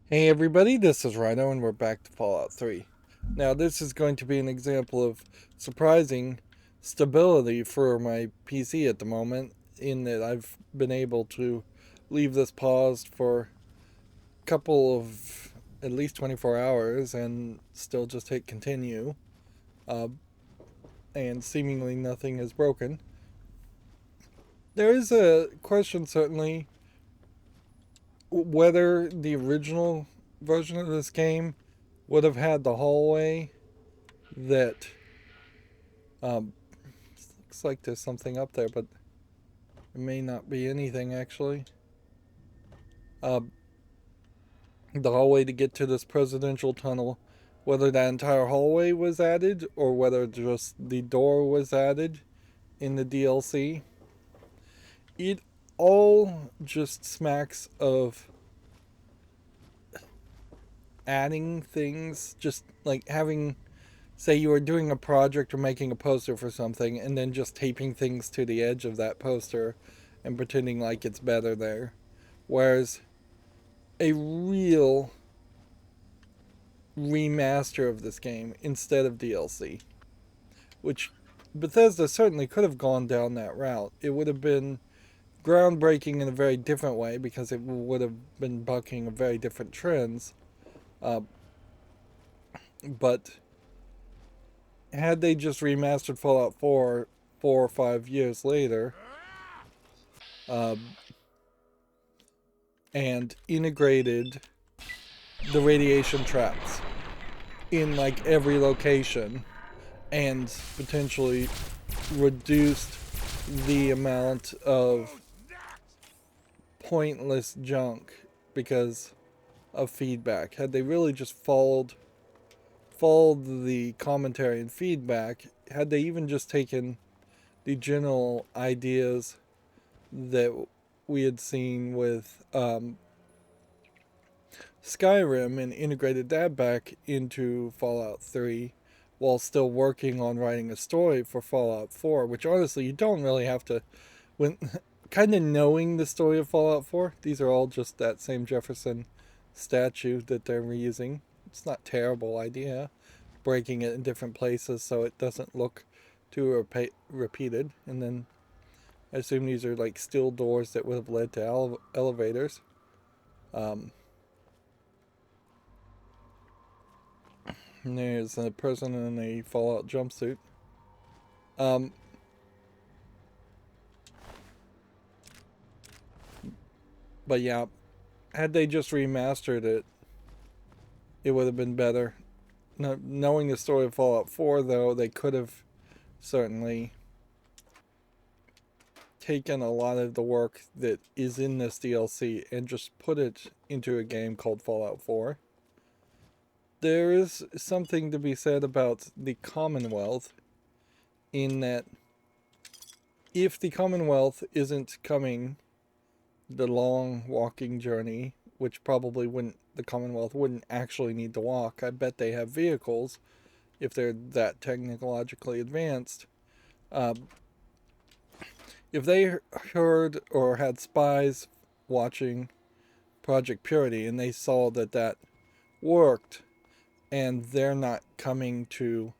Hey everybody, this is Rydo and we're back to Fallout 3. Now this is going to be an example of surprising stability for my PC at the moment, in that I've been able to leave this paused for a couple of at least 24 hours and still just hit continue, uh, and seemingly nothing is broken. There is a question certainly whether the original version of this game would have had the hallway that looks like there's something up there, but it may not be anything actually. Uh, the hallway to get to this presidential tunnel, whether that entire hallway was added or whether just the door was added in the DLC, it all just smacks of adding things, just like having, say you were doing a project or making a poster for something and then just taping things to the edge of that poster and pretending like it's better there. Whereas a real remaster of this game instead of DLC, which Bethesda certainly could have gone down that route. It would have been groundbreaking in a very different way because it would have been bucking very different trends. Uh, but had they just remastered Fallout 4 4 or 5 years later, um, and integrated the radiation traps in like every location and potentially reduced the amount of pointless junk because of feedback. Had they really just followed the commentary and feedback, had they even just taken the general ideas that we had seen with Skyrim and integrated that back into Fallout 3 while still working on writing a story for Fallout 4, which honestly you don't really have to, when kind of knowing the story of Fallout 4, these are all just that same Jefferson statue that they're reusing. It's not a terrible idea, breaking it in different places so it doesn't look too repeated. And then I assume these are like steel doors that would have led to elevators. Um, and there's a person in a Fallout jumpsuit. Um, but yeah, had they just remastered it, it would have been better. Knowing the story of Fallout 4, though, they could have certainly taken a lot of the work that is in this DLC and just put it into a game called Fallout 4. There is something to be said about the Commonwealth, in that if the Commonwealth isn't coming the long walking journey, which probably wouldn't, the Commonwealth wouldn't actually need to walk. I bet they have vehicles if they're that technologically advanced. Um, if they heard or had spies watching Project Purity and they saw that that worked and they're not coming to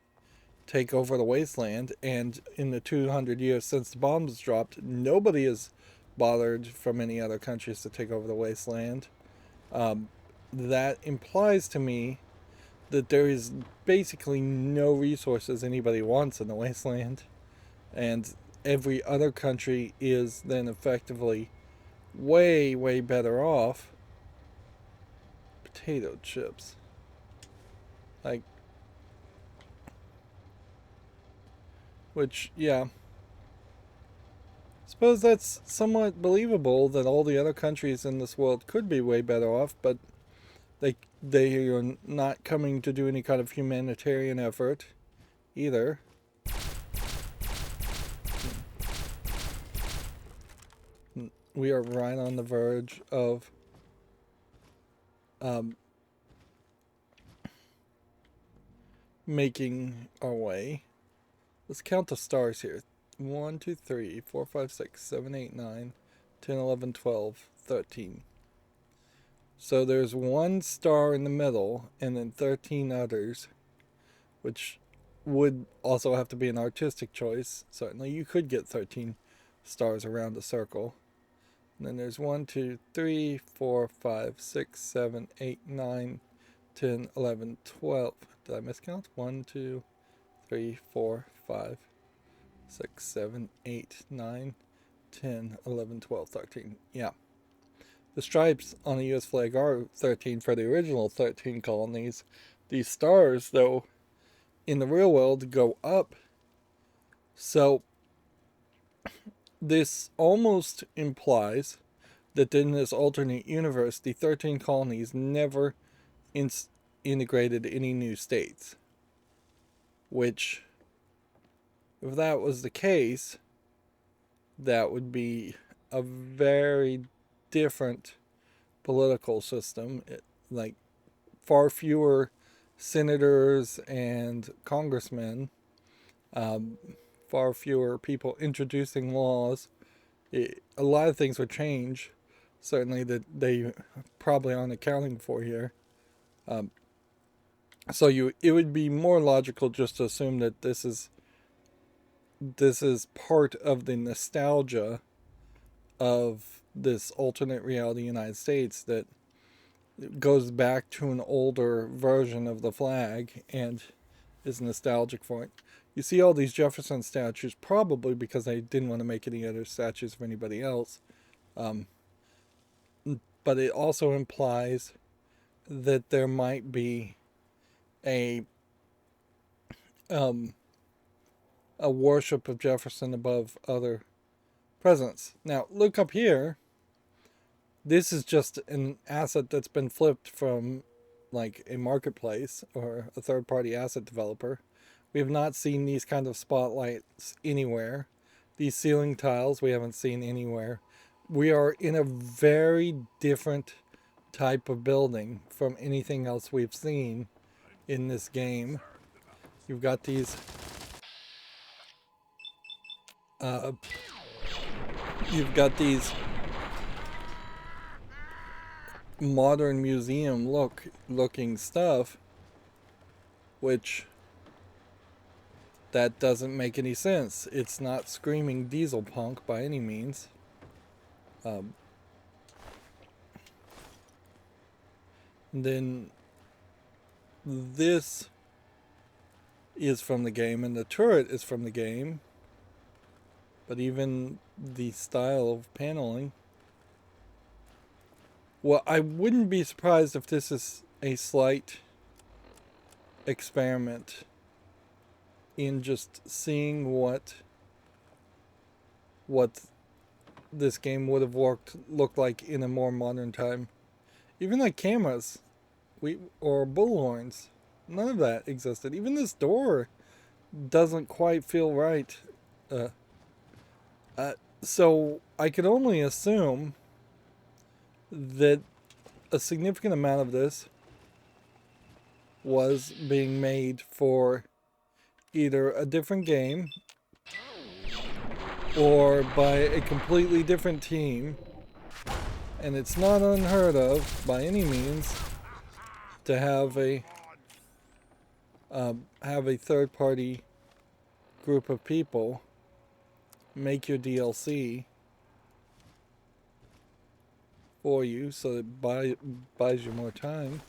take over the wasteland, and in the 200 years since the bombs dropped, nobody has bothered from any other countries to take over the wasteland. Um, that implies to me that there is basically no resources anybody wants in the wasteland, and every other country is then effectively way, way better off. Potato chips. Like, which, yeah. Suppose that's somewhat believable that all the other countries in this world could be way better off, but they are not coming to do any kind of humanitarian effort either. We are right on the verge of um, making our way. Let's count the stars here. 1, 2, 3, 4, 5, 6, 7, 8, 9, 10, 11, 12, 13. So there's one star in the middle and then 13 others, which would also have to be an artistic choice. Certainly, you could get 13 stars around a circle. And then there's 1, 2, 3, 4, 5, 6, 7, 8, 9, 10, 11, 12. Did I miscount? 1, 2, 3, 4, 5, 6, 7, 8, 9, 10, 11, 12, 13. Yeah. The stripes on the US flag are 13 for the original 13 colonies. These stars, though, in the real world go up. So this almost implies that in this alternate universe, the 13 colonies never integrated any new states. Which, if that was the case, that would be a very different political system. Like, far fewer senators and congressmen, far fewer people introducing laws. A lot of things would change, certainly, that they probably aren't accounting for here. So it would be more logical just to assume that this is part of the nostalgia of this alternate reality United States that goes back to an older version of the flag and is nostalgic for it. You see all these Jefferson statues probably because they didn't want to make any other statues of anybody else. But it also implies that there might be a worship of Jefferson above other presidents. Now, look up here. This is just an asset that's been flipped from like a marketplace or a third-party asset developer. We have not seen these kind of spotlights anywhere. These ceiling tiles we haven't seen anywhere. We are in a very different type of building from anything else we've seen in this game. You've got these modern museum looking stuff, which that doesn't make any sense. It's not screaming diesel punk by any means. Then this is from the game, and the turret is from the game, but even the style of paneling. Well, I wouldn't be surprised if this is a slight experiment in just seeing what this game would have looked like in a more modern time. Even like cameras, or bullhorns, none of that existed. Even this door doesn't quite feel right. So I could only assume that a significant amount of this was being made for either a different game or by a completely different team. And it's not unheard of by any means to have a third-party group of people make your DLC for you, so it buys you more time.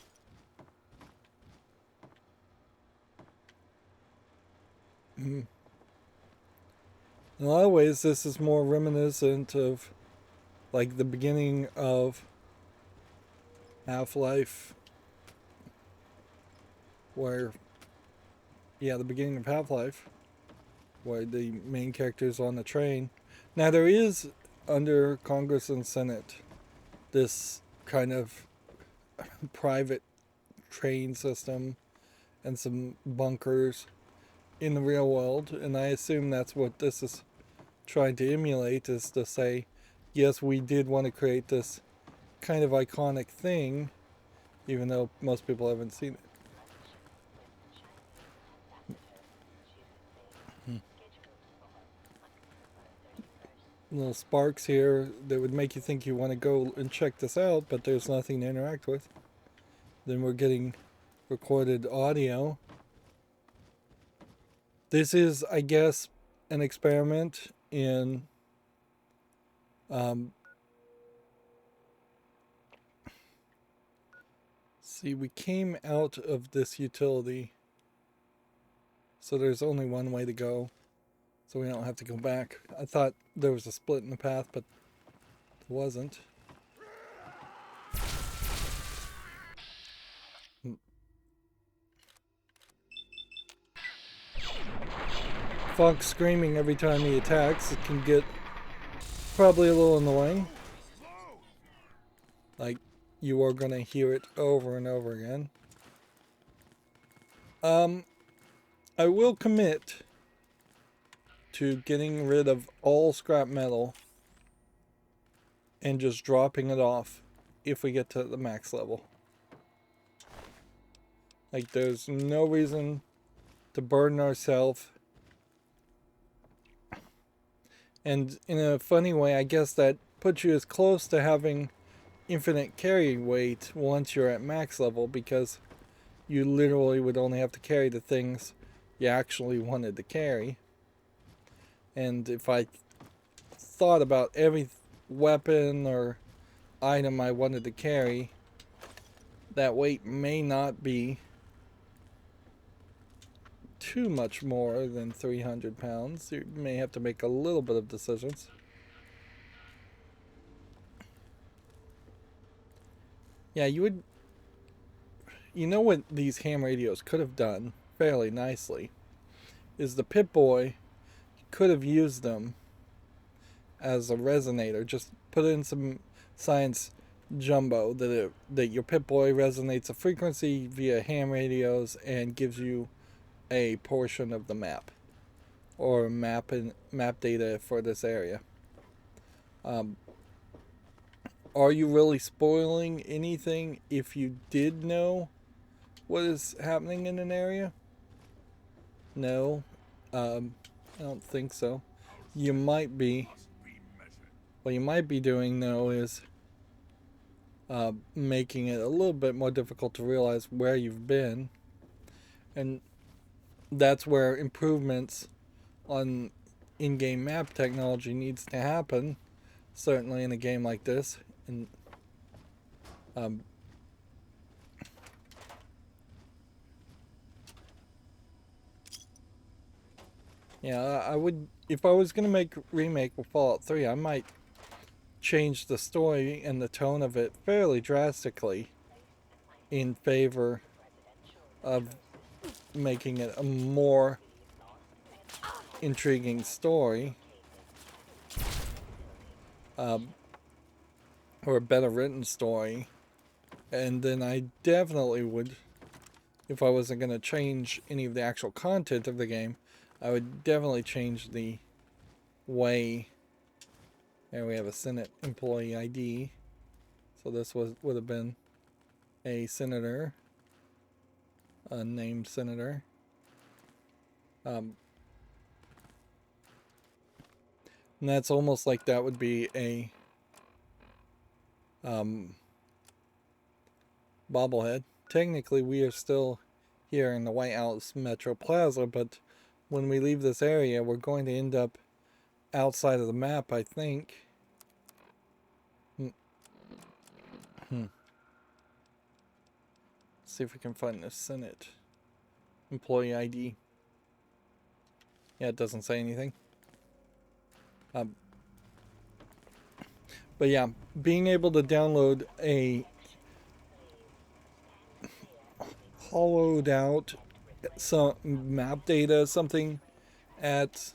In a lot of ways, this is more reminiscent of like the beginning of Half-Life, where the beginning of Half-Life, where the main character is on the train. Now there is, under Congress and Senate, this kind of private train system and some bunkers in the real world, and I assume that's what this is trying to emulate, is to say, yes, we did want to create this kind of iconic thing, even though most people haven't seen it. little sparks here that would make you think you want to go and check this out, but there's nothing to interact with. Then we're getting recorded audio. This is, I guess, an experiment in see, we came out of this utility, so there's only one way to go, so we don't have to go back. I thought there was a split in the path, but there wasn't. Fox screaming every time he attacks. It can get probably a little annoying. Like, you are going to hear it over and over again. I will commit to getting rid of all scrap metal and just dropping it off if we get to the max level. Like, there's no reason to burden ourselves. And in a funny way, I guess that puts you as close to having infinite carry weight once you're at max level, because you literally would only have to carry the things you actually wanted to carry. And if I thought about every weapon or item I wanted to carry, that weight may not be too much more than 300 pounds. You may have to make a little bit of decisions. Yeah, you know what these ham radios could have done fairly nicely is the Pip-Boy could have used them as a resonator. Just put in some science jumbo that your Pip-Boy resonates a frequency via ham radios and gives you a portion of the map or map data for this area. Are you really spoiling anything if you did know what is happening in an area? No, I don't think so. You might be. What you might be doing, though, is making it a little bit more difficult to realize where you've been. And that's where improvements on in-game map technology needs to happen, certainly in a game like this. And yeah, I would, if I was gonna make remake of Fallout 3, I might change the story and the tone of it fairly drastically in favor of making it a more intriguing story, or a better written story. And then I definitely would, if I wasn't going to change any of the actual content of the game, I would definitely change the way. There we have a Senate employee ID, so this would have been a senator, a named senator. And that's almost like that would be a bobblehead. Technically, we are still here in the White House Metro Plaza, but when we leave this area, we're going to end up outside of the map, I think. See if we can find the Senate employee ID. Yeah, it doesn't say anything. But yeah, being able to download a hollowed out some map data, something at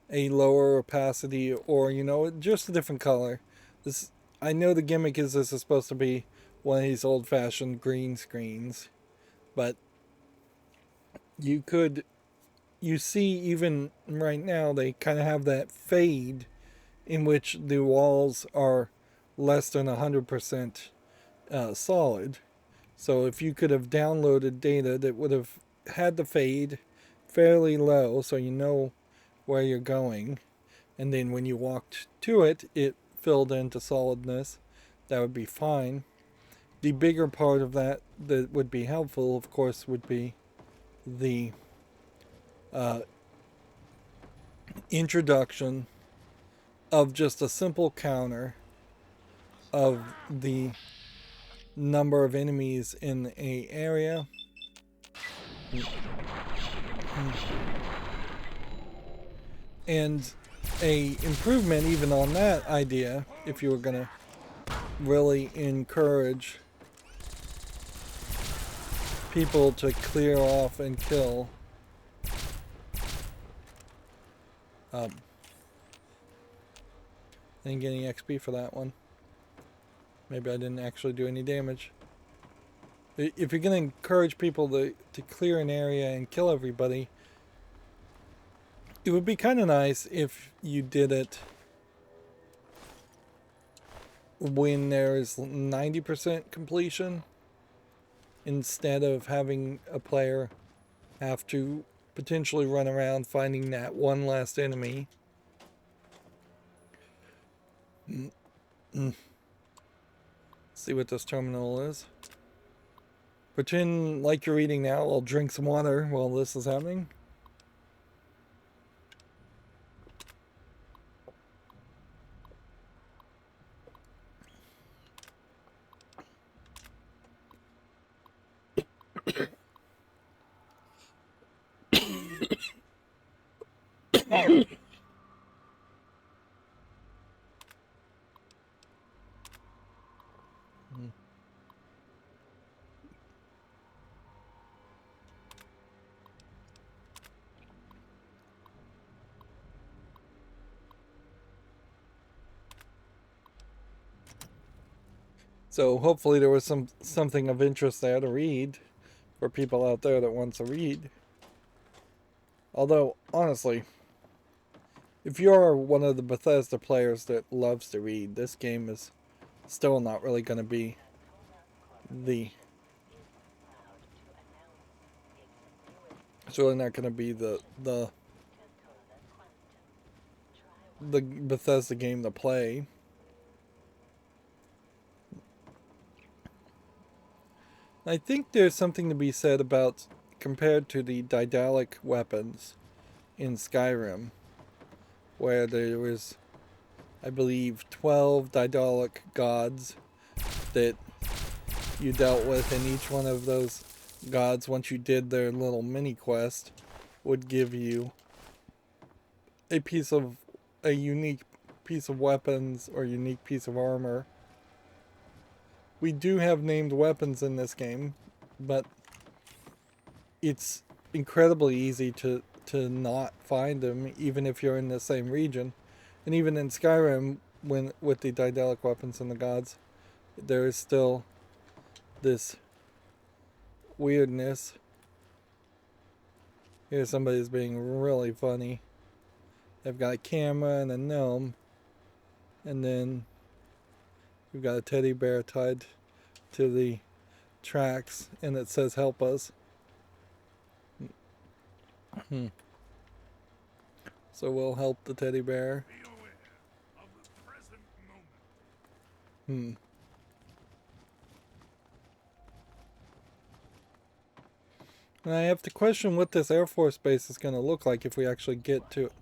a lower opacity, or just a different color. This, I know the gimmick is this is supposed to be one of these old-fashioned green screens, but you see even right now they kind of have that fade in which the walls are less than 100% solid. So if you could have downloaded data that would have had the fade fairly low, so you know where you're going, and then when you walked to it, it filled into solidness, that would be fine. The bigger part of that that would be helpful, of course, would be the introduction of just a simple counter of the number of enemies in a area. And a improvement even on that idea, if you were going to really encourage people to clear off and kill. Didn't get any XP for that one. Maybe I didn't actually do any damage. If you're going to encourage people to clear an area and kill everybody, it would be kind of nice if you did it when there's 90% completion, instead of having a player have to potentially run around finding that one last enemy. See what this terminal is. Pretend like you're eating now. I'll drink some water while this is happening. So hopefully there was something of interest there to read for people out there that wants to read. Although, honestly, if you're one of the Bethesda players that loves to read, this game is still not really going to be it's really not going to be the Bethesda game to play. I think there's something to be said about, compared to the Daedalic weapons in Skyrim, where there was, I believe, 12 Daedalic gods that you dealt with, and each one of those gods, once you did their little mini quest, would give you a unique piece of weapons or unique piece of armor. We do have named weapons in this game, but it's incredibly easy to not find them, even if you're in the same region. And even in Skyrim, with the Daedalic weapons and the gods, there is still this weirdness. Here somebody's being really funny. They've got a camera and a gnome, and then we've got a teddy bear tied to the tracks, and it says "Help us." So we'll help the teddy bear. And I have to question what this Air Force base is going to look like if we actually get to it.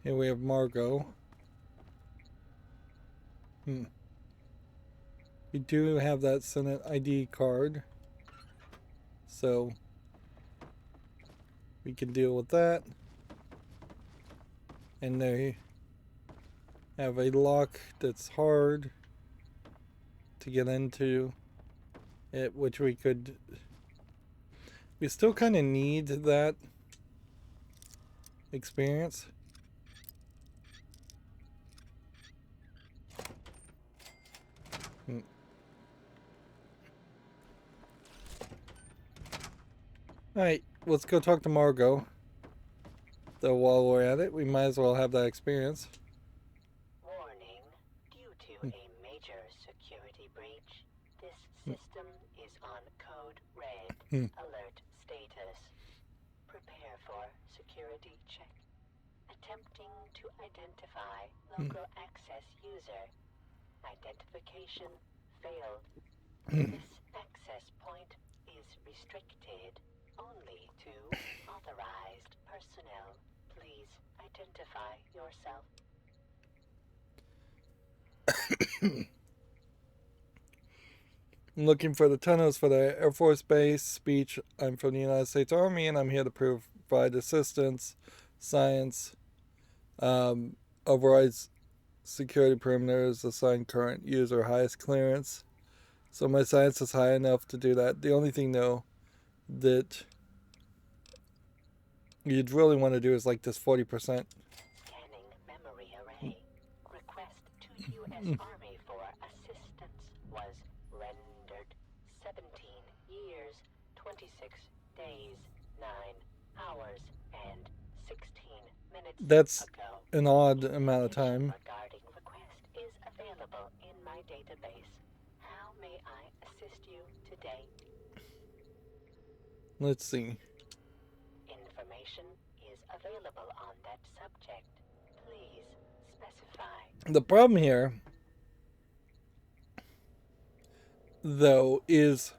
Here we have Margot. We do have that Senate ID card, so we can deal with that. And they have a lock that's hard to get into it, which we still kind of need that experience. Alright, let's go talk to Margot. Though while we're at it, we might as well have that experience. Warning, due to a major Alert status. Prepare for security check. Attempting to identify local access user. Identification failed. This access point is restricted only to authorized personnel. Please identify yourself. I'm looking for the tunnels for the Air Force Base. Speech, I'm from the United States Army and I'm here to provide assistance, science, overrides security perimeters, assign current user highest clearance. So my science is high enough to do that. The only thing, though, that you'd really want to do is like this 40%. Scanning memory array. Request to U.S. Army for assistance was rendered 17 years, 26 days, 9 hours, and 16 minutes That's ago. an odd amount of time. Regarding request is available in my database. How may I assist you today? Let's see. Information is available on that subject. Please specify. The problem here, though, is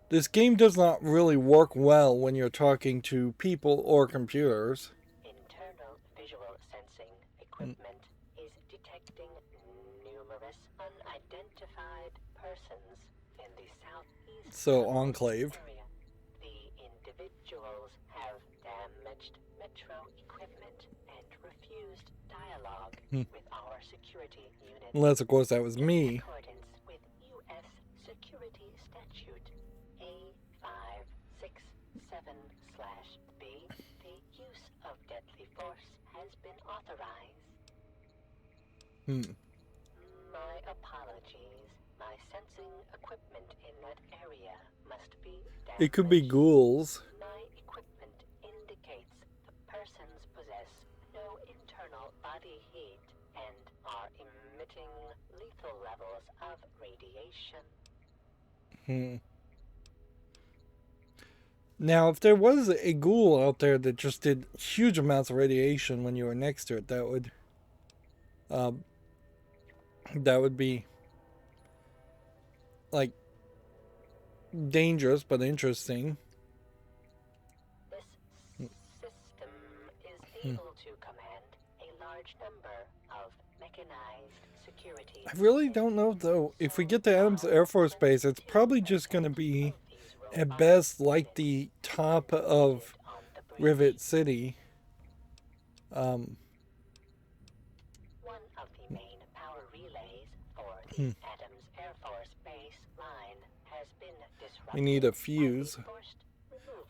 this game does not really work well when you're talking to people or computers. Internal visual sensing equipment is detecting numerous unidentified persons in the southeast So, Enclave. area. The individuals have damaged metro equipment and refused dialogue with our security unit. Unless, of course, that was me. In accordance with U.S. Security Statute A567/B, the use of deadly force has been authorized. My apologies. My sensing equipment in that area must be damaged. It could be ghouls. My equipment indicates the persons possess no internal body heat and are emitting lethal levels of radiation. Now, if there was a ghoul out there that just did huge amounts of radiation when you were next to it, that would be like dangerous but interesting. This system is able to command a large number of mechanized security. I really don't know, though. If we get to Adams Air Force Base, it's probably just going to be, at best, like the top of Rivet City. One of the main power relays for the Adams Air Force Base line has been disrupted. We need a fuse.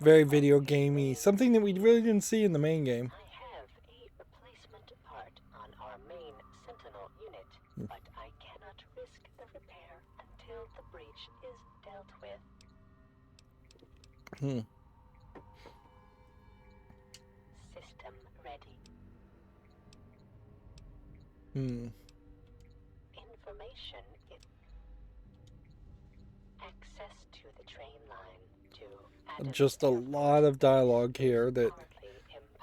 Very video gamey. Something that we really didn't see in the main game. I have a replacement part on our main Sentinel unit, but I cannot risk the repair until the breach is dealt with. System ready. Information is access to the train line to Adams Just a lot of dialogue here that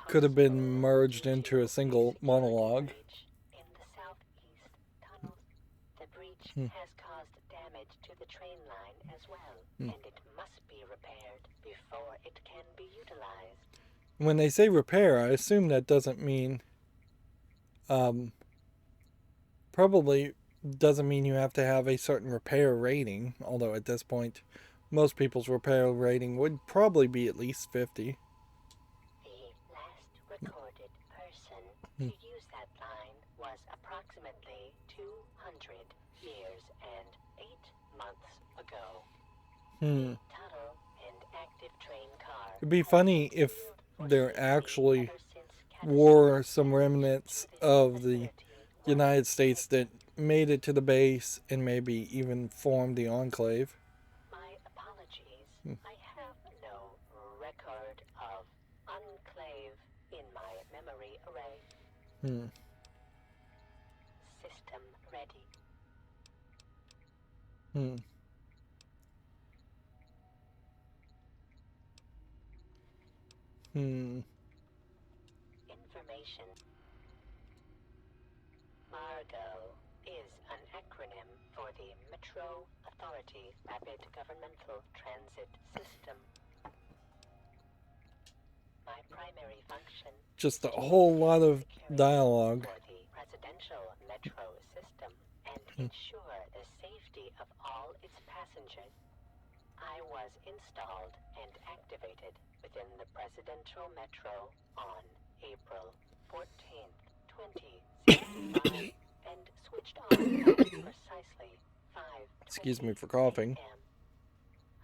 could have been merged into a single monologue. In the southeast tunnels, the breach has caused damage to the train line as well, and it must be repaired before it can be utilized. When they say repair, I assume that doesn't mean, probably doesn't mean you have to have a certain repair rating, although at this point, most people's repair rating would probably be at least 50. The last recorded person to use that line was approximately 200 years and 8 months ago. Tunnel and active train car. It'd be funny if there actually were some remnants of the United States that made it to the base and maybe even formed the Enclave. My apologies. I have no record of Enclave in my memory array. System ready. Information. MARGO is an acronym for the Metro Authority Rapid Governmental Transit System. My primary function Just a whole lot of dialogue. for the presidential metro system and ensure the safety of all its passengers. I was installed and activated within the presidential metro on April 14th, 2065 and switched on at precisely 5. Excuse me for coughing.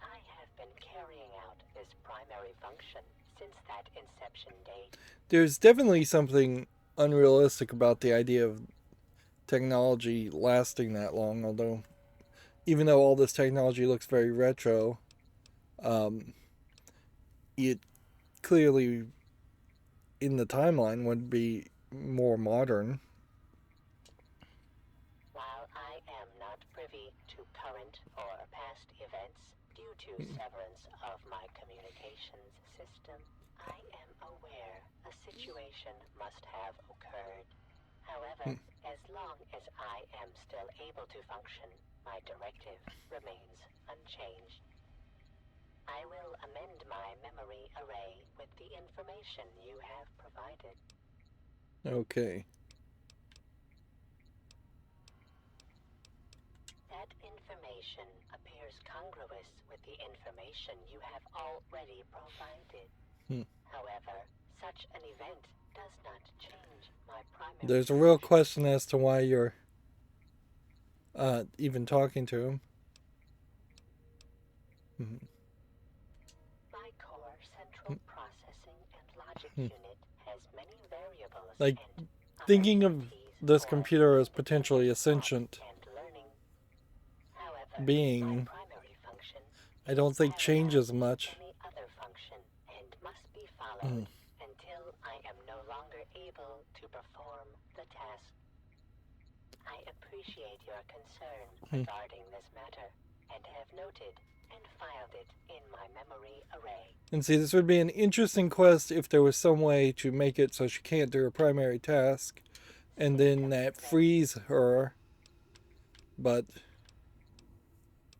I have been carrying out this primary function since that inception date. There's definitely something unrealistic about the idea of technology lasting that long, although even though all this technology looks very retro, it clearly in the timeline would be more modern. While I am not privy to current or past events due to severance of my communications system, I am aware a situation must have occurred. However, as long as I am still able to function, my directive remains unchanged. I will amend my memory array with the information you have provided. Okay. That information appears congruous with the information you have already provided. However, such an event does not change my primary. There's a real question as to why you're even talking to him. My core central processing and logic unit has many variables. Like, and thinking of uncertainties this for computer as potentially a sentient and learning. However, being, my primary function I don't think changes much. any other function and must be followed until I am no longer able to perform the task. I appreciate your concern regarding this matter and have noted and filed it in my memory array. And see, this would be an interesting quest if there was some way to make it so she can't do her primary task, and then that frees her. But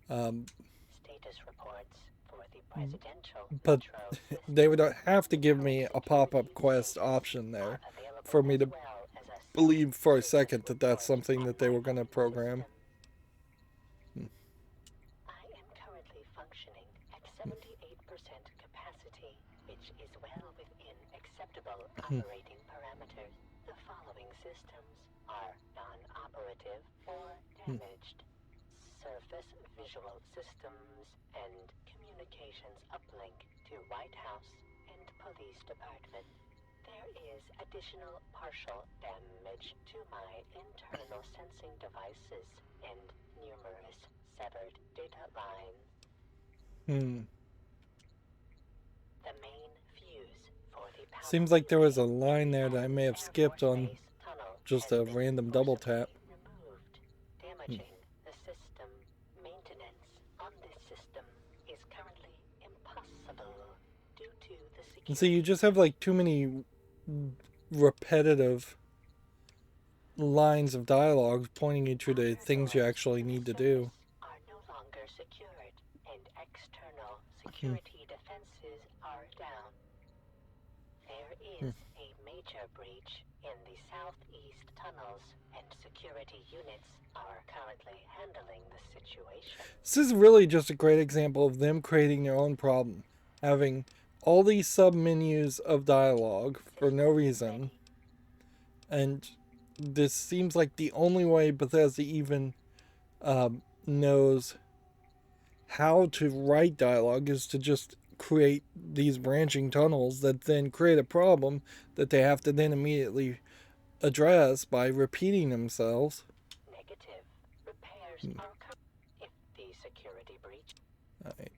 Status reports for the presidential but metro system they would have to give me a pop-up quest option there for me to well as a believe for a second that that's something that they were going to program. I am currently functioning at 78% capacity, which is well within acceptable operating parameters. The following systems are non-operative or damaged. Surface visual systems and communications uplink to White House and Police Department. There is additional partial damage to my internal sensing devices and numerous severed data lines. The main fuse for the power Seems like there was a line there that I may have skipped on just a random double tap. removed, damaging the system. Maintenance on this system is currently impossible due to the And so you just have like too many repetitive lines of dialogue pointing you to the things you actually need to do. are no longer secured and external security defenses are down. There is a major breach in the southeast tunnels and security units are currently handling the situation. This is really just a great example of them creating their own problem. Having all these sub-menus of dialogue for no reason. And this seems like the only way Bethesda even knows how to write dialogue is to just create these branching tunnels that then create a problem that they have to then immediately address by repeating themselves. Negative. Repairs are if the security breach. All right.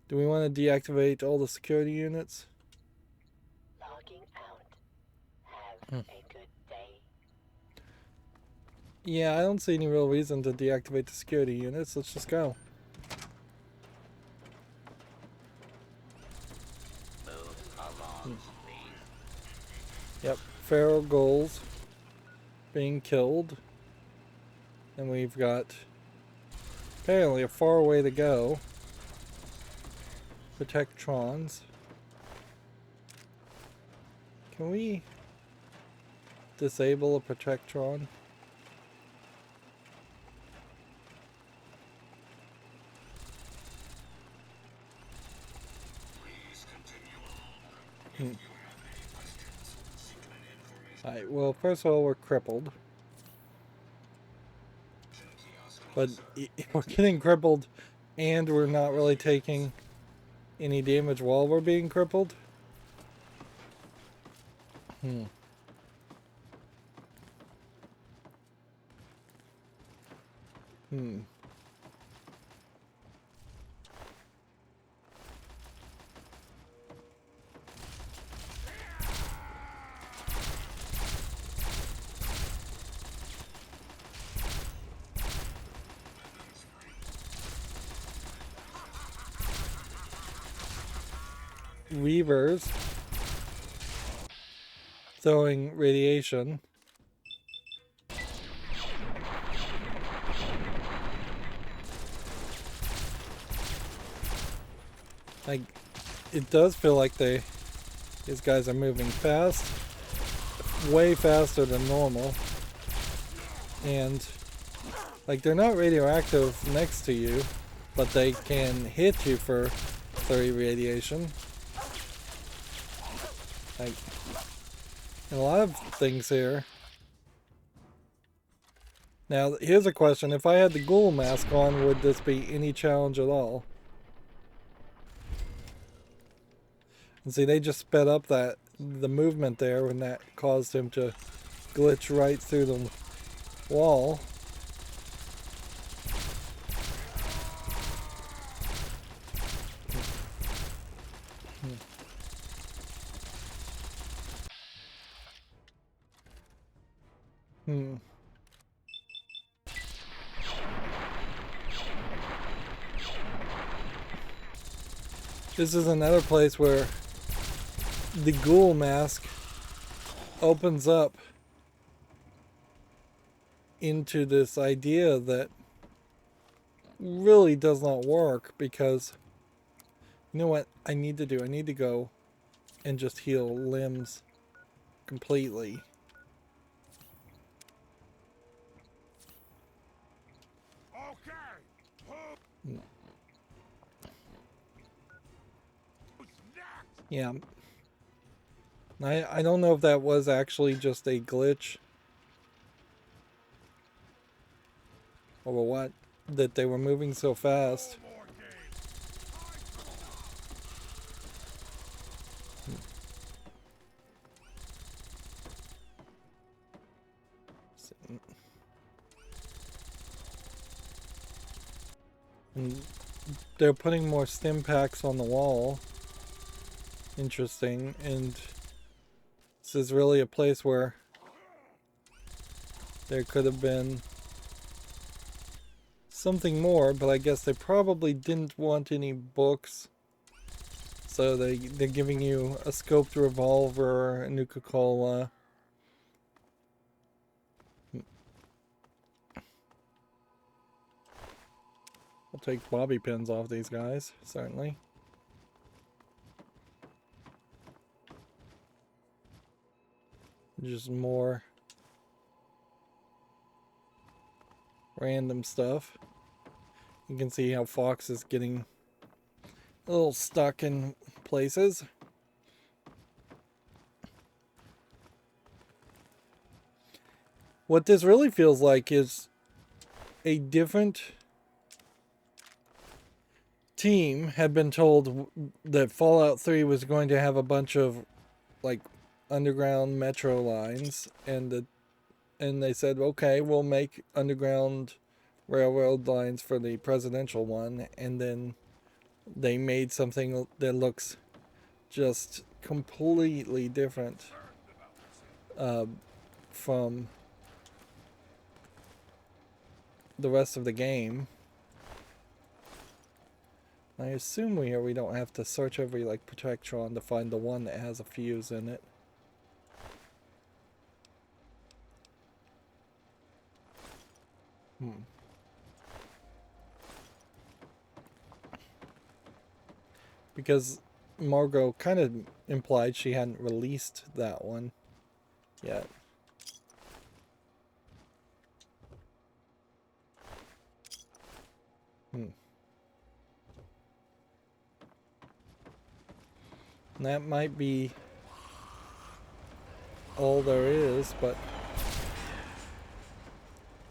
Do we want to deactivate all the security units? Logging out. Have a good day. Yeah, I don't see any real reason to deactivate the security units. Let's just go. Yep, feral ghouls being killed. And we've got apparently a far way to go. Protectrons. Can we disable a protectron? Alright, well, first of all, we're crippled. But we're getting crippled and we're not really taking any damage while we're being crippled. Reavers throwing radiation. Like, it does feel like these guys are moving fast, way faster than normal, and like they're not radioactive next to you, but they can hit you for 30 radiation. Like, a lot of things here. Now, here's a question. If I had the ghoul mask on, would this be any challenge at all? And see, they just sped up the movement there, and that caused him to glitch right through the wall. This is another place where the ghoul mask opens up into this idea that really does not work, because you know what I need to do? I need to go and just heal limbs completely. Yeah. I don't know if that was actually just a glitch or what, that they were moving so fast. And they're putting more stim packs on the wall. Interesting. And this is really a place where there could have been something more, but I guess they probably didn't want any books, so they're giving you a scoped revolver, a Nuka-Cola. I'll take bobby pins off these guys, certainly. Just more random stuff. You can see how Fox is getting a little stuck in places. What this really feels like is a different team had been told that Fallout 3 was going to have a bunch of like underground metro lines, and they said, okay, we'll make underground railroad lines for the presidential one, and then they made something that looks just completely different from the rest of the game. I assume we don't have to search every like Protectron to find the one that has a fuse in it. Because Margot kind of implied she hadn't released that one yet. And that might be all there is, but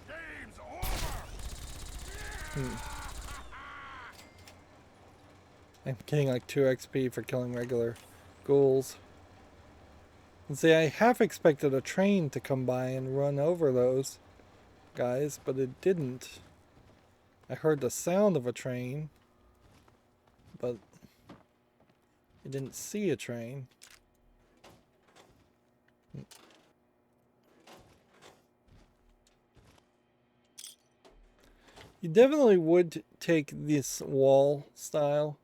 Game's over. I'm getting like 2 XP for killing regular ghouls. And see, I half expected a train to come by and run over those guys, but it didn't. I heard the sound of a train, but I didn't see a train. You definitely would take this wall style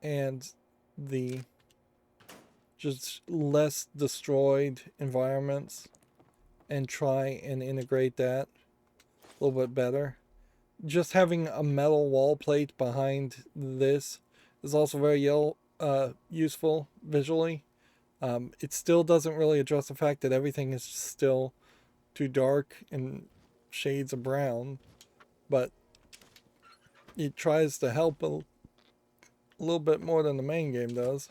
and the just less destroyed environments and try and integrate that a little bit better. Just having a metal wall plate behind this is also very useful visually. It still doesn't really address the fact that everything is still too dark and shades of brown, but it tries to help a little bit more than the main game does.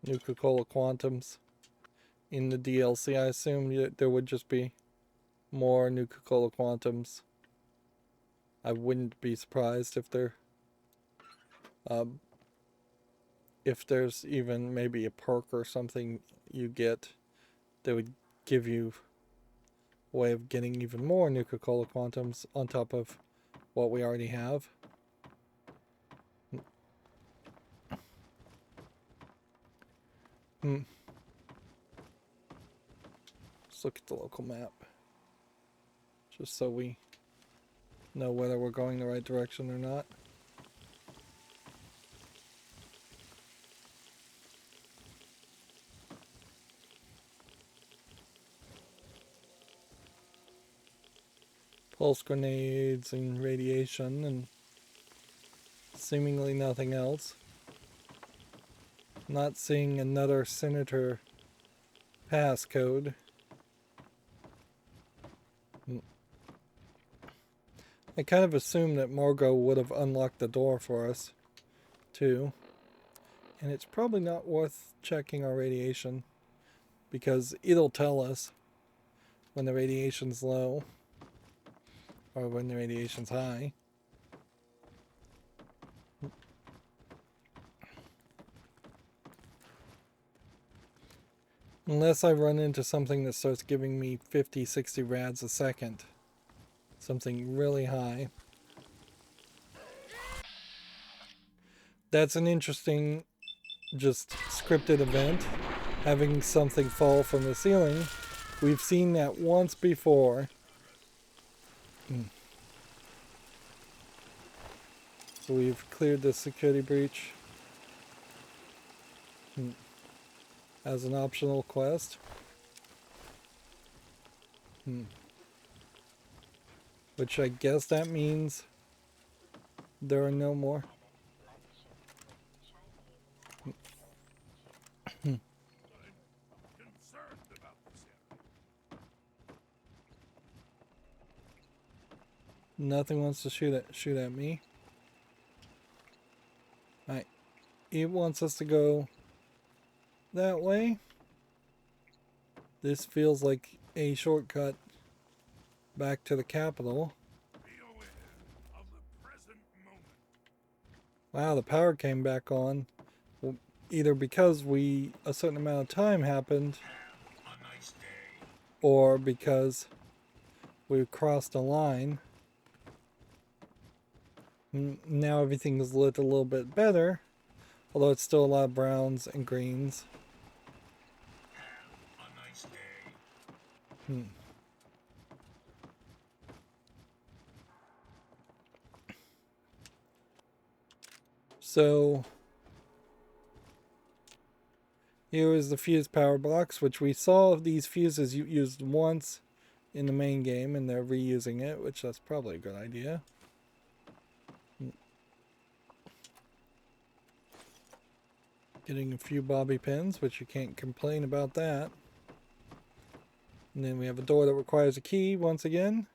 Nuka-Cola Quantums in the DLC. I assume there would just be more Nuka-Cola Quantums. I wouldn't be surprised if there's even maybe a perk or something you get that would give you a way of getting even more Nuka-Cola Quantums on top of what we already have. Let's look at the local map, just so we know whether we're going the right direction or not. Pulse grenades and radiation and seemingly nothing else. Not seeing another senator passcode. I kind of assumed that Margot would have unlocked the door for us, too. And it's probably not worth checking our radiation, because it'll tell us when the radiation's low, or when the radiation's high. Unless I run into something that starts giving me 50, 60 rads a second. Something really high. That's an interesting, just scripted event. Having something fall from the ceiling. We've seen that once before. So we've cleared the security breach. As an optional quest. Which I guess that means there are no more. Nothing wants to shoot at me. Alright. It wants us to go that way. This feels like a shortcut back to the capital. Wow, the power came back on. Well, either because a certain amount of time happened, or because we crossed a line. Now everything is lit a little bit better, although it's still a lot of browns and greens. Hmm. So here is the fuse power box, which we saw these fuses used once in the main game, and they're reusing it, which that's probably a good idea. Getting a few bobby pins, which you can't complain about that. And then we have a door that requires a key once again.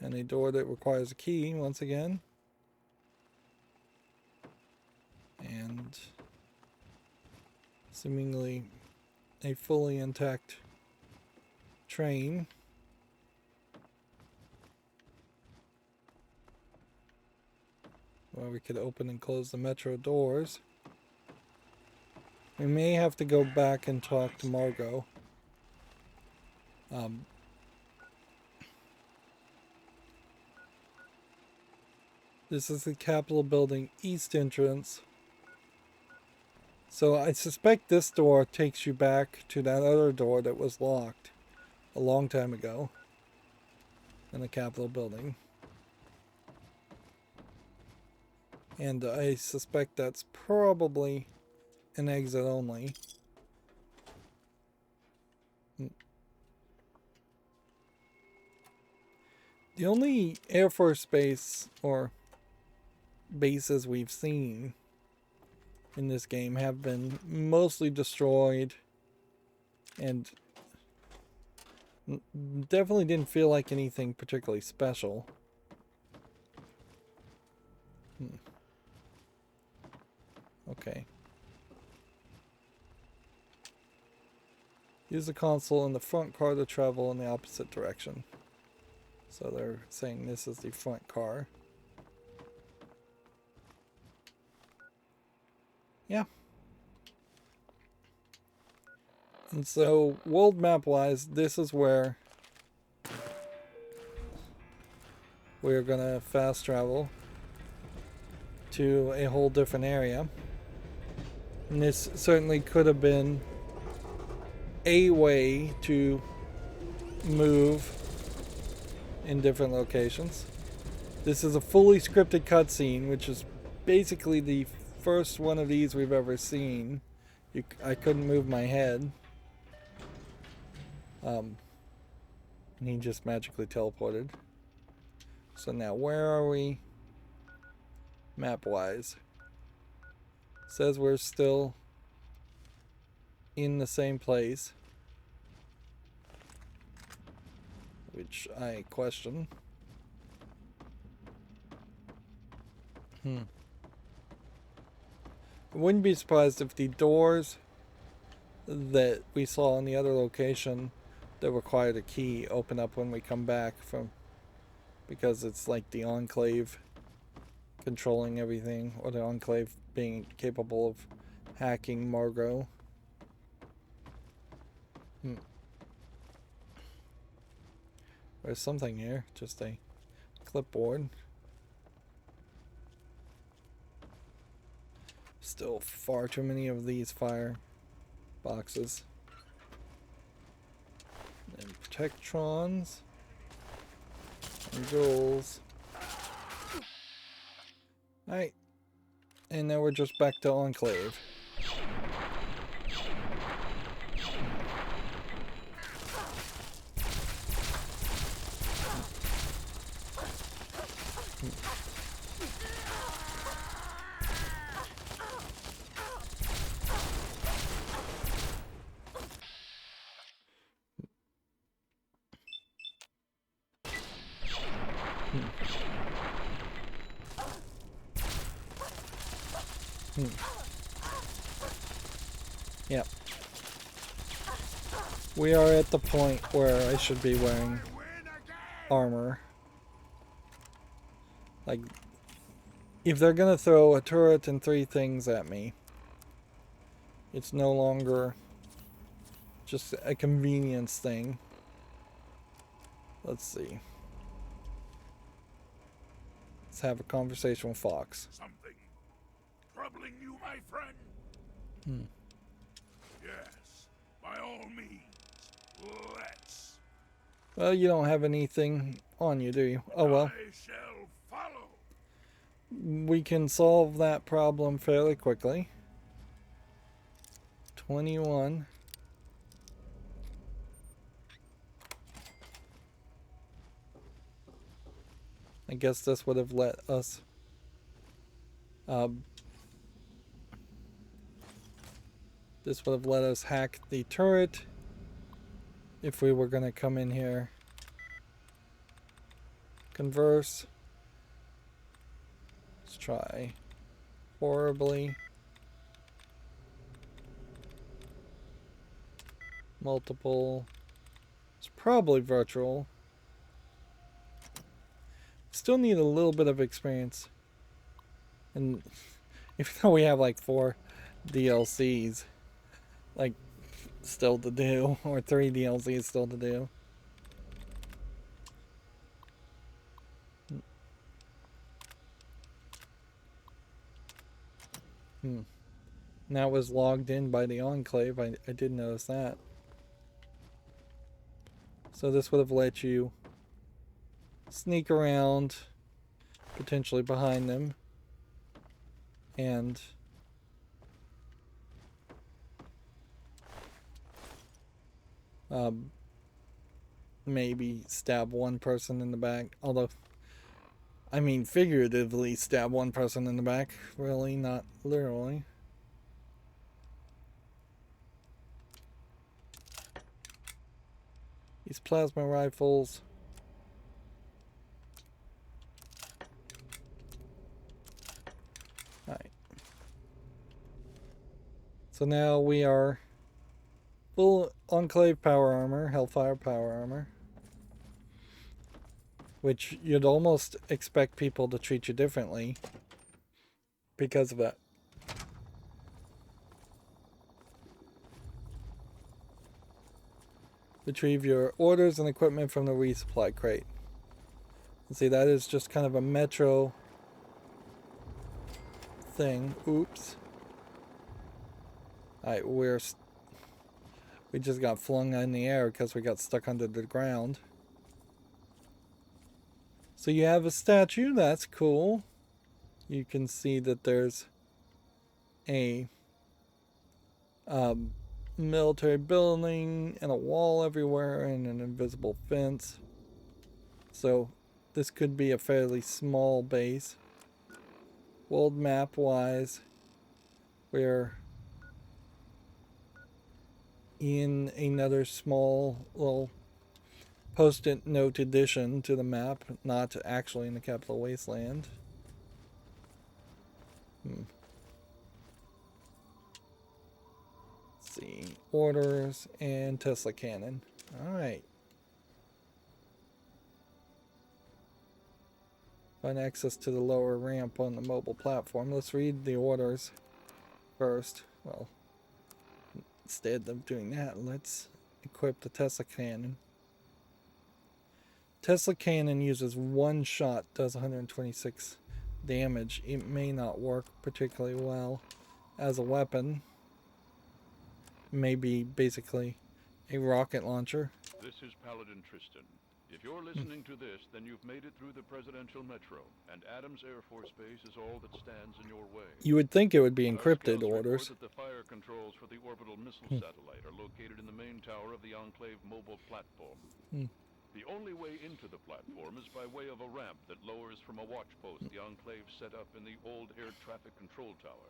And a door that requires a key once again. And seemingly a fully intact train. Where we could open and close the metro doors. We may have to go back and talk to Margot. This is the Capitol building east entrance. So I suspect this door takes you back to that other door that was locked a long time ago in the Capitol building. And I suspect that's probably an exit only. The only Air Force base or bases we've seen in this game have been mostly destroyed and definitely didn't feel like anything particularly special. Okay. Use the console in the front car to travel in the opposite direction. So they're saying this is the front car. Yeah. And so, world map wise, this is where we're gonna fast travel to a whole different area. And this certainly could have been a way to move in different locations. This is a fully scripted cutscene, which is basically the first one of these we've ever seen. I couldn't move my head. And he just magically teleported. So now where are we map-wise? Says we're still in the same place, which I question. I wouldn't be surprised if the doors that we saw in the other location that required a key open up when we come back from, because it's like the Enclave controlling everything, or the Enclave being capable of hacking Margot. There's something here, just a clipboard. Still far too many of these fire boxes. And protectrons. And jewels. Alright. And now we're just back to Enclave. Yep. We are at the point where I should be wearing armor. Like, if they're gonna throw a turret and 3 things at me, it's no longer just a convenience thing. Let's see. Let's have a conversation with Fox. Something troubling you, my friend? Yes, my all means, let's. Well, you don't have anything on you, do you? Oh well. I shall follow. We can solve that problem fairly quickly. 21. I guess this would have let us hack the turret if we were going to come in here. Converse. Let's try horribly. Multiple. It's probably virtual. Still need a little bit of experience. And even though we have like 4 DLCs, like, still to do, or 3 DLCs still to do. Now it was logged in by the Enclave. I did notice that. So this would have let you sneak around, potentially behind them, and maybe stab one person in the back. Although, I mean figuratively stab one person in the back, really, not literally. These plasma rifles. Alright. So now we are full Enclave power armor, Hellfire power armor. Which you'd almost expect people to treat you differently because of that. Retrieve your orders and equipment from the resupply crate. And see, that is just kind of a metro thing. Oops. Alright, we just got flung in the air because we got stuck under the ground. So you have a statue, that's cool. You can see that there's a military building and a wall everywhere and an invisible fence. So this could be a fairly small base. World map wise, we're in another small little post-it note addition to the map, not actually in the capital wasteland. Let's see, orders and Tesla cannon. All right. Find access to the lower ramp on the mobile platform. Let's read the orders first. Well, instead of doing that, let's equip the Tesla cannon. Tesla cannon uses one shot, does 126 damage. It may not work particularly well as a weapon. Maybe basically a rocket launcher. This is Paladin Tristan. If you're listening to this, then you've made it through the presidential metro, and Adams Air Force Base is all that stands in your way. You would think it would be Our encrypted scouts orders. report that the fire controls for the orbital missile satellite are located in the main tower of the Enclave mobile platform. The only way into the platform is by way of a ramp that lowers from a watch post the Enclave set up in the old air traffic control tower.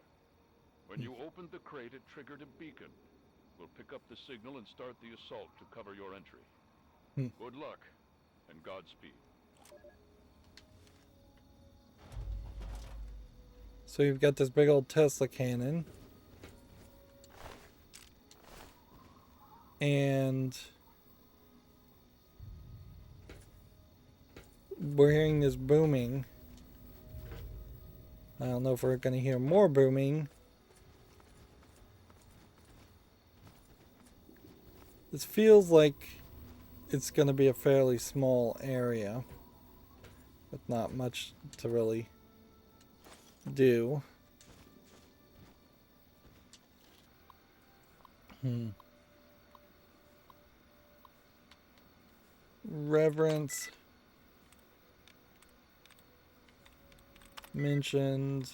When you opened the crate, it triggered a beacon. We'll pick up the signal and start the assault to cover your entry. Good luck, and Godspeed. So you've got this big old Tesla cannon. And we're hearing this booming. I don't know if we're going to hear more booming. This feels like it's going to be a fairly small area with not much to really do. Reverence. Mentioned.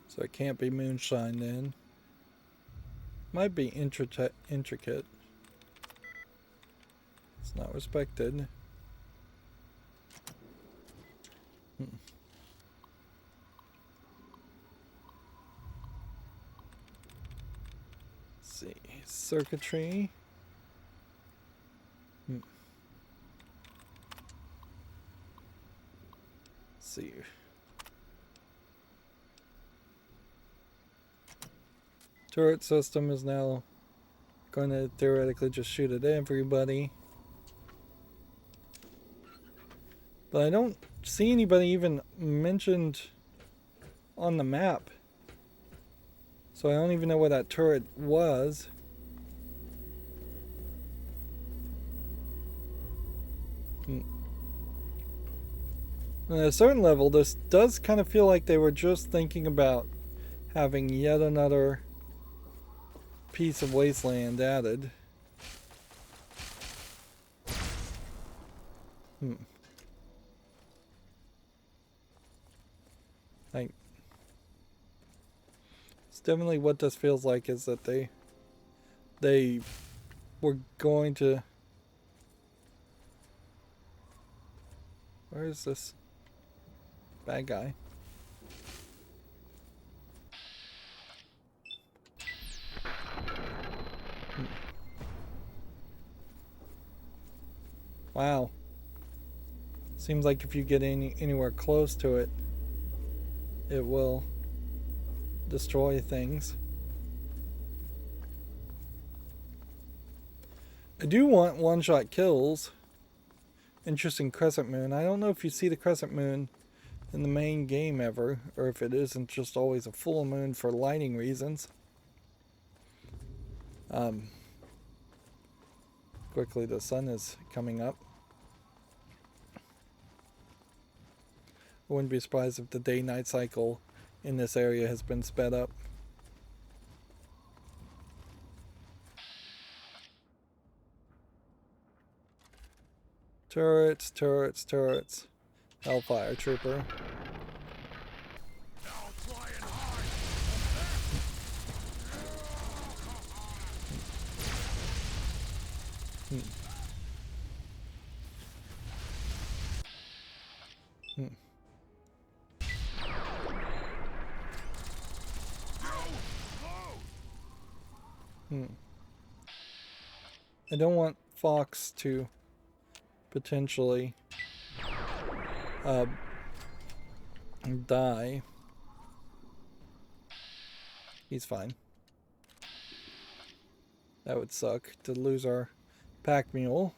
So it can't be moonshine then. Might be intricate. It's not respected. Let's see. Circuitry. Let's see. Turret system is now going to theoretically just shoot at everybody. But I don't see anybody even mentioned on the map. So I don't even know where that turret was. At a certain level, this does kind of feel like they were just thinking about having yet another piece of wasteland added. Like, it's definitely what this feels like, is that they were going to... Where is this bad guy? Wow. Seems like if you get anywhere close to it, it will destroy things. I do want one-shot kills. Interesting crescent moon. I don't know if you see the crescent moon in the main game ever, or if it isn't just always a full moon for lighting reasons. Quickly, the sun is coming up. I wouldn't be surprised if the day-night cycle in this area has been sped up. Turrets, turrets, turrets. Hellfire Trooper. I don't want Fox to potentially die. He's fine. That would suck to lose our pack mule.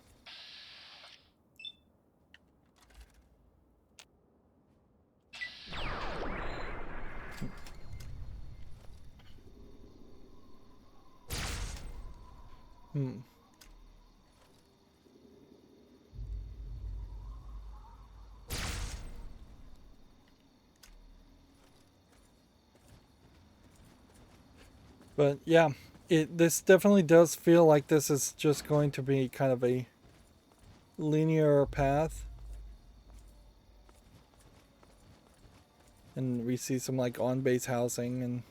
But yeah, this definitely does feel like this is just going to be kind of a linear path. And we see some like on-base housing and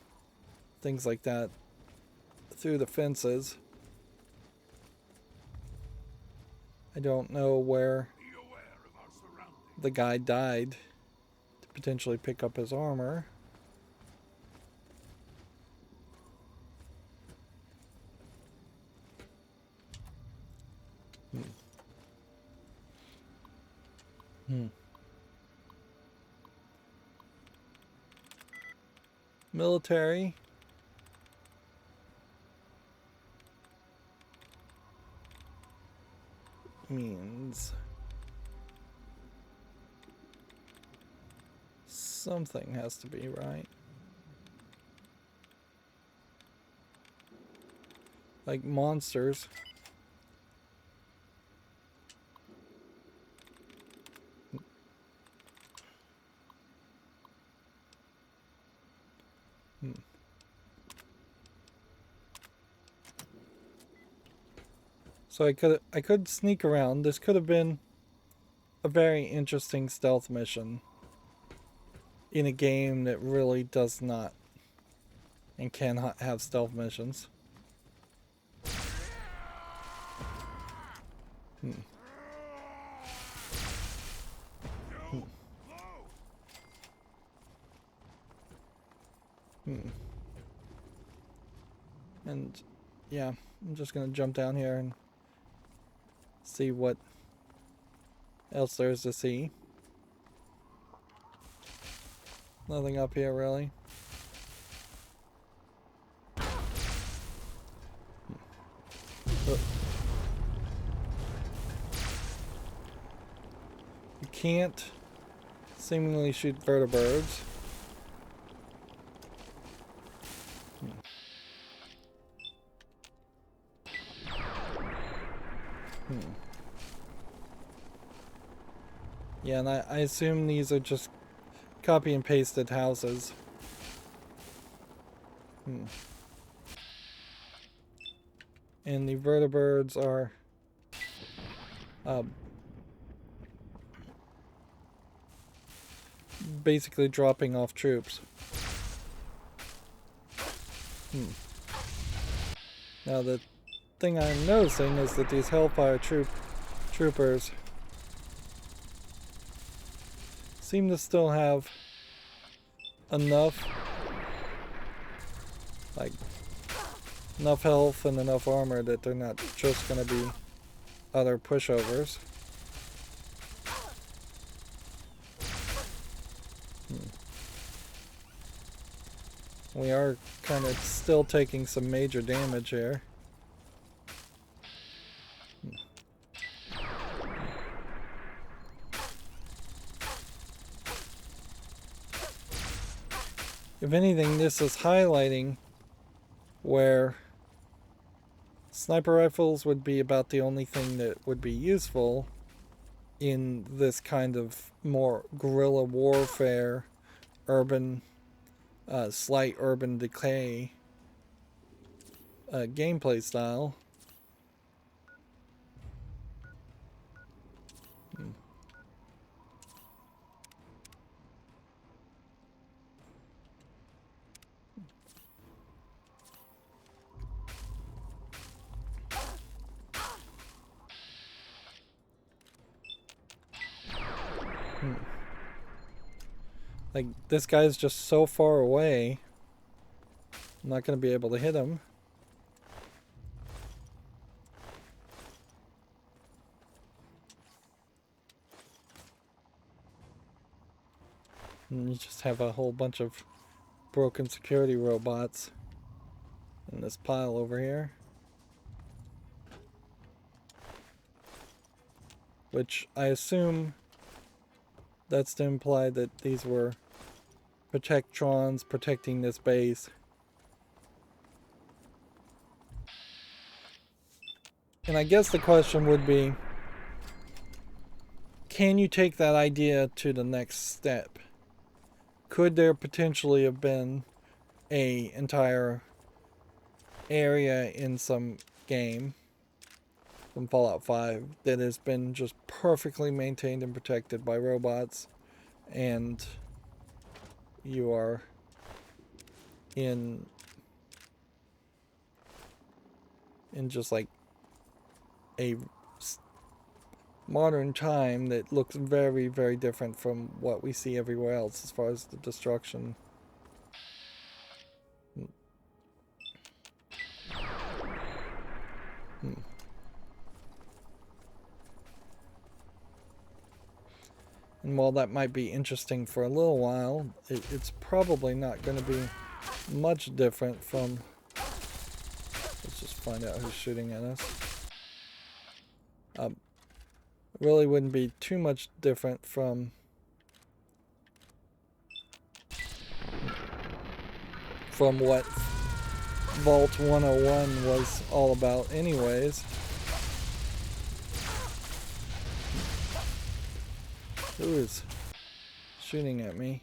things like that through the fences. I don't know where the guy died to potentially pick up his armor. Military. Means something has to be right. Like monsters. So I could sneak around. This could have been a very interesting stealth mission in a game that really does not and cannot have stealth missions. And yeah, I'm just gonna jump down here and see what else there is to see. Nothing up here really. Oh. You can't seemingly shoot vertibirds. Yeah, and I assume these are just copy and pasted houses. And the vertibirds are basically dropping off troops. Now the thing I'm noticing is that these Hellfire troopers seem to still have enough health and enough armor that they're not just gonna be other pushovers. We are kind of still taking some major damage here. If anything, this is highlighting where sniper rifles would be about the only thing that would be useful in this kind of more guerrilla warfare, urban, slight urban decay gameplay style. Like, this guy's just so far away, I'm not going to be able to hit him. And you just have a whole bunch of broken security robots in this pile over here. Which I assume that's to imply that these were protectrons protecting this base. And I guess the question would be, can you take that idea to the next step? Could there potentially have been an entire area in some game from Fallout 5 that has been just perfectly maintained and protected by robots, and you are in just like a modern time that looks very, very different from what we see everywhere else as far as the destruction. And while that might be interesting for a little while, it's probably not going to be much different from... Let's just find out who's shooting at us. Really wouldn't be too much different from what Vault 101 was all about anyways. Who is shooting at me?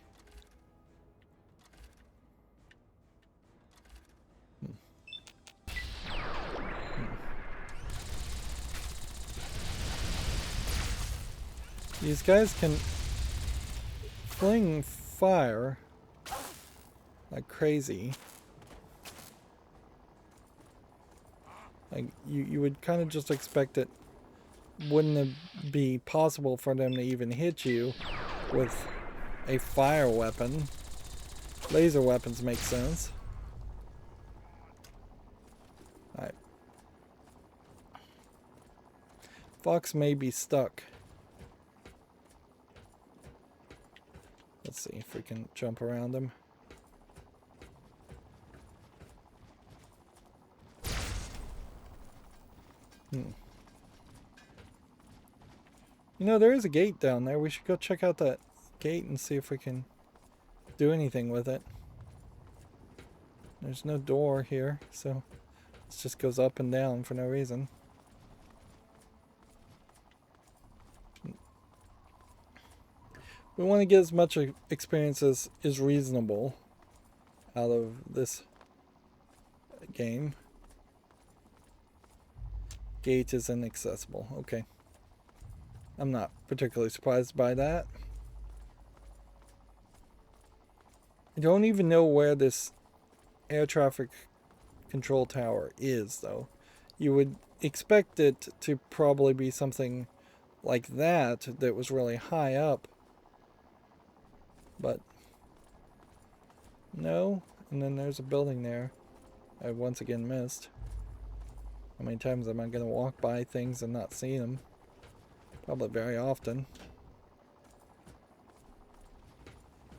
These guys can fling fire like crazy. Like you would kind of just expect it wouldn't it be possible for them to even hit you with a fire weapon. Laser weapons make sense. Alright. Fox may be stuck. Let's see if we can jump around him. You know, there is a gate down there. We should go check out that gate and see if we can do anything with it. There's no door here, so it just goes up and down for no reason. We want to get as much experience as is reasonable out of this game. Gate is inaccessible. Okay. I'm not particularly surprised by that. I don't even know where this air traffic control tower is, though. You would expect it to probably be something like that was really high up. But no. And then there's a building there I once again missed. How many times am I going to walk by things and not see them? Probably very often.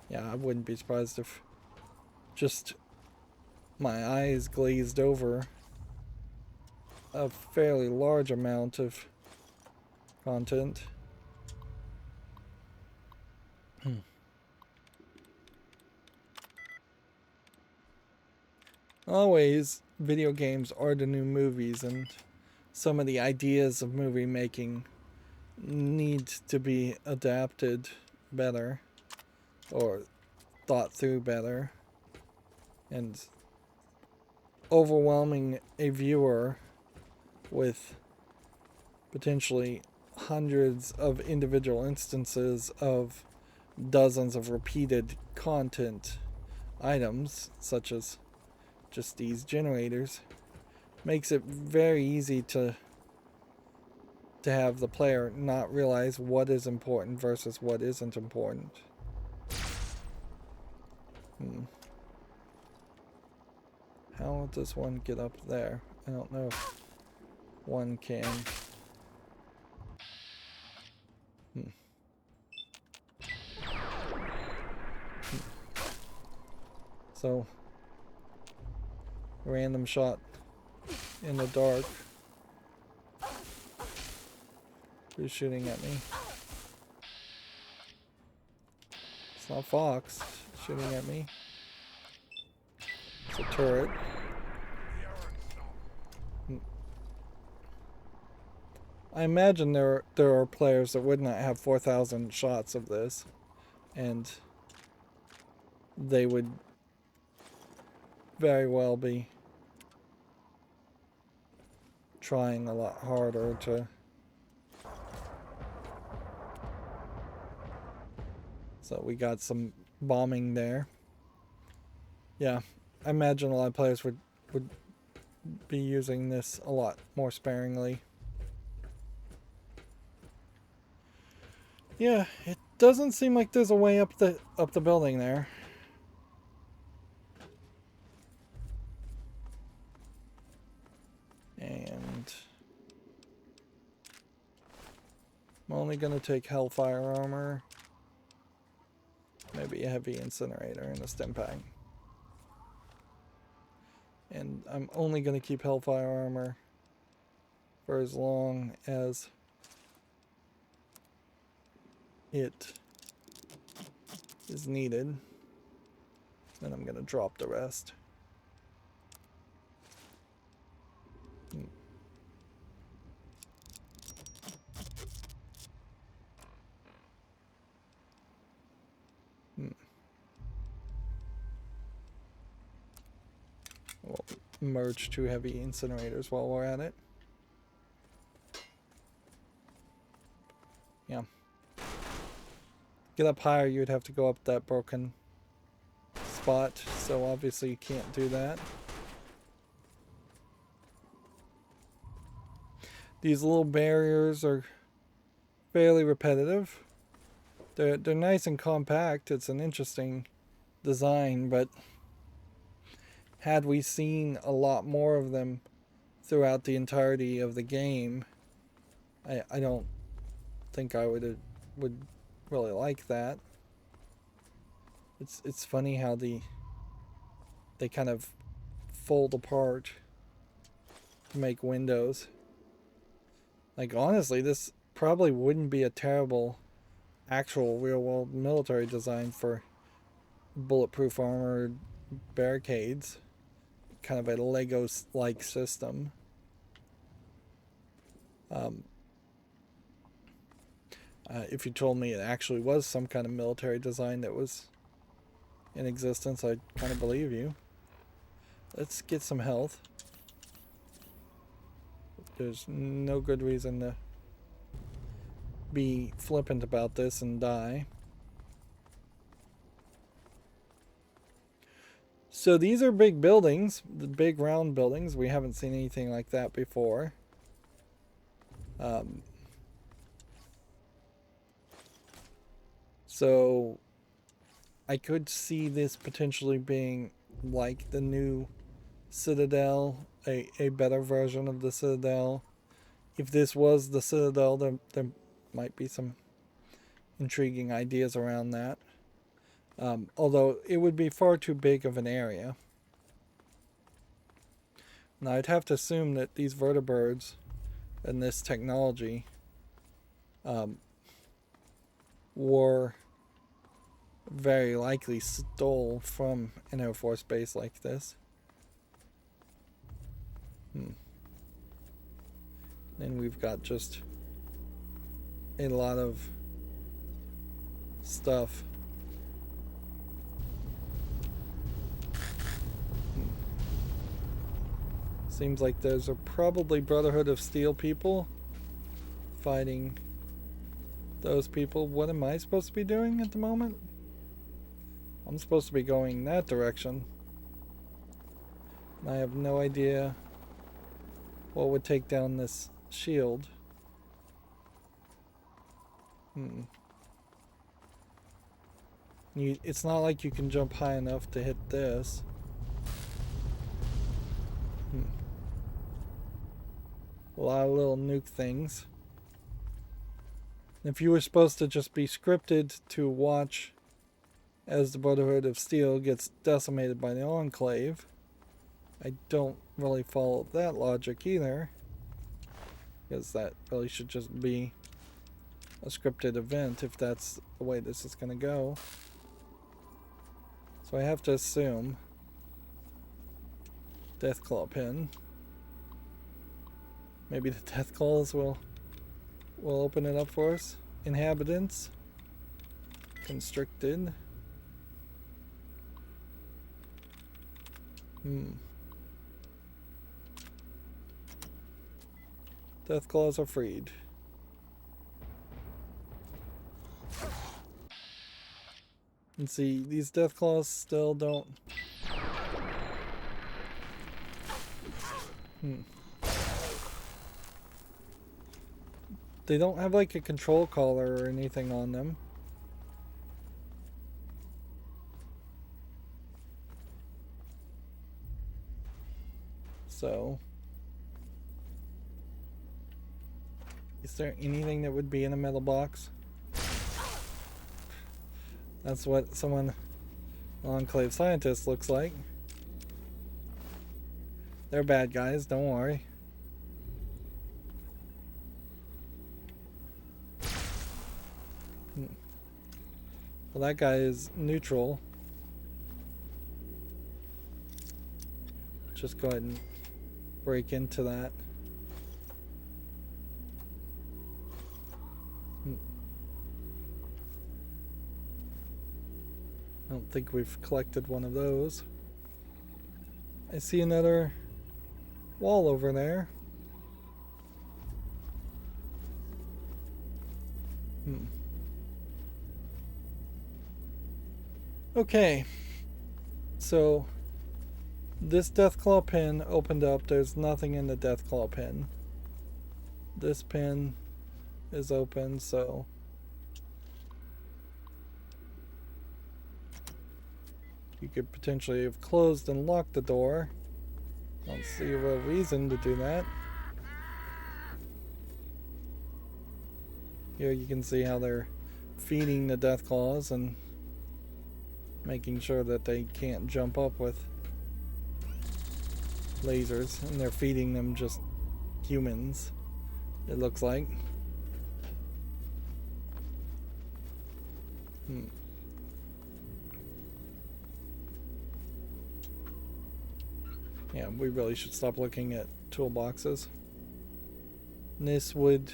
Yeah, I wouldn't be surprised if just my eyes glazed over a fairly large amount of content. Always, video games are the new movies, and some of the ideas of movie making need to be adapted better or thought through better, and overwhelming a viewer with potentially hundreds of individual instances of dozens of repeated content items, such as just these generators, makes it very easy to have the player not realize what is important versus what isn't important. How does one get up there? I don't know if one can. So, random shot in the dark. Who's shooting at me? It's not Fox shooting at me. It's a turret. I imagine there are players that would not have 4,000 shots of this, and they would very well be trying a lot harder to. So we got some bombing there. Yeah, I imagine a lot of players would be using this a lot more sparingly. Yeah, it doesn't seem like there's a way up the building there. And I'm only gonna take Hellfire armor. Maybe a heavy incinerator and a stim pack. And I'm only going to keep Hellfire armor for as long as it is needed. Then I'm going to drop the rest. We'll merge two heavy incinerators while we're at it. get up higher, you'd have to go up that broken spot. So obviously you can't do that. These little barriers are fairly repetitive. They're nice and compact. It's an interesting design, but had we seen a lot more of them throughout the entirety of the game, I don't think I would really like that. It's funny how they kind of fold apart to make windows. Like, honestly, this probably wouldn't be a terrible actual real-world military design for bulletproof armored barricades. Kind of a Lego-like system. If you told me it actually was some kind of military design that was in existence, I'd kind of believe you. Let's get some health. There's no good reason to be flippant about this and die. So these are big buildings, the big round buildings. We haven't seen anything like that before. So I could see this potentially being like the new Citadel, a better version of the Citadel. If this was the Citadel, there might be some intriguing ideas around that. Although it would be far too big of an area. Now I'd have to assume that these vertibirds and this technology were very likely stole from an Air Force base like this. Then we've got just a lot of stuff. Seems like those are probably Brotherhood of Steel people fighting those people. What am I supposed to be doing at the moment? I'm supposed to be going that direction. And I have no idea what would take down this shield. It's not like you can jump high enough to hit this. A lot of little nuke things. If you were supposed to just be scripted to watch as the Brotherhood of Steel gets decimated by the Enclave, I don't really follow that logic either, because that really should just be a scripted event if that's the way this is going to go. So I have to assume Deathclaw pin. Maybe the Deathclaws will open it up for us. Inhabitants. Constricted. Deathclaws are freed. And see, these Deathclaws still don't... They don't have like a control collar or anything on them. So, is there anything that would be in a metal box? That's what someone, Enclave scientist, looks like. They're bad guys, don't worry. Well, that guy is neutral. Just go ahead and break into that. I don't think we've collected one of those. I see another wall over there. Okay. So, this Deathclaw pin opened up. There's nothing in the Deathclaw pin. This pin is open, so... you could potentially have closed and locked the door. I don't see a real reason to do that. Here you can see how they're feeding the Deathclaws and making sure that they can't jump up with lasers, and they're feeding them just humans, it looks like. Yeah, we really should stop looking at toolboxes. This would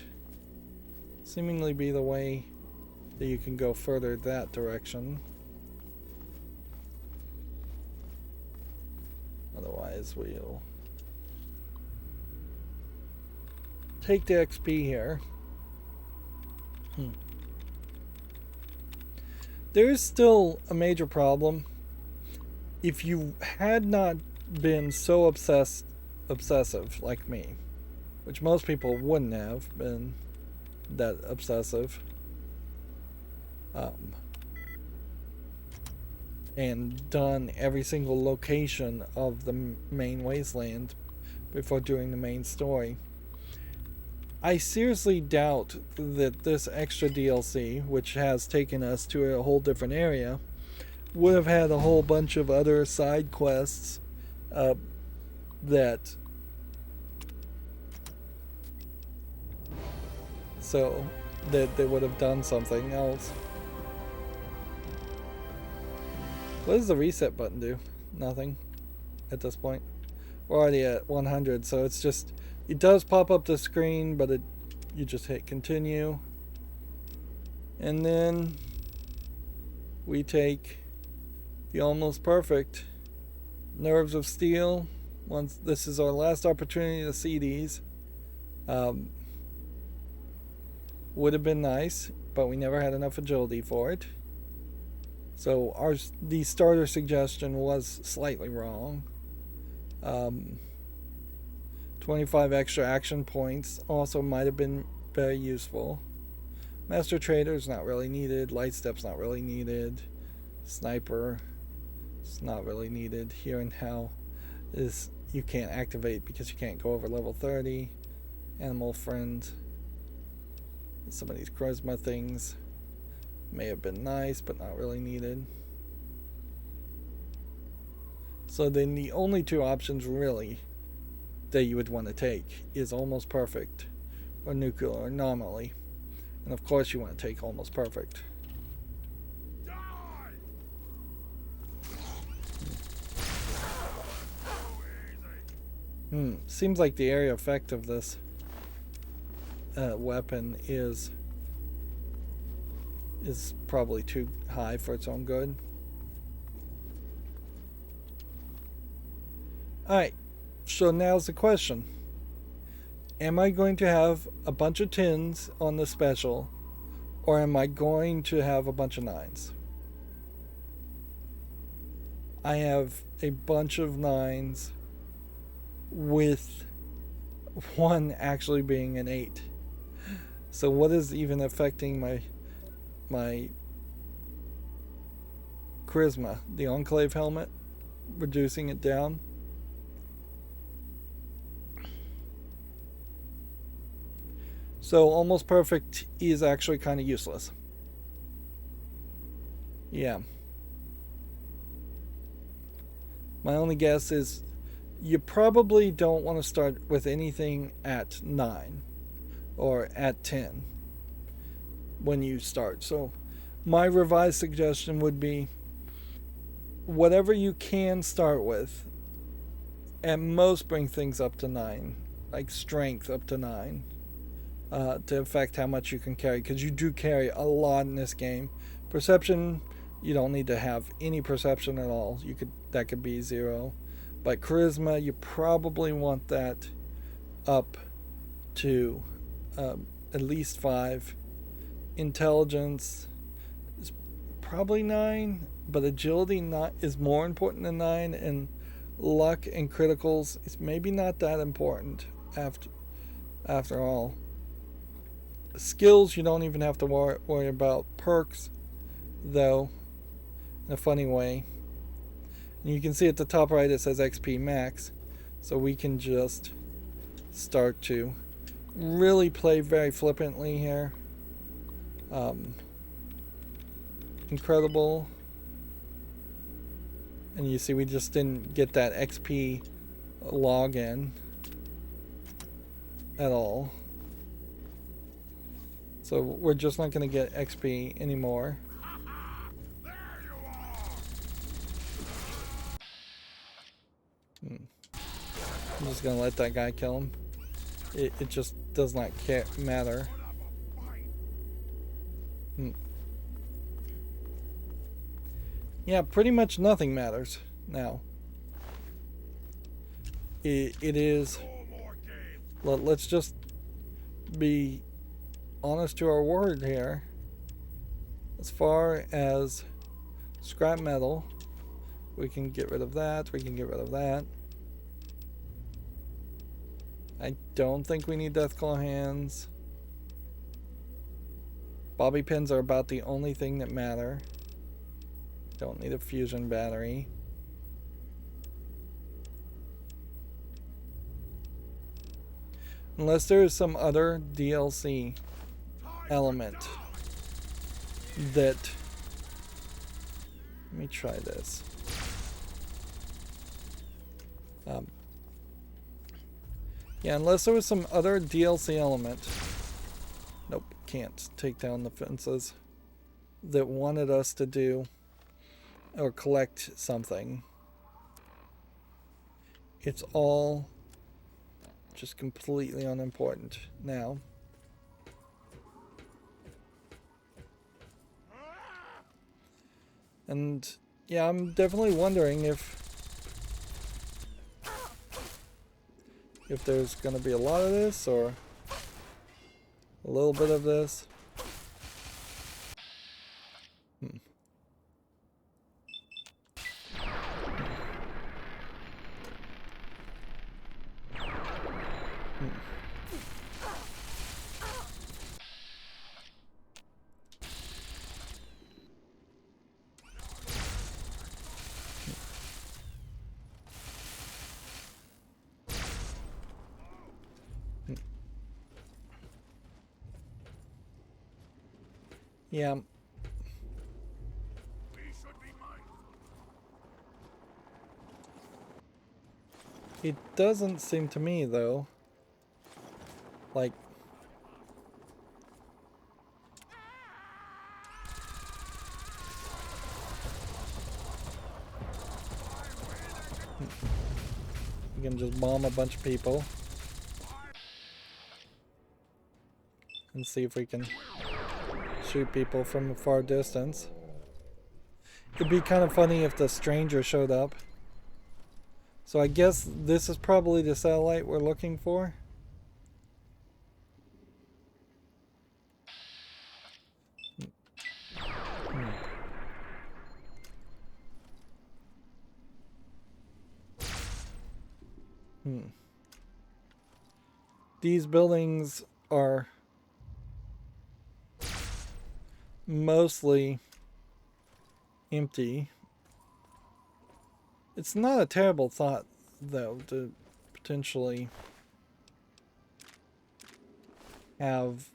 seemingly be the way that you can go further that direction. Otherwise, we'll take the XP here. There's still a major problem. If you had not been so obsessive like me, which most people wouldn't have been that obsessive, and done every single location of the main wasteland before doing the main story, I seriously doubt that this extra DLC, which has taken us to a whole different area, would have had a whole bunch of other side quests that they would have done something else. What does the reset button do? Nothing at this point. We're already at 100, so it's just, it does pop up the screen, but you just hit continue, and then we take the almost perfect Nerves of Steel. Once this is our last opportunity to see these. Would have been nice, but we never had enough agility for it. So the starter suggestion was slightly wrong. 25 extra action points also might have been very useful. Master Trader's not really needed. Light Step's not really needed. Sniper, it's not really needed. Here and Now is you can't activate because you can't go over level 30. Animal Friend. Some of these charisma things may have been nice, but not really needed. So then the only two options really that you would want to take is Almost Perfect or Nuclear Anomaly. And of course you want to take Almost Perfect. Seems like the area effect of this weapon is probably too high for its own good. Alright, so now's the question. Am I going to have a bunch of 10s on the special, or am I going to have a bunch of 9s? I have a bunch of 9s with one actually being an 8. So what is even affecting my charisma? The Enclave helmet, reducing it down. So Almost Perfect is actually kind of useless. Yeah. My only guess is you probably don't want to start with anything at 9 or at 10 when you start. So my revised suggestion would be whatever you can start with, at most bring things up to 9, like strength up to 9, to affect how much you can carry, because you do carry a lot in this game. Perception, you don't need to have any perception at all. That could be 0. But charisma, you probably want that up to at least 5. Intelligence is probably 9, but agility not is more important than 9, and luck and criticals is maybe not that important after all. Skills you don't even have to worry about. Perks, though, in a funny way. And you can see at the top right it says XP max, so we can just start to really play very flippantly here. Incredible. And you see we just didn't get that XP login at all. So we're just not going to get XP anymore. There you are! I'm just going to let that guy kill him. It just does not matter. Yeah, pretty much nothing matters now. It is... Let's just be honest to our word here. As far as scrap metal, we can get rid of that. We can get rid of that. I don't think we need Deathclaw hands. Bobby pins are about the only thing that matter. Don't need a fusion battery. Unless there is some other DLC element that... Let me try this. Yeah, unless there was some other DLC element. Nope, can't take down the fences. That wanted us to do or collect something. It's all just completely unimportant now. And yeah, I'm definitely wondering if there's gonna be a lot of this or a little bit of this. Yeah. It doesn't seem to me, though, like... You can just bomb a bunch of people. And see if we can shoot people from a far distance. It'd be kind of funny if the stranger showed up. So I guess this is probably the satellite we're looking for. These buildings are mostly empty. It's not a terrible thought, though, to potentially have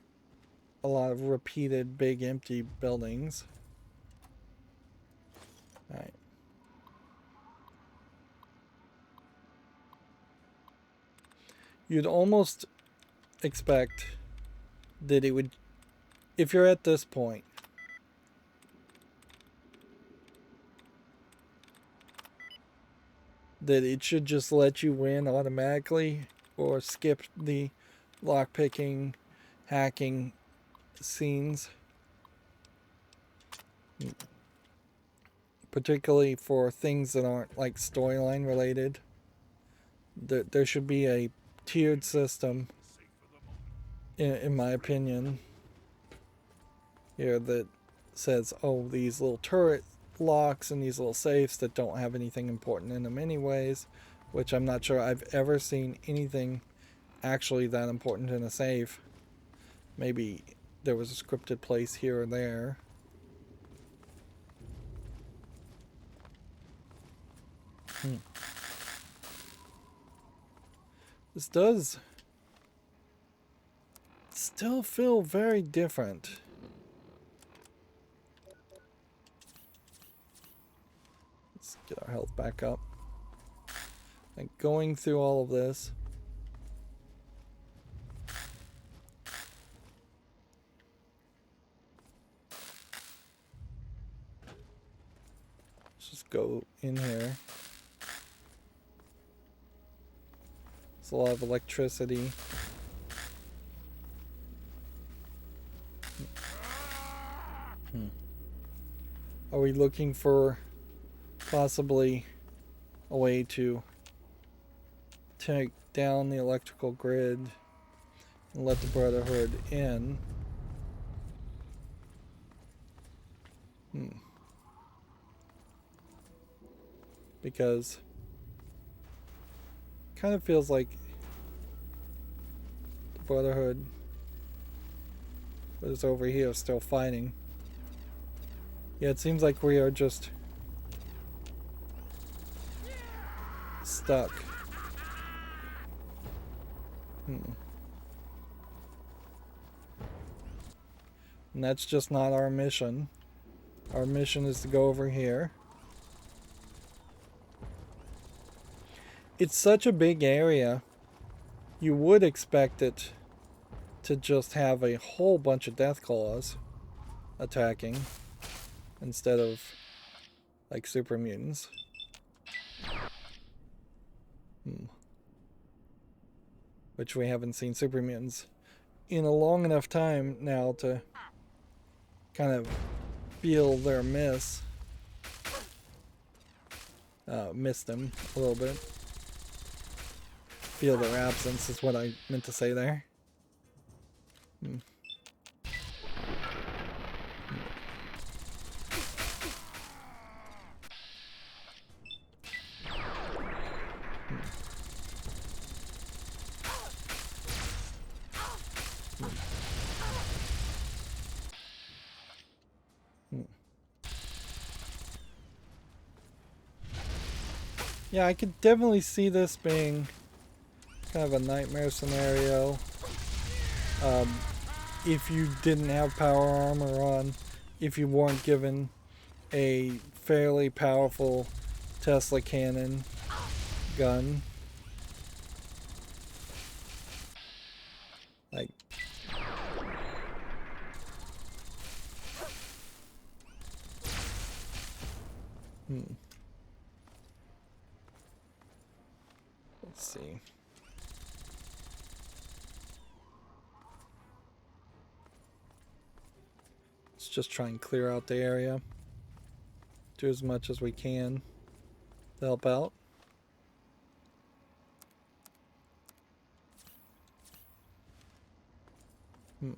a lot of repeated big empty buildings. Alright. You'd almost expect that it would, if you're at this point, that it should just let you win automatically or skip the lockpicking, hacking scenes. Particularly for things that aren't like storyline related. There should be a tiered system, in my opinion, here that says, oh, these little turret locks and these little safes that don't have anything important in them anyways, which I'm not sure I've ever seen anything actually that important in a safe. Maybe there was a scripted place here or there. This does still feel very different. Let's get our health back up. And going through all of this, let's just go in here. There's a lot of electricity. Are we looking for possibly a way to take down the electrical grid and let the Brotherhood in? Because it kind of feels like the Brotherhood is over here still fighting. Yeah, it seems like we are just stuck. And that's just not our mission. Our mission is to go over here. It's such a big area. You would expect it to just have a whole bunch of death claws attacking instead of like super mutants. Which we haven't seen super mutants in a long enough time now to kind of feel their miss them a little bit. Feel their absence is what I meant to say there. Yeah, I could definitely see this being kind of a nightmare scenario. If you didn't have power armor on, if you weren't given a fairly powerful Tesla cannon gun. Like, let's see. Let's just try and clear out the area. Do as much as we can to help out. Must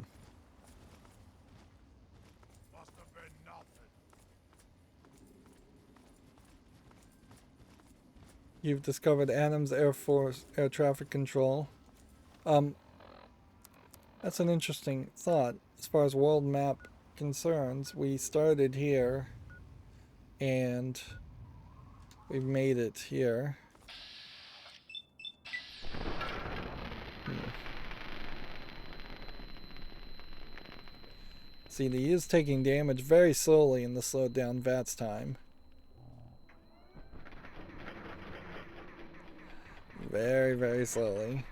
have been nothing. You've discovered Adams Air Force Air Traffic Control. That's an interesting thought. As far as world map concerns, we started here and we've made it here. See, he is taking damage very slowly in the slowed down VATS time. Very, very slowly.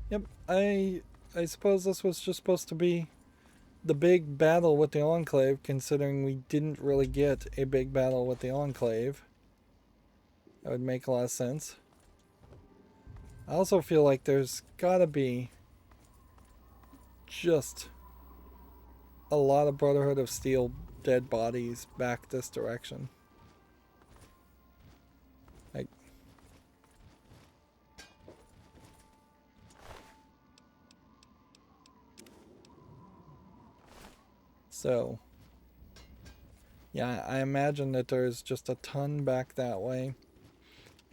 Yep, I suppose this was just supposed to be the big battle with the Enclave, considering we didn't really get a big battle with the Enclave. That would make a lot of sense. I also feel like there's gotta be just a lot of Brotherhood of Steel dead bodies back this direction. Like, so, yeah, I imagine that there's just a ton back that way.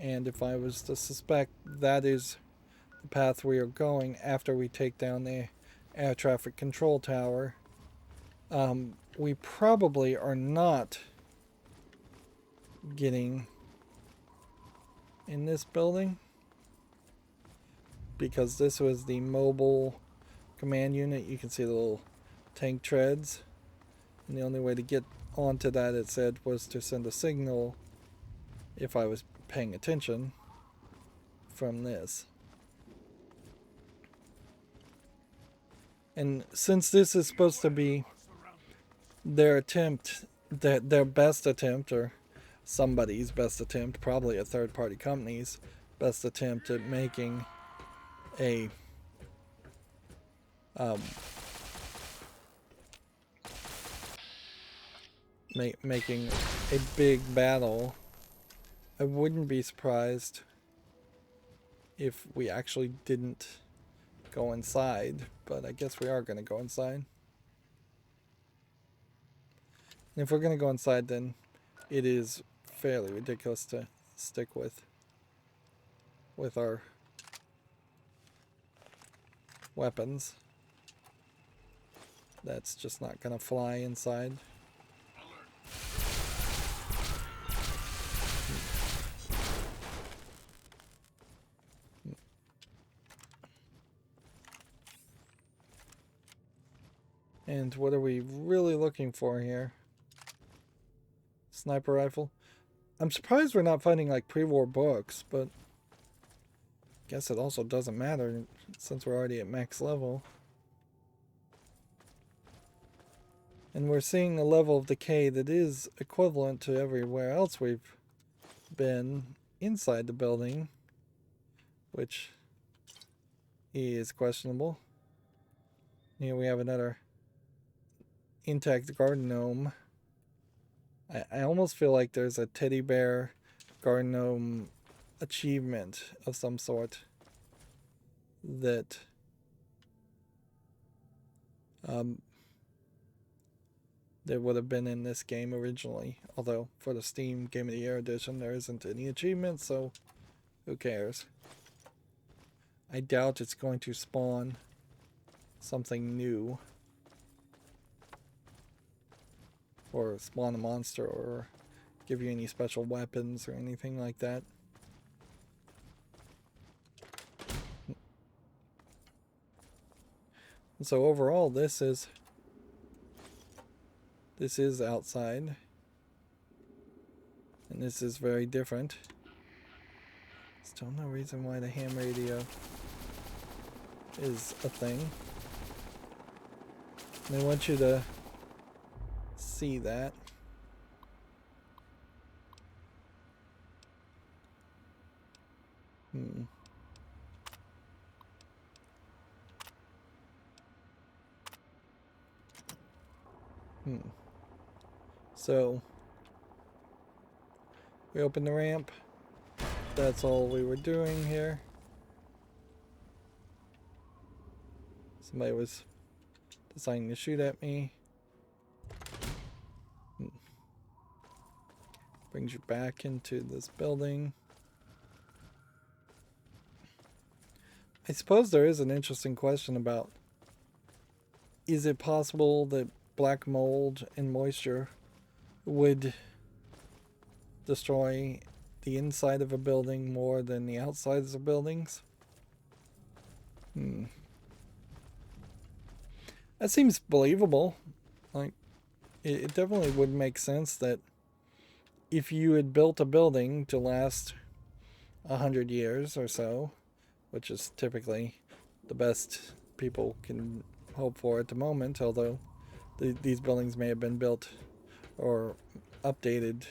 And if I was to suspect, that is the path we are going after we take down the air traffic control tower. We probably are not getting in this building, because this was the mobile command unit. You can see the little tank treads, and the only way to get onto that, it said, was to send a signal, if I was paying attention, from this. And since this is supposed to be their attempt, their best attempt, or somebody's best attempt, probably a third-party company's best attempt at making a making a big battle, I wouldn't be surprised if we actually didn't go inside, but I guess we are going to go inside. And if we're going to go inside, then it is fairly ridiculous to stick with our weapons. That's just not going to fly inside. And what are we really looking for here? Sniper rifle. I'm surprised we're not finding like pre-war books, but I guess it also doesn't matter since we're already at max level. And we're seeing a level of decay that is equivalent to everywhere else we've been inside the building, which is questionable. Here we have another intact garden gnome. I almost feel like there's a teddy bear garden gnome achievement of some sort that there would have been in this game originally, although for the Steam Game of the Year edition there isn't any achievement, so who cares. I doubt it's going to spawn something new, or spawn a monster, or give you any special weapons or anything like that. And so overall, this is outside, and this is very different. Still no reason why the ham radio is a thing. And I want you to see that. So we open the ramp. That's all we were doing here. Somebody was deciding to shoot at me. Brings you back into this building. I suppose there is an interesting question about, is it possible that black mold and moisture would destroy the inside of a building more than the outsides of buildings? That seems believable. Like, it definitely would make sense that if you had built a building to last 100 years or so, which is typically the best people can hope for at the moment, although these buildings may have been built or updated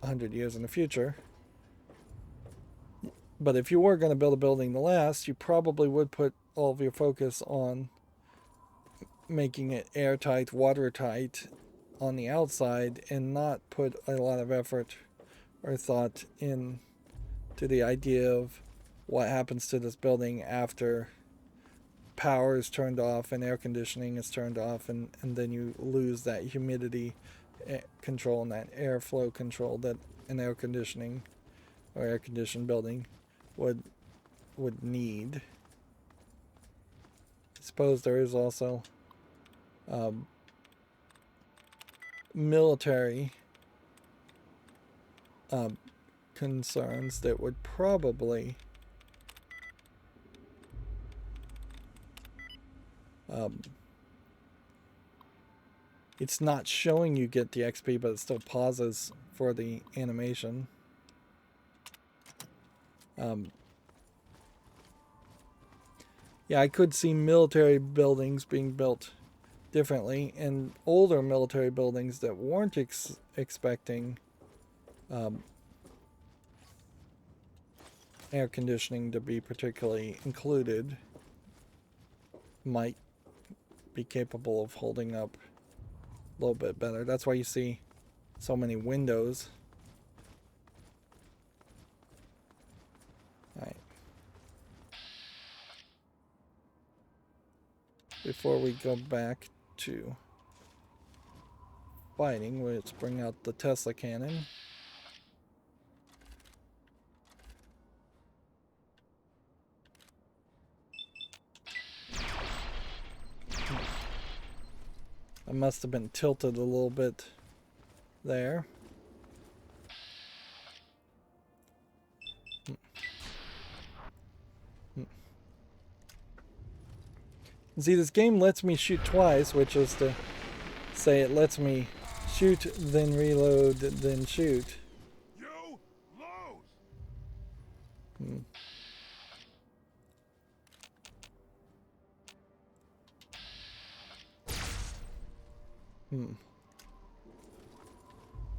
100 years in the future. But if you were going to build a building to last, you probably would put all of your focus on making it airtight, watertight on the outside, and not put a lot of effort or thought in to the idea of what happens to this building after power is turned off and air conditioning is turned off, and then you lose that humidity control and that airflow control that an air conditioning or air conditioned building would need. I suppose there is also military concerns that would probably it's not showing you get the XP, but it still pauses for the animation. Yeah, I could see military buildings being built differently, and older military buildings that weren't expecting air conditioning to be particularly included might be capable of holding up a little bit better. That's why you see so many windows. Alright. Before we go back to fighting, let's bring out the Tesla cannon. I must have been tilted a little bit there. See, this game lets me shoot twice, which is to say it lets me shoot, then reload, then shoot. You lose.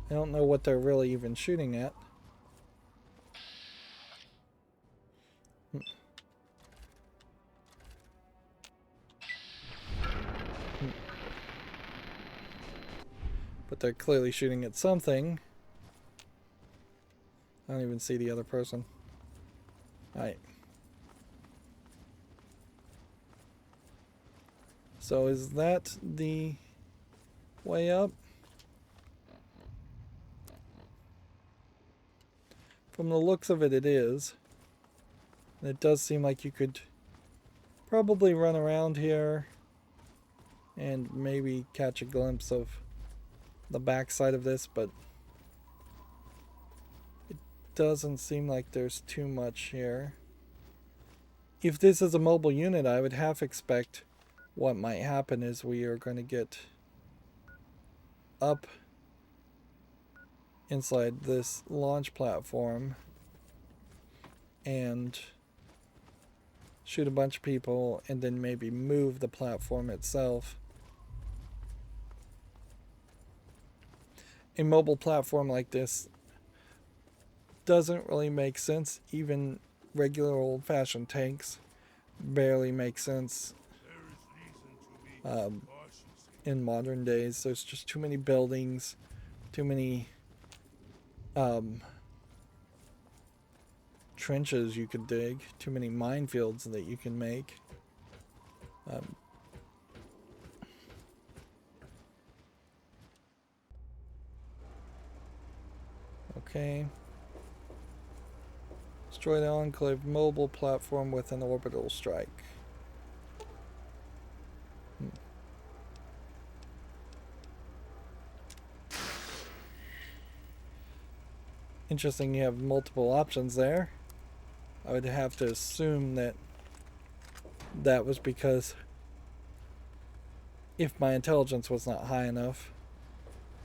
I don't know what they're really even shooting at. But they're clearly shooting at something. I don't even see the other person. Alright. So is that the way up? From the looks of it, it is. And it does seem like you could probably run around here and maybe catch a glimpse of the backside of this, but it doesn't seem like there's too much here. If this is a mobile unit, I would half expect what might happen is we are going to get up inside this launch platform and shoot a bunch of people, and then maybe move the platform itself. A mobile platform like this doesn't really make sense. Even regular old-fashioned tanks barely make sense in modern days. There's just too many buildings, too many trenches you could dig, too many minefields that you can make. Okay. Destroy the Enclave mobile platform with an orbital strike. Interesting, you have multiple options there. I would have to assume that that was because if my intelligence was not high enough,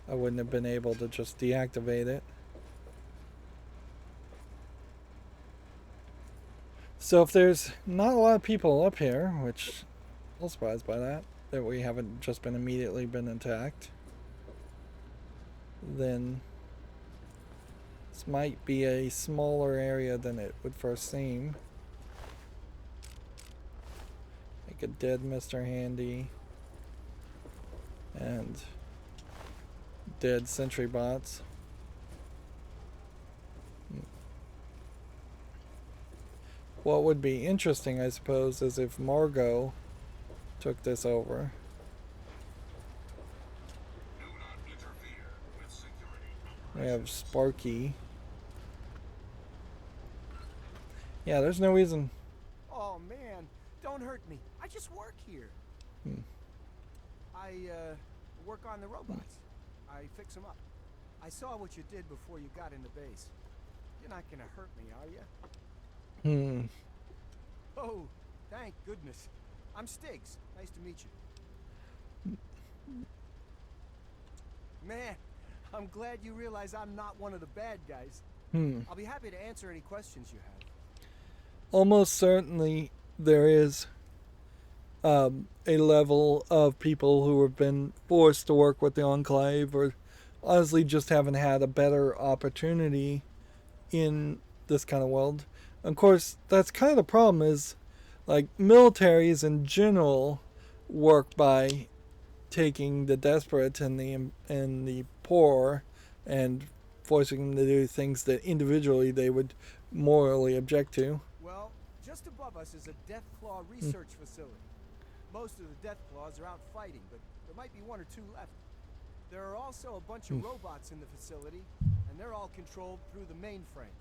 I wouldn't have been able to just deactivate it. So if there's not a lot of people up here, which I'm a little surprised by that we haven't just been immediately been attacked, then this might be a smaller area than it would first seem. Like a dead Mr. Handy. And dead sentry bots. What would be interesting, I suppose, is if Margot took this over. We have Sparky. Yeah, there's no reason. Oh man, don't hurt me. I just work here. I work on the robots. I fix them up. I saw what you did before you got into base. You're not gonna hurt me, are you? Oh, thank goodness. I'm Stiggs. Nice to meet you. Man, I'm glad you realize I'm not one of the bad guys. I'll be happy to answer any questions you have. Almost certainly there is a level of people who have been forced to work with the Enclave, or honestly just haven't had a better opportunity in this kind of world. Of course, that's kind of the problem, is like militaries in general work by taking the desperate and the poor and forcing them to do things that individually they would morally object to. Well, just above us is a Deathclaw research facility. Most of the Deathclaws are out fighting, but there might be one or two left. There are also a bunch of robots in the facility, and they're all controlled through the mainframe.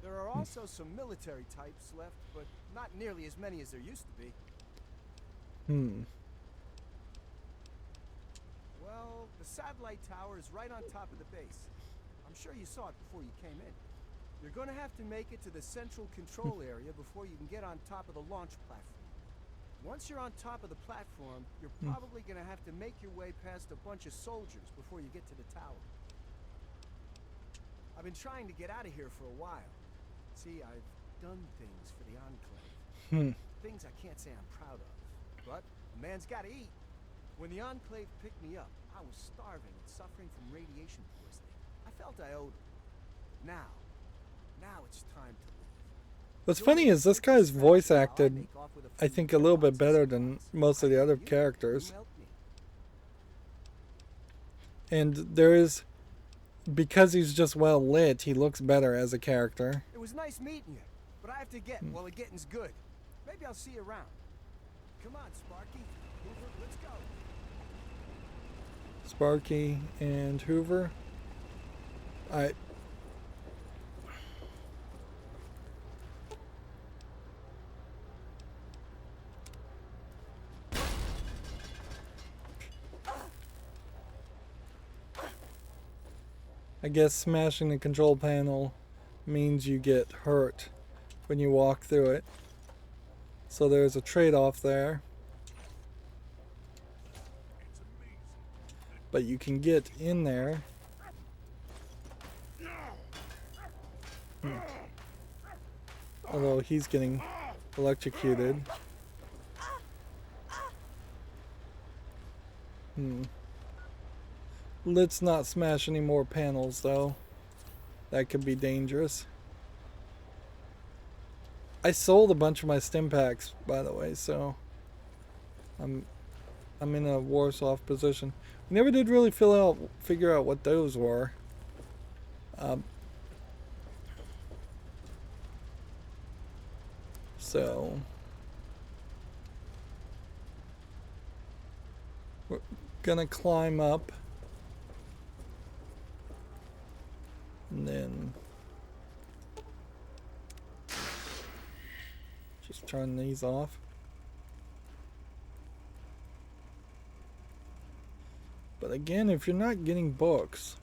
There are also some military types left, but not nearly as many as there used to be. Well, the satellite tower is right on top of the base. I'm sure you saw it before you came in. You're going to have to make it to the central control area before you can get on top of the launch platform. Once you're on top of the platform, you're probably going to have to make your way past a bunch of soldiers before you get to the tower. I've been trying to get out of here for a while. See, I've done things for the Enclave. Things I can't say I'm proud of. But a man's got to eat. When the Enclave picked me up, I was starving and suffering from radiation poisoning. I felt I owed them. Now it's time to leave. What's funny is this guy's voice acted, I think, a little bit better than most of the other characters. And there is, because he's just well lit, he looks better as a character. It was nice meeting you, but I have to get while the getting's good. Maybe I'll see you around. Come on, Sparky. Hoover, let's go. Sparky and Hoover. I guess smashing the control panel means you get hurt when you walk through it. So there's a trade-off there. But you can get in there. Although he's getting electrocuted. Let's not smash any more panels, though. That could be dangerous. I sold a bunch of my stim packs, by the way, so I'm in a worse off position. We never did really figure out what those were. So we're gonna climb up. And then just turn these off. But again, if you're not getting books,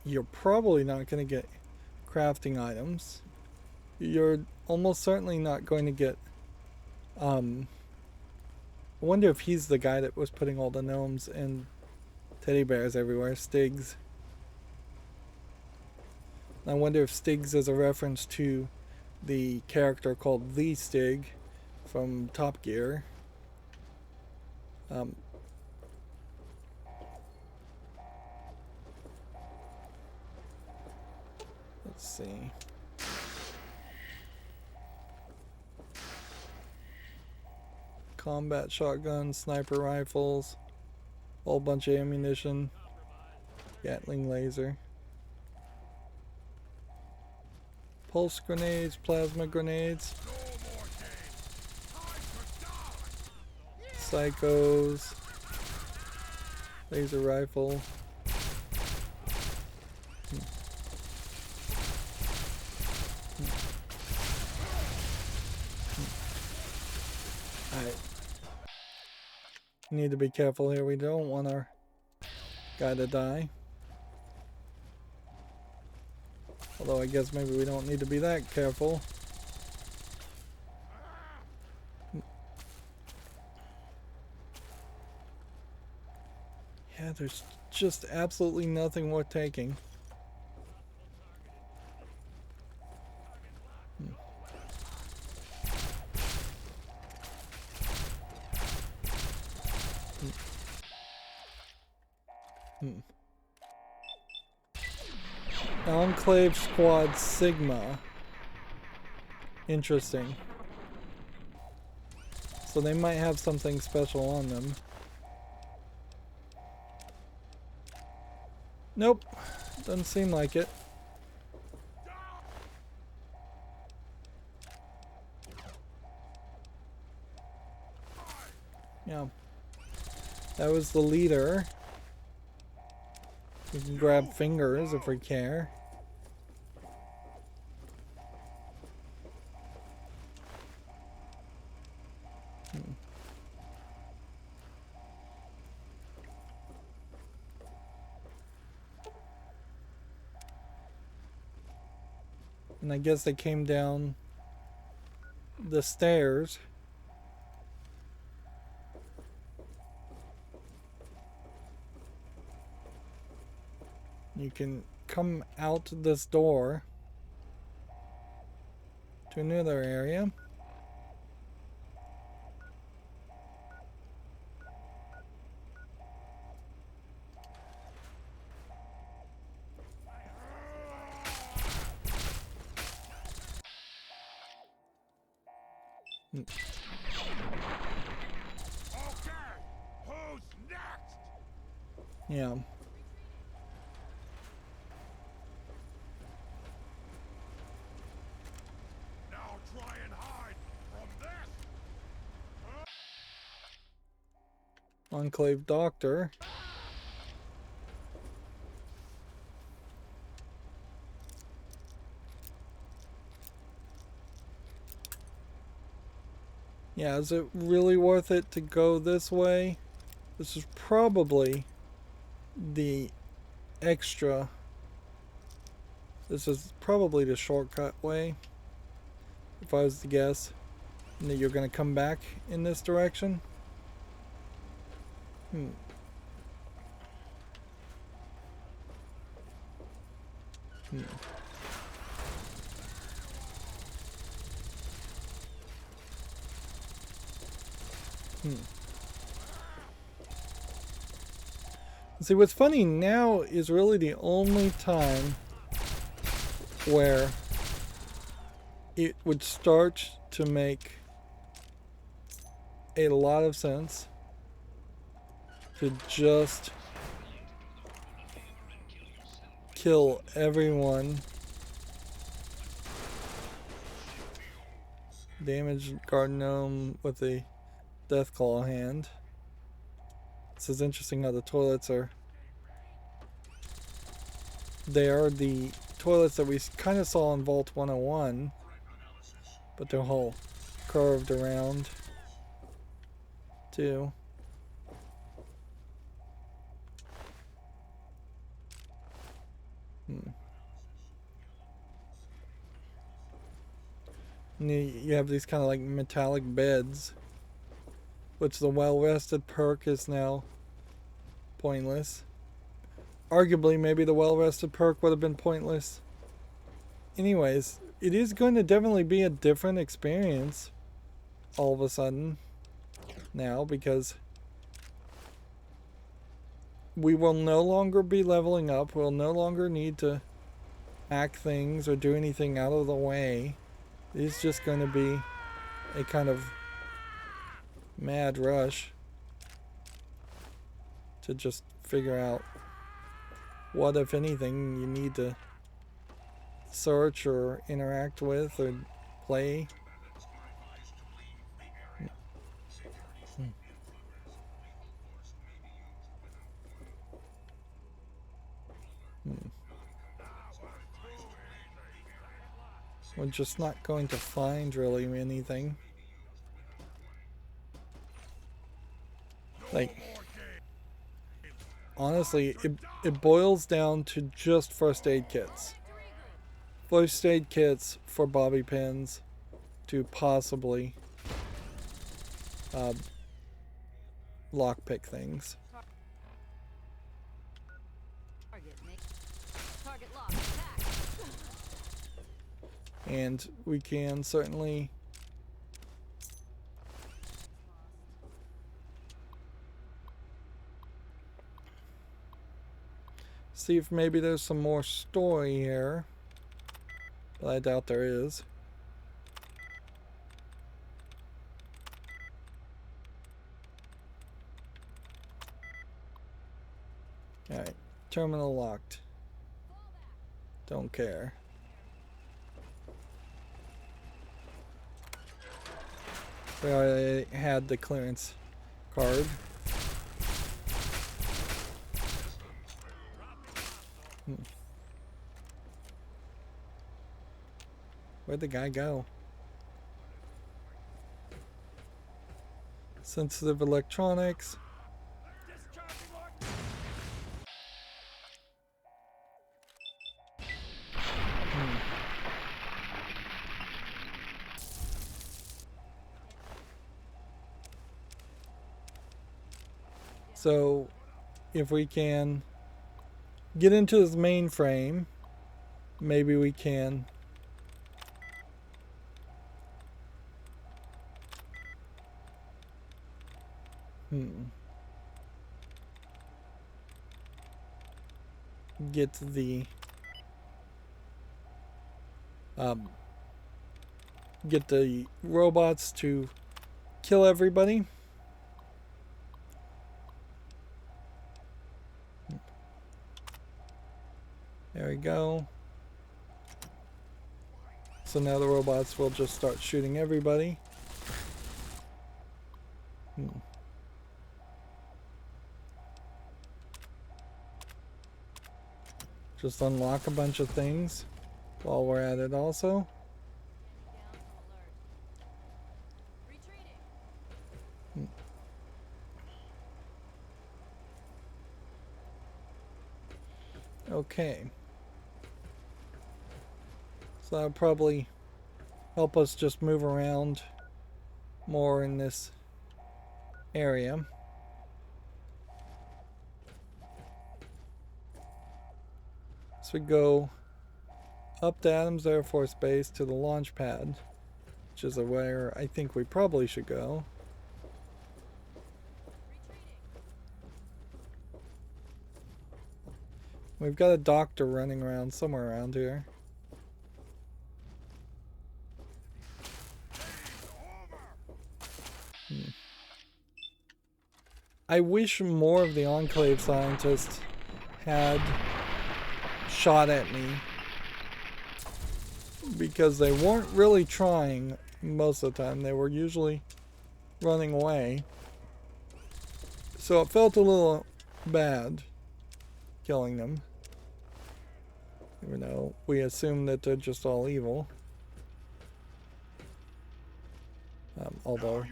you're probably not going to get crafting items. You're almost certainly not going to get I wonder if he's the guy that was putting all the gnomes and teddy bears everywhere. Stiggs. I wonder if Stiggs is a reference to the character called the Stig from Top Gear. Let's see. combat shotguns, sniper rifles, a whole bunch of ammunition, Gatling laser, pulse grenades, plasma grenades, psychos, laser rifle. Alright. Need to be careful here. We don't want our guy to die. Although I guess maybe we don't need to be that careful. Yeah, there's just absolutely nothing worth taking. Enclave Squad Sigma. Interesting. So they might have something special on them. Nope. Doesn't seem like it. Yeah. That was the leader. We can grab fingers if we care. And I guess they came down the stairs. You can come out this door to another area. Okay, who's next? Yeah. Now try and hide from this. Enclave Doctor. Yeah, is it really worth it to go this way? This is probably the extra. This is probably the shortcut way, if I was to guess. And that you're going to come back in this direction. Hmm. See, what's funny now is really the only time where it would start to make a lot of sense to just kill everyone. Damaged guard gnome with a deathclaw hand. This is interesting how the toilets are. They are the toilets that we kind of saw in Vault 101, but they're all curved around too. And you have these kind of like metallic beds, which the well-rested perk is now pointless. Arguably, maybe the well-rested perk would have been pointless. Anyways, it is going to definitely be a different experience all of a sudden now, because we will no longer be leveling up. We'll no longer need to hack things or do anything out of the way. It's just going to be a kind of mad rush to just figure out what, if anything, you need to search or interact with or play. We're just not going to find really anything. Like, honestly, it boils down to just first aid kits. First aid kits for bobby pins to possibly lockpick things. And we can certainly see if maybe there's some more story here, but I doubt there is. Alright, terminal locked. Don't care. We already had the clearance card. Where'd the guy go? Sensitive electronics. So, if we can get into his mainframe, maybe we can get the robots to kill everybody. There we go. So now the robots will just start shooting everybody. Just unlock a bunch of things while we're at it also. Okay. So that'll probably help us just move around more in this area. So we go up to Adams Air Force Base to the launch pad, which is where I think we probably should go. We've got a doctor running around somewhere around here. I wish more of the Enclave scientists had shot at me, because they weren't really trying most of the time. They were usually running away. So it felt a little bad killing them, even though we assume that they're just all evil. Although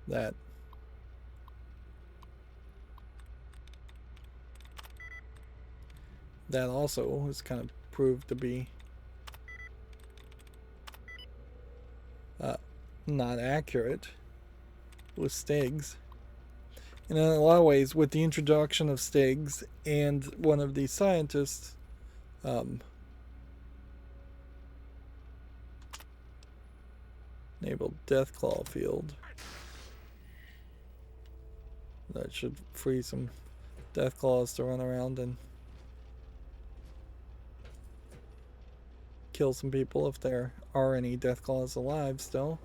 that also has kind of proved to be not accurate with Stigs. And in a lot of ways, with the introduction of Stigs and one of these scientists enabled Deathclaw field, that should free some Deathclaws to run around and kill some people if there are any Deathclaws alive still.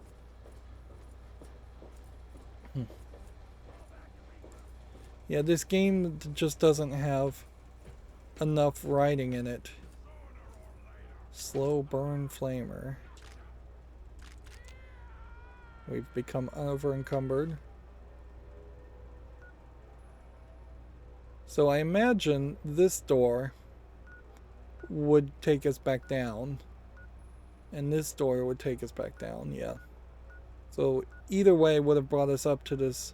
Yeah, this game just doesn't have enough writing in it. Slow burn flamer. We've become over encumbered. So I imagine this door would take us back down. And this door would take us back down, yeah. So either way would have brought us up to this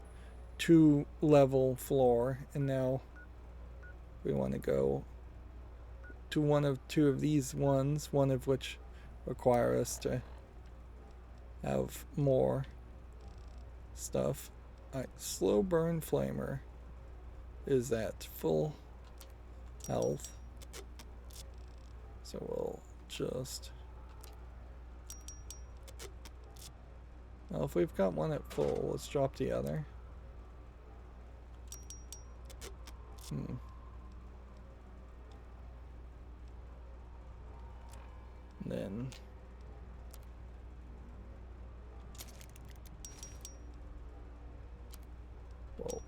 2-level floor. And now we want to go to one of two of these ones, one of which require us to have more stuff. Alright, slow burn flamer is at full health. So we'll just... Well, if we've got one at full, let's drop the other. Then we'll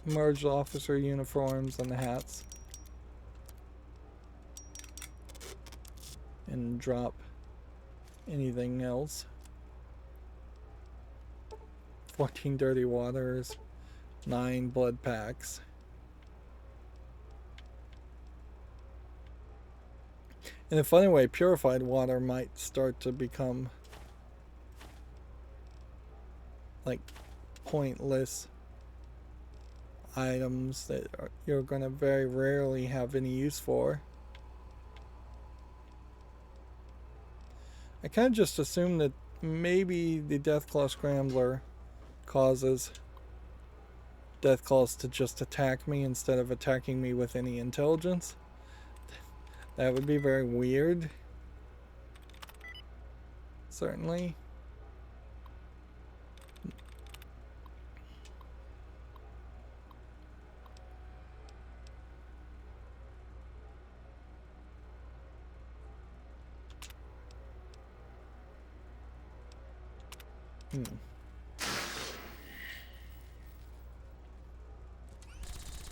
merge the officer uniforms and the hats and drop anything else. 14 dirty waters, 9 blood packs. In a funny way, purified water might start to become like pointless items that you're going to very rarely have any use for. I kind of just assume that maybe the Deathclaw Scrambler causes Deathclaws to just attack me instead of attacking me with any intelligence. That would be very weird. Certainly.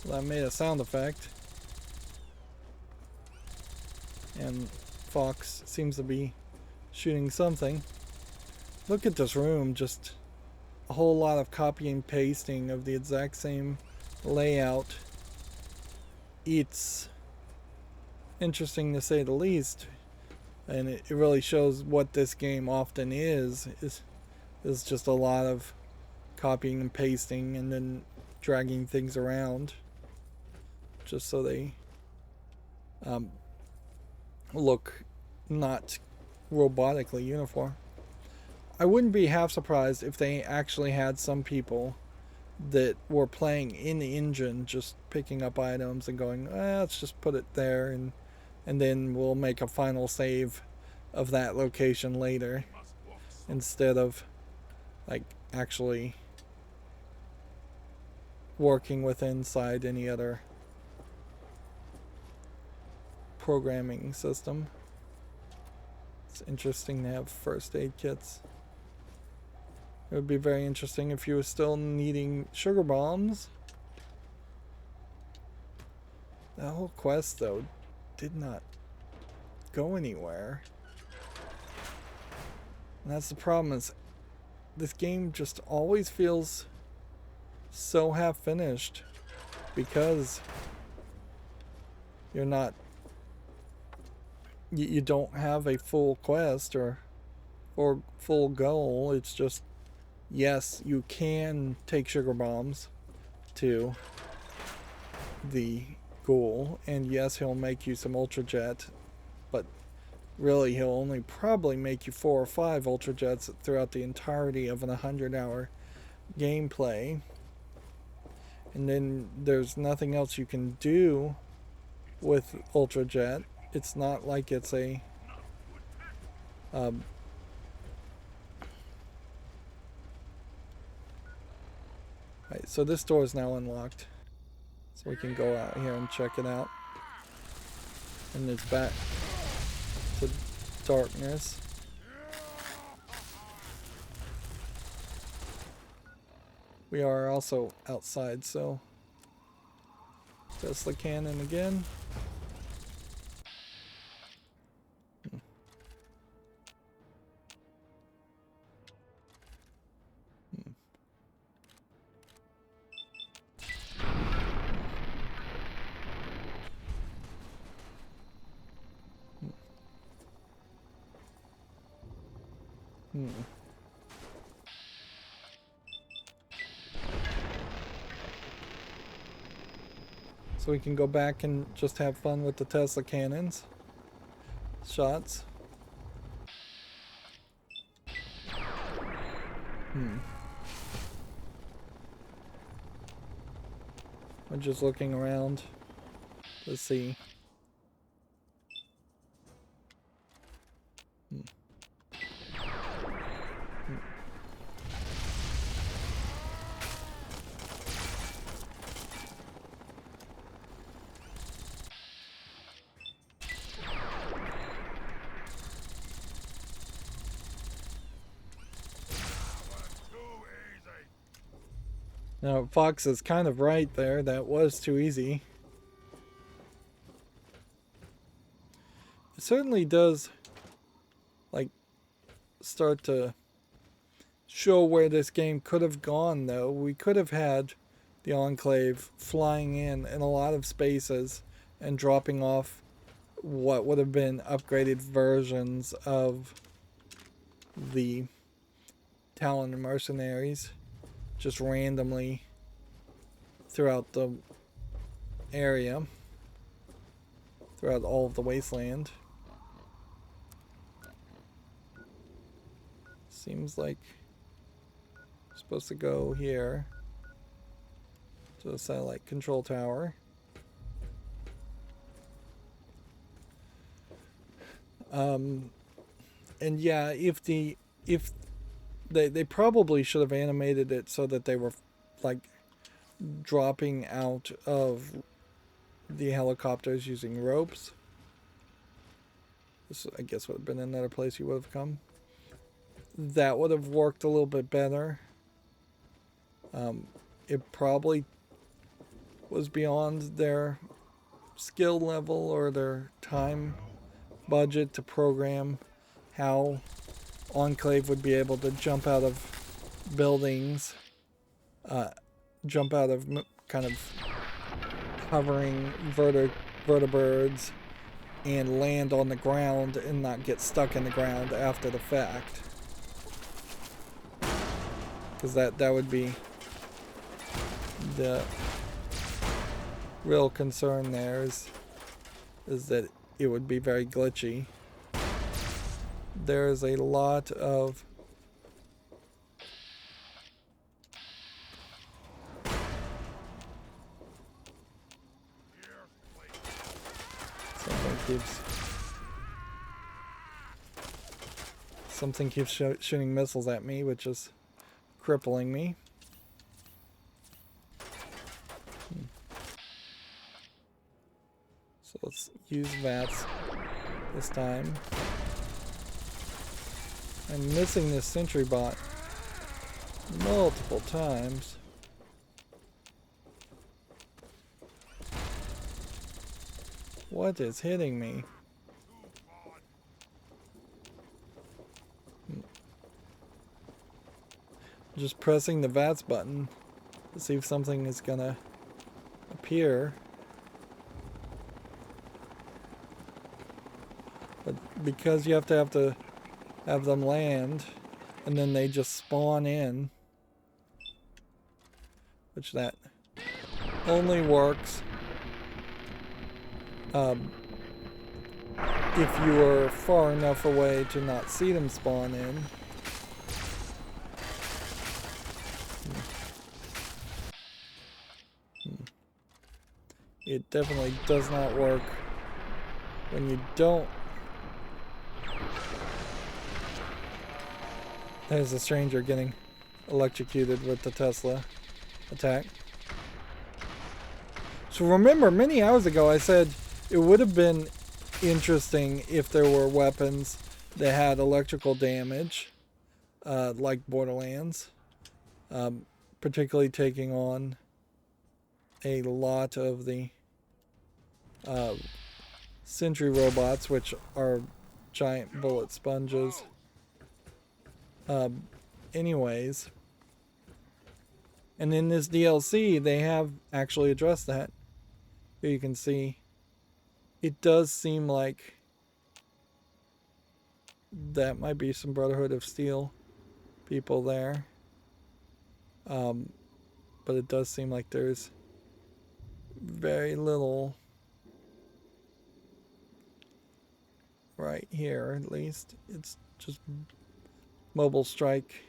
Well, I made a sound effect. And Fox seems to be shooting something. Look at this room, just a whole lot of copy and pasting of the exact same layout. It's interesting to say the least, and it really shows what this game often is just a lot of copying and pasting and then dragging things around just so they look not robotically uniform. I wouldn't be half surprised if they actually had some people that were playing in the engine, just picking up items and going, let's just put it there, and then we'll make a final save of that location later, instead of like actually working with inside any other programming system. It's interesting to have first aid kits. It would be very interesting if you were still needing sugar bombs. That whole quest, though, did not go anywhere. And that's the problem, is this game just always feels so half finished because you're not, you don't have a full quest or full goal. It's just, yes, you can take sugar bombs to the goal, and yes, he'll make you some ultra jet, but really he'll only probably make you 4 or 5 ultra jets throughout the entirety of an 100-hour gameplay. And then there's nothing else you can do with ultra jet. It's not like it's a right, so this door is now unlocked, so we can go out here and check it out, and it's back to darkness. We are also outside, so Tesla cannon again. So we can go back and just have fun with the Tesla cannons. Shots. I'm just looking around to see. Now, Fox is kind of right there. That was too easy. It certainly does, like, start to show where this game could have gone, though. We could have had the Enclave flying in a lot of spaces and dropping off what would have been upgraded versions of the Talon mercenaries. Just randomly throughout the area, throughout all of the wasteland. Seems like we're supposed to go here to the satellite control tower. And yeah, if they probably should have animated it so that they were like dropping out of the helicopters using ropes. This, I guess, would have been another place you would have come. That would have worked a little bit better. It probably was beyond their skill level or their time budget to program how Enclave would be able to jump out of buildings, jump out of kind of hovering vertebrates and land on the ground and not get stuck in the ground after the fact. Because that would be the real concern there is that it would be very glitchy. There's a lot of something keeps shooting missiles at me, which is crippling me. So let's use VATS this time. I'm missing this sentry bot multiple times. What is hitting me? Just pressing the VATS button to see if something is gonna appear. But because you have to have them land, and then they just spawn in, which that only works if you are far enough away to not see them spawn in. It definitely does not work when you don't. There's a stranger getting electrocuted with the Tesla attack. So remember, many hours ago I said it would have been interesting if there were weapons that had electrical damage, like Borderlands, particularly taking on a lot of the sentry robots, which are giant bullet sponges. Anyways, and in this DLC, they have actually addressed that. Here you can see, it does seem like that might be some Brotherhood of Steel people there. But it does seem like there's very little right here, at least. It's just mobile strike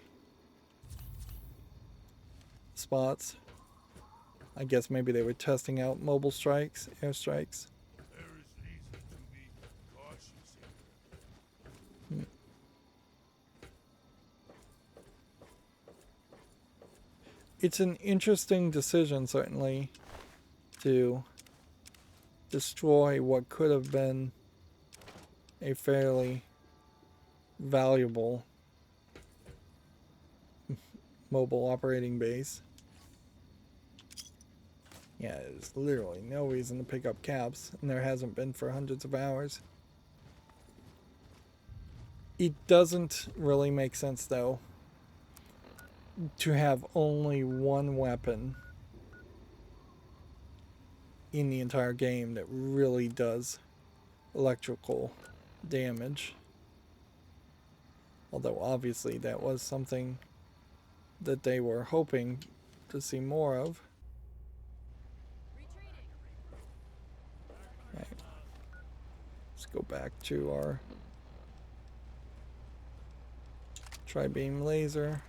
spots. I guess maybe they were testing out mobile strikes, airstrikes. There is reason to be cautious here. It's an interesting decision, certainly, to destroy what could have been a fairly valuable mobile operating base. Yeah, there's literally no reason to pick up caps, and there hasn't been for hundreds of hours. It doesn't really make sense, though, to have only one weapon in the entire game that really does electrical damage. Although obviously that was something that they were hoping to see more of. Right. Let's go back to our tri-beam laser.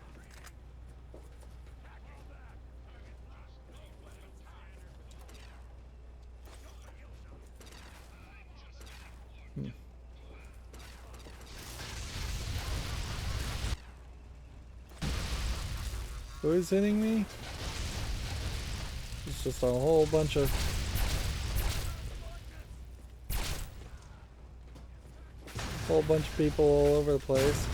Who is hitting me? It's just a whole bunch of people all over the place.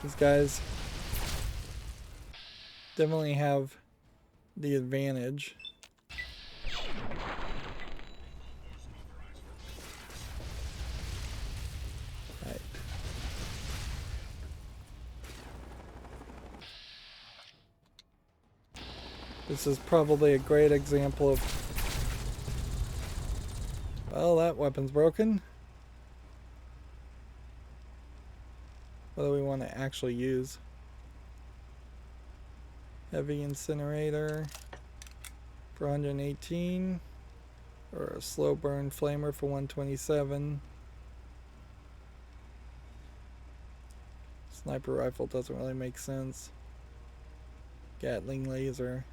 These guys definitely have the advantage. Right. This is probably a great example of, well, that weapon's broken. What do we want to actually use? Heavy incinerator for 118, or a slow burn flamer for 127. Sniper rifle doesn't really make sense. Gatling laser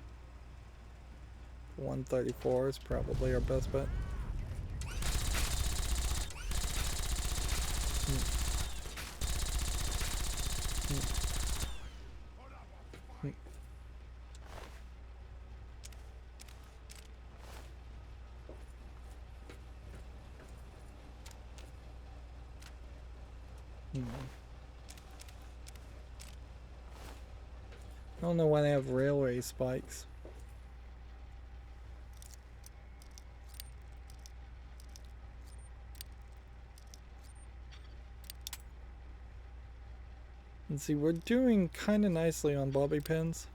for 134 is probably our best bet. I don't know why they have railway spikes. And see, we're doing kind of nicely on bobby pins.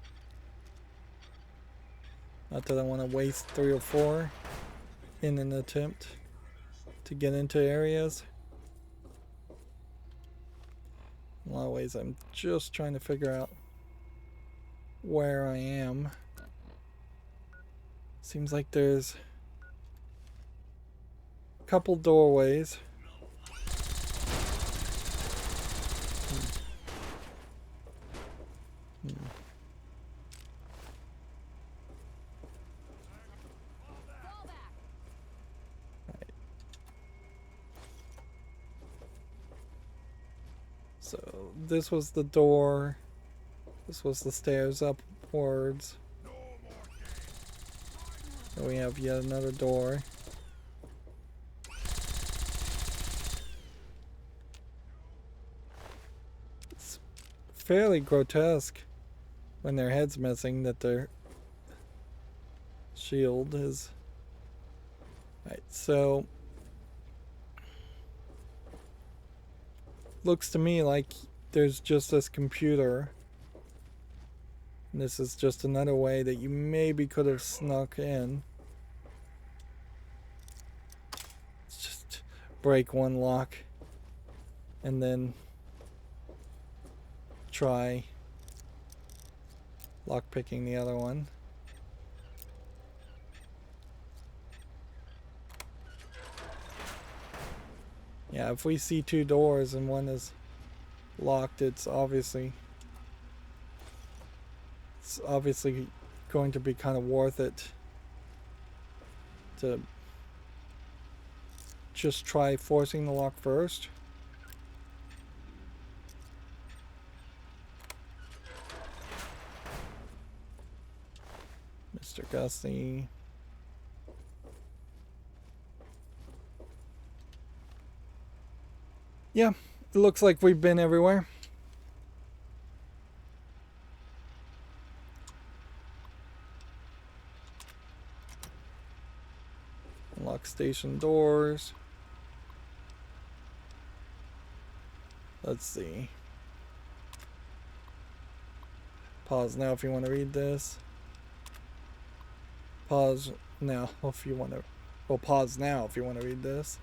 Not that I want to waste 3 or 4 in an attempt to get into areas. In a lot of ways, I'm just trying to figure out where I am. Seems like there's a couple doorways. So this was the door. This was the stairs upwards. So we have yet another door. It's fairly grotesque when their head's missing that their shield is. Right, so looks to me like there's just this computer. And this is just another way that you maybe could have snuck in. Let's just break one lock and then try lockpicking the other one. Yeah, if we see two doors and one is locked, it's obviously going to be kind of worth it to just try forcing the lock first. Mr. Gusty. Yeah, it looks like we've been everywhere. Unlock station doors. Let's see. Pause now if you want to read this. Pause now if you want to. Well, pause now if you want to read this.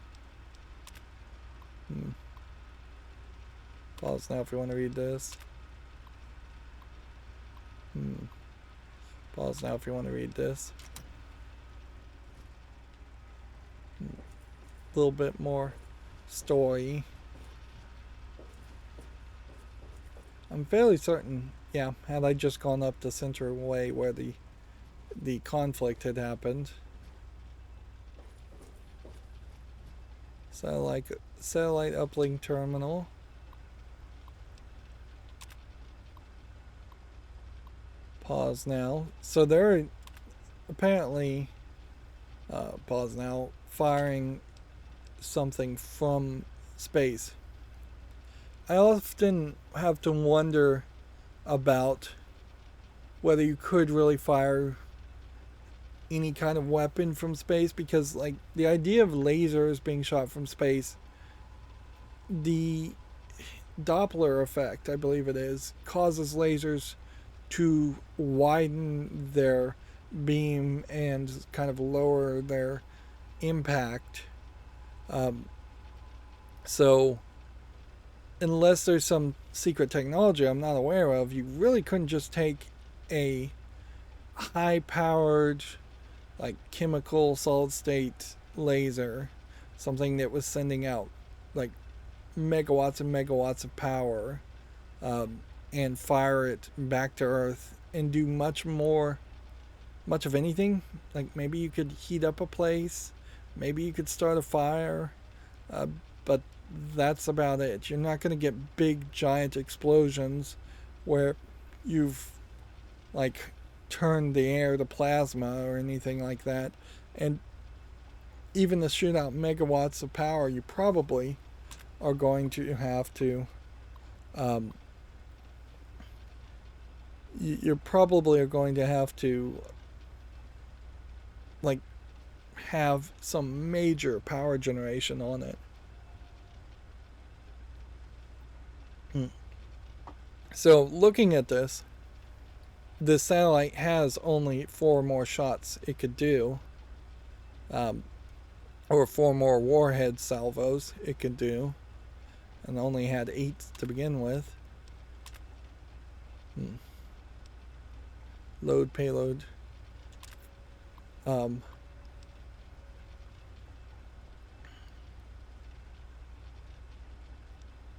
Pause now if you want to read this. Pause now if you want to read this. A little bit more story. I'm fairly certain, yeah, had I just gone up the center way where the conflict had happened. Satellite uplink terminal. Pause now. So they're apparently pause now, firing something from space. I often have to wonder about whether you could really fire any kind of weapon from space, because like the idea of lasers being shot from space, the Doppler effect, I believe it is, causes lasers to widen their beam and kind of lower their impact. So unless there's some secret technology I'm not aware of, you really couldn't just take a high-powered, like chemical solid-state laser, something that was sending out like megawatts and megawatts of power, and fire it back to Earth and do much of anything. Like maybe you could heat up a place, maybe you could start a fire, but that's about it. You're not going to get big giant explosions where you've like turned the air to plasma or anything like that. And even to shoot out megawatts of power, you probably are going to have to you're probably going to have to like have some major power generation on it. So looking at this satellite has only 4 more shots it could do, or 4 more warhead salvos it could do, and only had 8 to begin with. Load payload.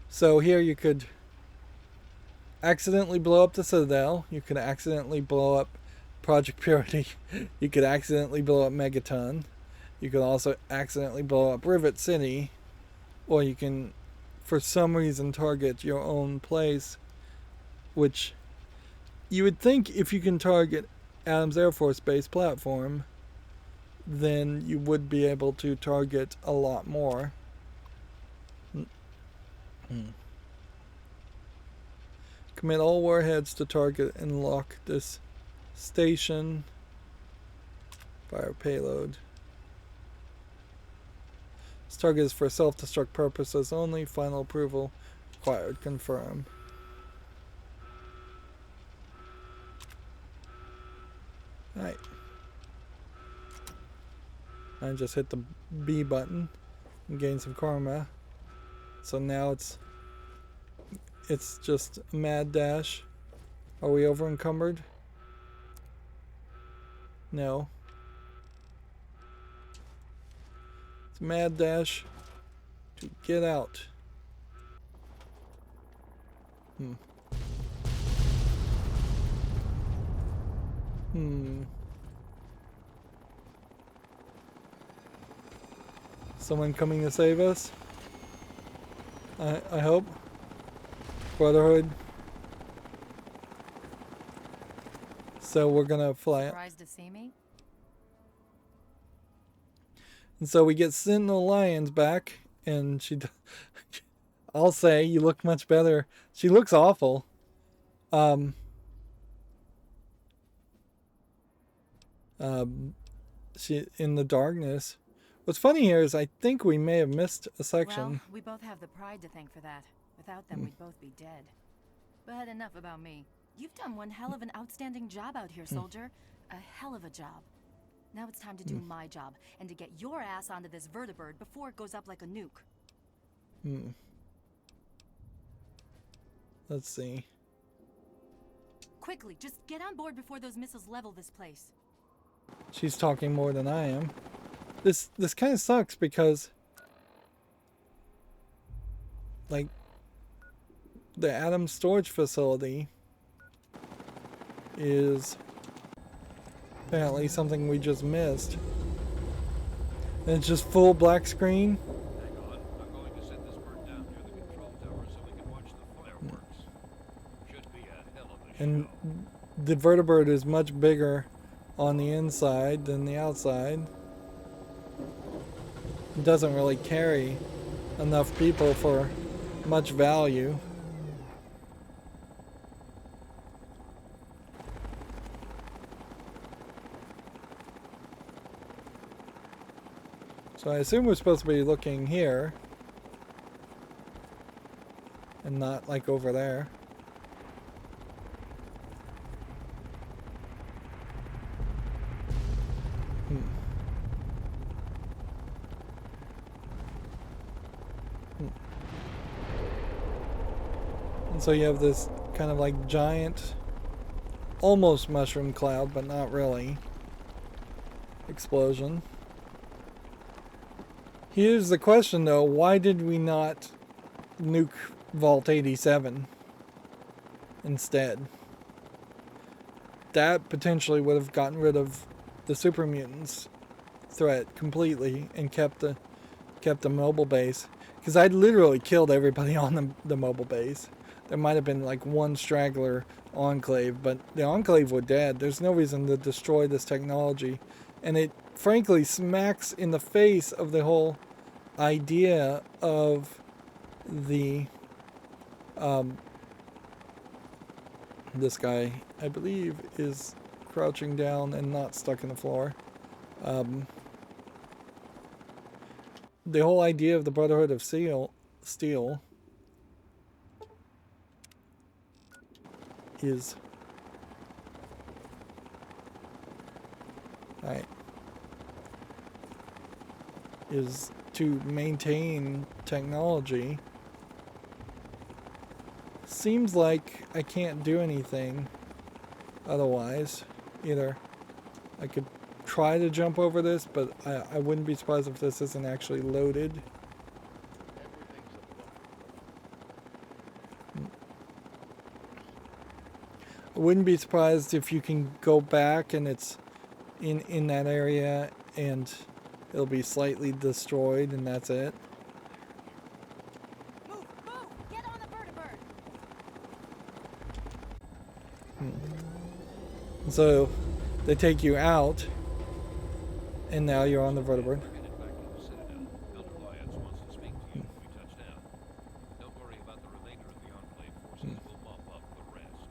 So here you could accidentally blow up the Citadel. You could accidentally blow up Project Purity. You could accidentally blow up Megaton. You could also accidentally blow up Rivet City. Or you can for some reason target your own place, which you would think if you can target Adams Air Force Base platform, then you would be able to target a lot more. Commit all warheads to target and lock this station. Fire payload. This target is for self-destruct purposes only. Final approval required. Confirm. Alright. I just hit the B button and gain some karma. So now it's just a mad dash. Are we over encumbered? No. It's a mad dash to get out. Someone coming to save us? I hope. Brotherhood. So we're gonna fly it. Surprised to see me? And so we get Sentinel Lions back, and I'll say, you look much better. She looks awful. She in the darkness. What's funny here is I think we may have missed a section. Well, we both have the pride to thank for that. Without them, we'd both be dead. But enough about me. You've done one hell of an outstanding job out here, soldier. A hell of a job. Now it's time to do my job, and to get your ass onto this vertibird before it goes up like a nuke. Let's see. Quickly, just get on board before those missiles level this place. She's talking more than I am. This kind of sucks because, like, the Adams storage facility is apparently something we just missed. And it's just full black screen. Hang on, I'm going to set this bird down near the control tower so we can watch the fireworks. Should be a hell of a show. And the vertibird is much bigger on the inside than the outside. It doesn't really carry enough people for much value. So I assume we're supposed to be looking here and not like over there. And so you have this kind of like giant, almost mushroom cloud, but not really, explosion. Here's the question though, why did we not nuke Vault 87 instead? That potentially would have gotten rid of the super mutants threat completely and kept the mobile base. Because I'd literally killed everybody on the mobile base. There might have been like one straggler Enclave, but the Enclave were dead. There's no reason to destroy this technology. And it frankly smacks in the face of the whole idea of the this guy, I believe, is crouching down and not stuck in the floor. The whole idea of the Brotherhood of Steel is is to maintain technology. Seems like I can't do anything otherwise. Either I could try to jump over this, but I wouldn't be surprised if this isn't actually loaded. I wouldn't be surprised if you can go back and it's in that area and it'll be slightly destroyed and that's it. So they take you out, and now you're on the vertebrate. We're headed back to the Citadel. Elder Lyons wants to speak to you when we touch down. Don't worry about the remainder of the Enclave forces. We'll mop up the rest.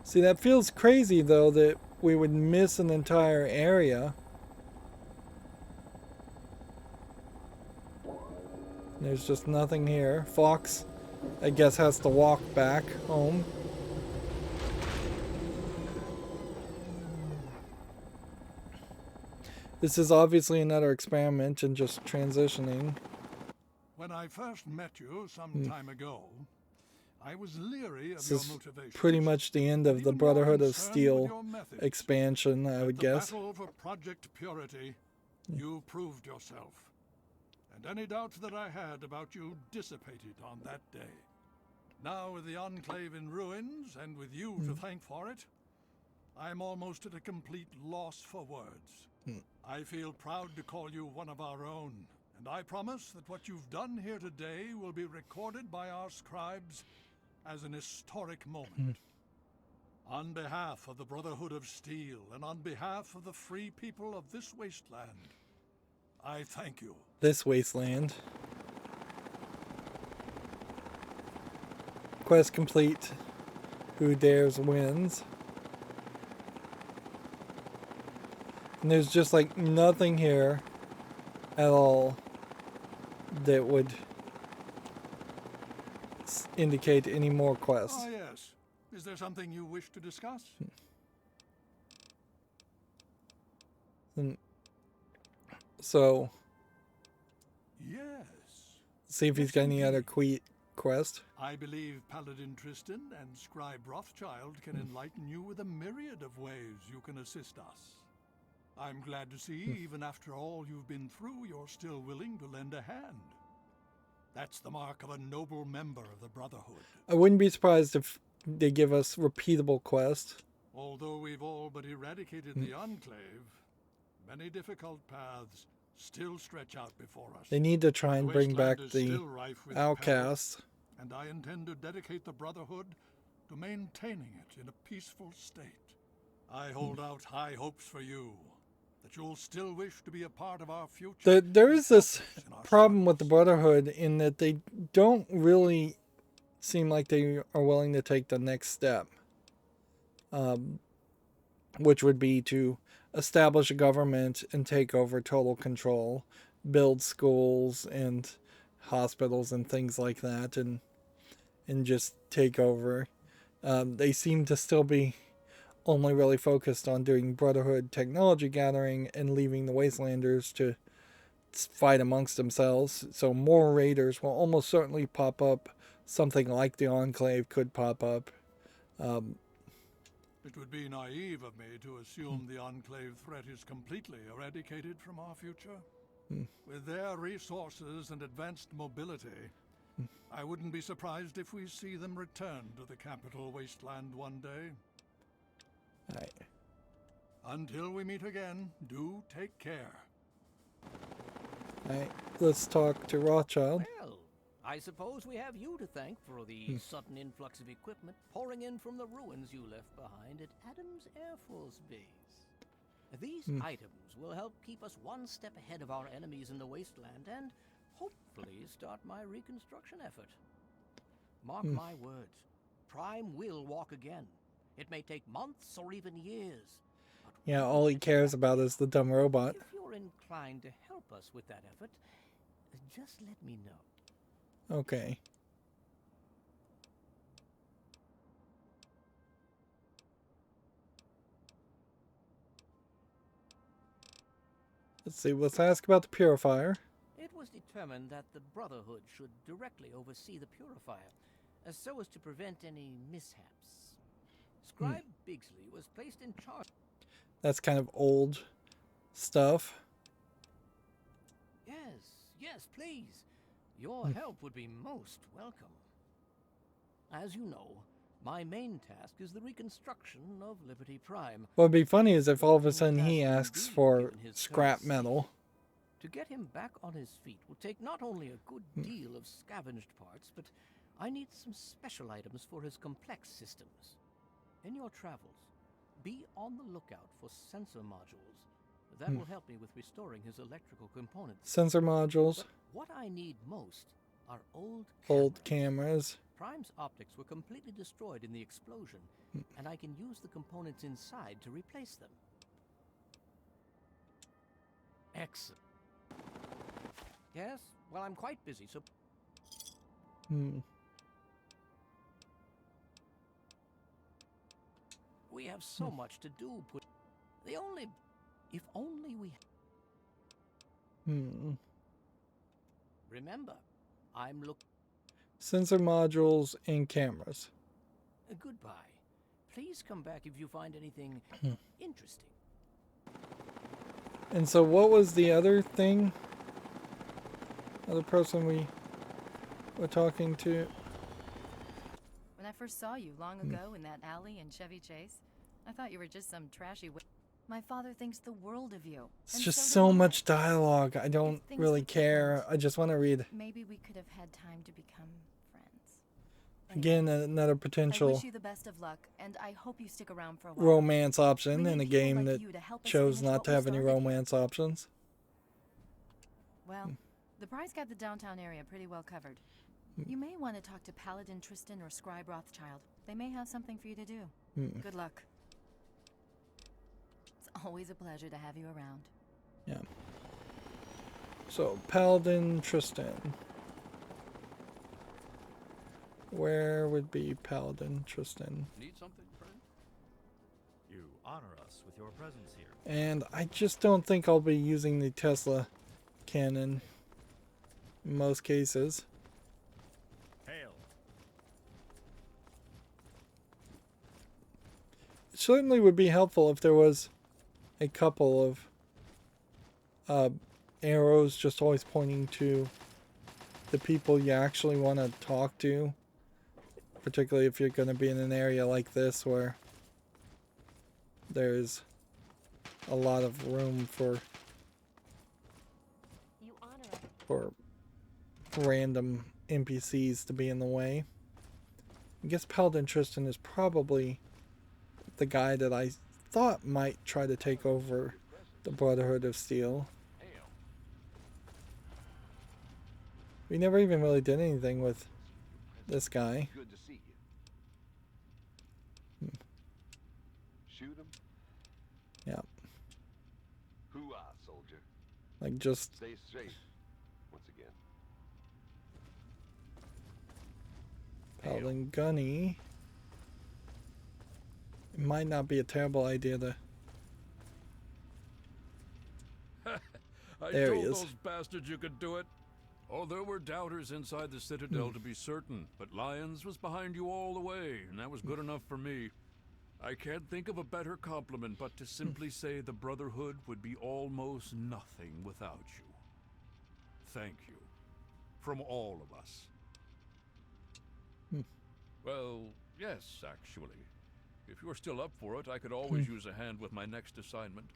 See, that feels crazy, though, that we would miss an entire area. There's just nothing here. Fox, I guess, has to walk back home. This is obviously another experiment in just transitioning. When I first met you some time ago, I was leery of This your is motivations. pretty much the end of the Even more Brotherhood of concerned with Steel your methods. expansion, I would The guess. battle for Project Purity, you proved yourself. And any doubts that I had about you dissipated on that day. Now with the Enclave in ruins, and with you to thank for it, I'm almost at a complete loss for words. I feel proud to call you one of our own, and I promise that what you've done here today will be recorded by our scribes as an historic moment. On behalf of the Brotherhood of Steel, and on behalf of the free people of this wasteland, I thank you. This wasteland. Quest complete. Who dares wins. And there's just like nothing here at all that would indicate any more quests. Ah, yes. Is there something you wish to discuss? So, Yes. see if he's got any other quest. I believe Paladin Tristan and Scribe Rothschild can enlighten you with a myriad of ways you can assist us. I'm glad to see, even after all you've been through, you're still willing to lend a hand. That's the mark of a noble member of the Brotherhood. I wouldn't be surprised if they give us repeatable quests. Although we've all but eradicated the Enclave, many difficult paths still stretch out before us. They need to try and The bring back wasteland is the still rife with outcasts. peril, and I intend to dedicate the Brotherhood to maintaining it in a peaceful state. I hold out high hopes for you, that you'll still wish to be a part of our future. There is this in our problem with the struggles. Brotherhood in that they don't really seem like they are willing to take the next step, which would be to establish a government and take over total control, build schools and hospitals and things like that, and just take over. They seem to still be only really focused on doing Brotherhood technology gathering and leaving the Wastelanders to fight amongst themselves. So more raiders will almost certainly pop up. Something like the Enclave could pop up. It would be naive of me to assume the Enclave threat is completely eradicated from our future. With their resources and advanced mobility, I wouldn't be surprised if we see them return to the capital wasteland one day. Alright. Until we meet again, do take care. Alright. Let's talk to Rothschild. Well, I suppose we have you to thank for the sudden influx of equipment pouring in from the ruins you left behind at Adams Air Force Base. These items will help keep us one step ahead of our enemies in the wasteland and hopefully start my reconstruction effort. Mark my words, Prime will walk again. It may take months or even years. But Yeah, all he cares about is the dumb robot. if you're inclined to help us with that effort, just let me know. Okay. Let's see, let's ask about the purifier. It was determined that the Brotherhood should directly oversee the purifier, so as to prevent any mishaps. Scribe Bigsley was placed in charge. That's kind of old stuff. Yes, please. Your help would be most welcome. As you know, my main task is the reconstruction of Liberty Prime. What would be funny is if all of a sudden he asks for scrap metal. To get him back on his feet will take not only a good deal of scavenged parts, but I need some special items for his complex systems. In your travels, be on the lookout for sensor modules. That will help me with restoring his electrical components. Sensor modules, But what I need most are old cameras. Prime's optics were completely destroyed in the explosion, and I can use the components inside to replace them. Excellent. Yes, well, I'm quite busy, so... We have so much to do. The only... If only we... Remember, I'm Sensor modules and cameras. Goodbye. Please come back if you find anything interesting. And so what was the other thing? Other person we were talking to? When I first saw you long ago in that alley in Chevy Chase, I thought you were just some trashy... My father thinks the world of you. It's just so much dialogue. I don't really care. I just want to read. Maybe we could have had time to become friends. Again, another I potential wish you the best of luck, and I hope you stick around for a while. romance option We in need a people game like that you to help us chose finish not what to we have any started. romance options. Well, the prize got the downtown area pretty well covered. You may want to talk to Paladin Tristan or Scribe Rothschild. They may have something for you to do. Good luck. It's always a pleasure to have you around. Yeah. So, Paladin Tristan. Where would be Paladin Tristan? Need something, friend? You honor us with your presence here. And I just don't think I'll be using the Tesla cannon in most cases. Hail. It certainly would be helpful if there was a couple of arrows just always pointing to the people you actually want to talk to. Particularly if you're going to be in an area like this where there's a lot of room for random NPCs to be in the way. I guess Paladin Tristan is probably the guy that I thought might try to take over the Brotherhood of Steel. We never even really did anything with this guy. Good to see you. Shoot him. Yeah. Hoo-ah, soldier. Like just Stay straight. Once again. Paladin Gunny. It might not be a terrible idea to... I There he told is. those bastards you could do it. Oh, there were doubters inside the Citadel to be certain, but Lyons was behind you all the way, and that was good enough for me. I can't think of a better compliment but to simply say the Brotherhood would be almost nothing without you. Thank you. From all of us. Well, yes, actually. If you're still up for it, I could always use a hand with my next assignment.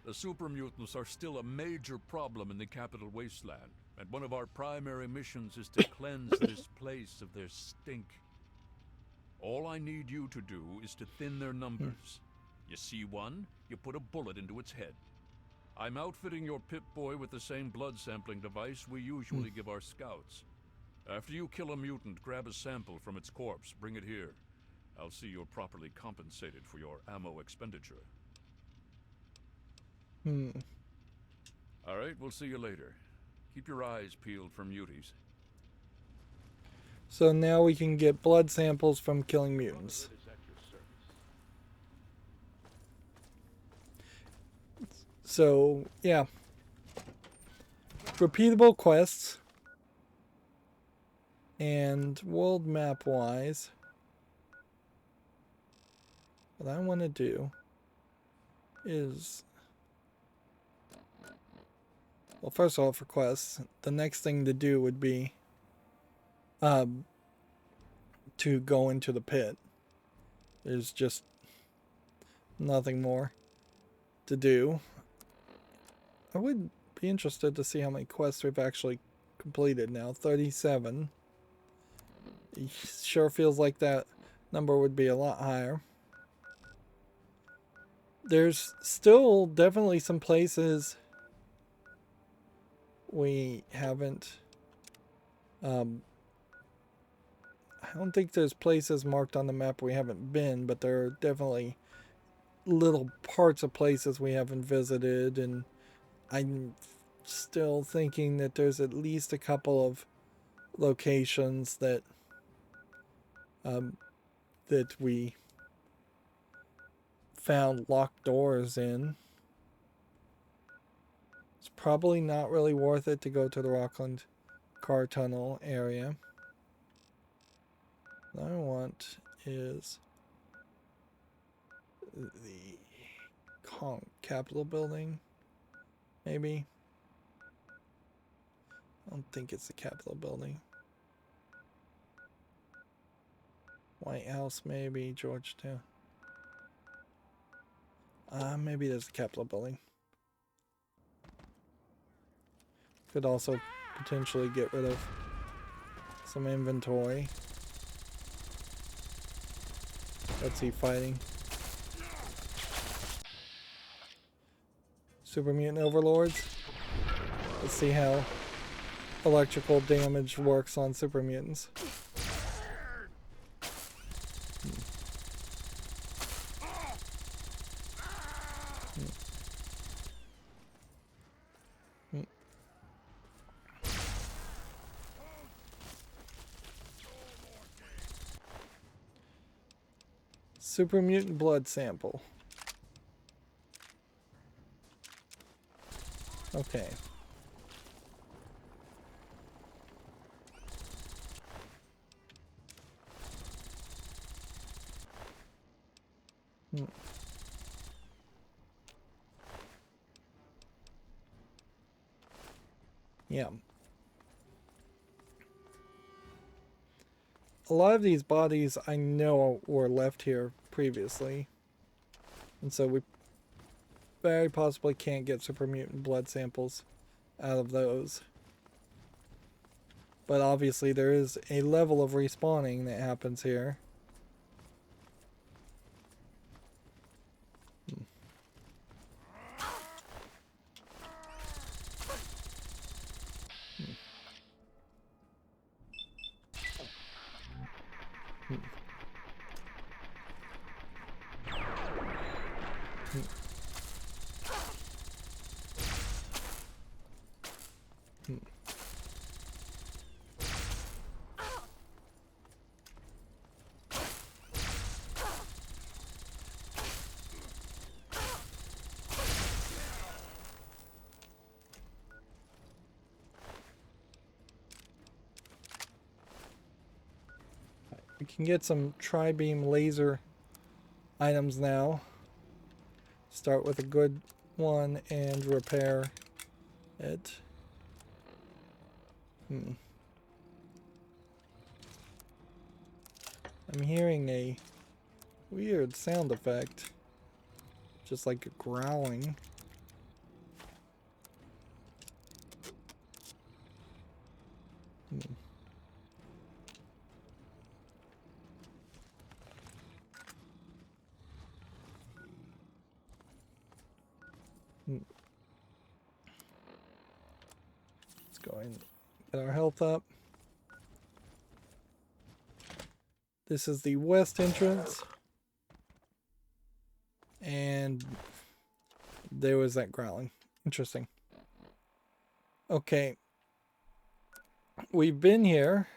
The super mutants are still a major problem in the capital wasteland, and one of our primary missions is to cleanse this place of their stink. All I need you to do is to thin their numbers. You see one, you put a bullet into its head. I'm outfitting your Pip-Boy with the same blood sampling device we usually give our scouts. After you kill a mutant, grab a sample from its corpse, bring it here. I'll see you're properly compensated for your ammo expenditure. All right, we'll see you later. Keep your eyes peeled for muties. So now we can get blood samples from killing mutants. So, yeah. Repeatable quests. And world map wise, what I want to do is, well, first of all, for quests, the next thing to do would be to go into the pit. There's just nothing more to do. I would be interested to see how many quests we've actually completed now. 37. It sure feels like that number would be a lot higher. There's still definitely some places we haven't. I don't think there's places marked on the map we haven't been, but there are definitely little parts of places we haven't visited, and I'm still thinking that there's at least a couple of locations that that we found locked doors in. It's probably not really worth it to go to the Rockland car tunnel area. What I want is the Capitol building, maybe. I don't think it's the Capitol building. White House, maybe. Georgetown. Maybe there's the Capitol building. Could also potentially get rid of some inventory. Let's see, fighting. Super mutant overlords. Let's see how electrical damage works on super mutants. Super mutant blood sample. Okay. Yeah. A lot of these bodies I know were left here previously. And so we very possibly can't get super mutant blood samples out of those. But obviously there is a level of respawning that happens here. We can get some tri-beam laser items now. Start with a good one and repair it. I'm hearing a weird sound effect. Just like a growling. Let's go and get our health up. This is the west entrance. And there was that growling. Interesting. Okay. We've been here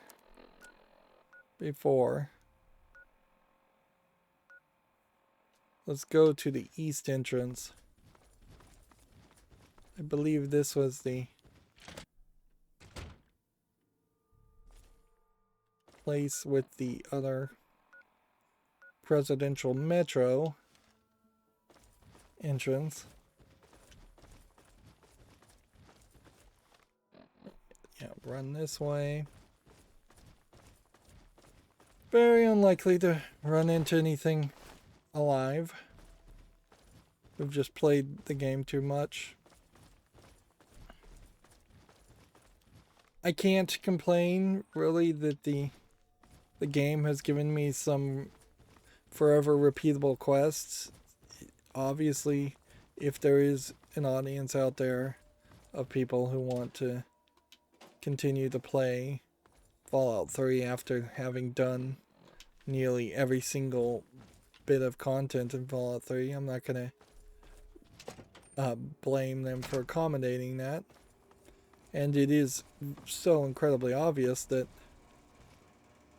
before. Let's go to the east entrance. I believe this was the place with the other presidential metro entrance. Yeah, run this way. Very unlikely to run into anything alive. We've just played the game too much. I can't complain really that the the game has given me some forever repeatable quests. Obviously, if there is an audience out there of people who want to continue to play Fallout 3 after having done nearly every single bit of content in Fallout 3, I'm not going to blame them for accommodating that. And it is so incredibly obvious that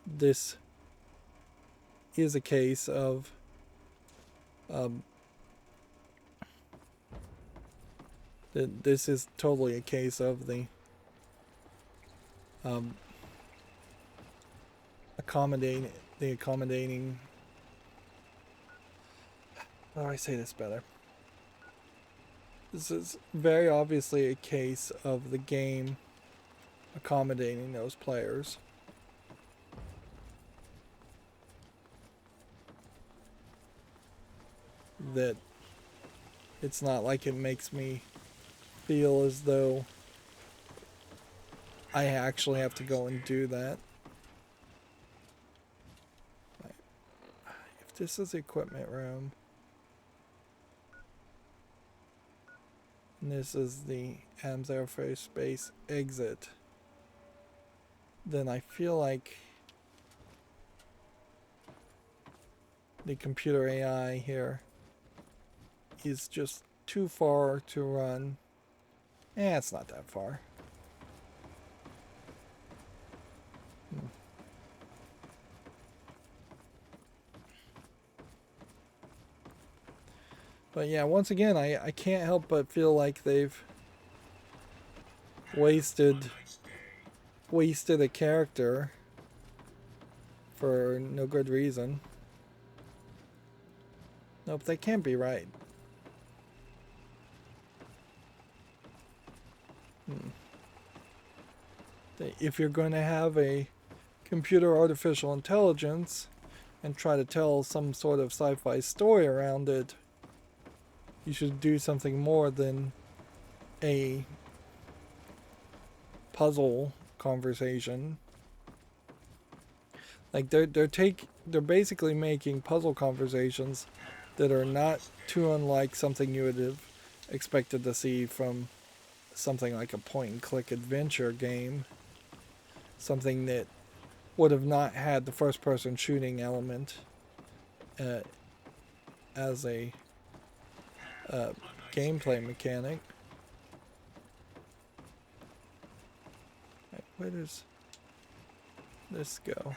this is a case of this is totally a case of the accommodating. How do I say this better? This is very obviously a case of the game accommodating those players. That it's not like it makes me feel as though I actually have to go and do that. If this is the equipment room, and this is the Adams Air Force Base exit, then I feel like the computer AI here is just too far to run. It's not that far. But yeah, once again, I can't help but feel like they've wasted a character for no good reason. Nope, that can't be right. If you're going to have a computer artificial intelligence and try to tell some sort of sci-fi story around it, you should do something more than a puzzle conversation. Like they're basically making puzzle conversations that are not too unlike something you would have expected to see from something like a point-and-click adventure game. Something that would have not had the first-person shooting element as a gameplay mechanic. Where does this go?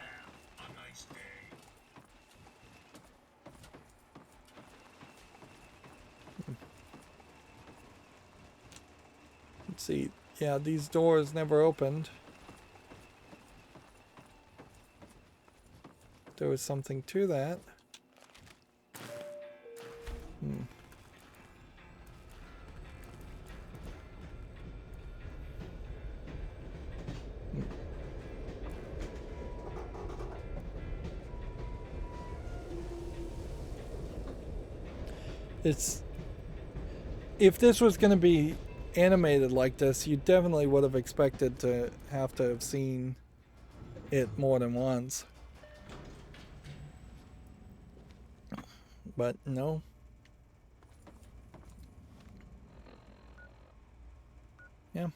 Let's see. Yeah, these doors never opened. There was something to that. If this was going to be animated like this, you definitely would have expected to have seen it more than once. But no. Yeah.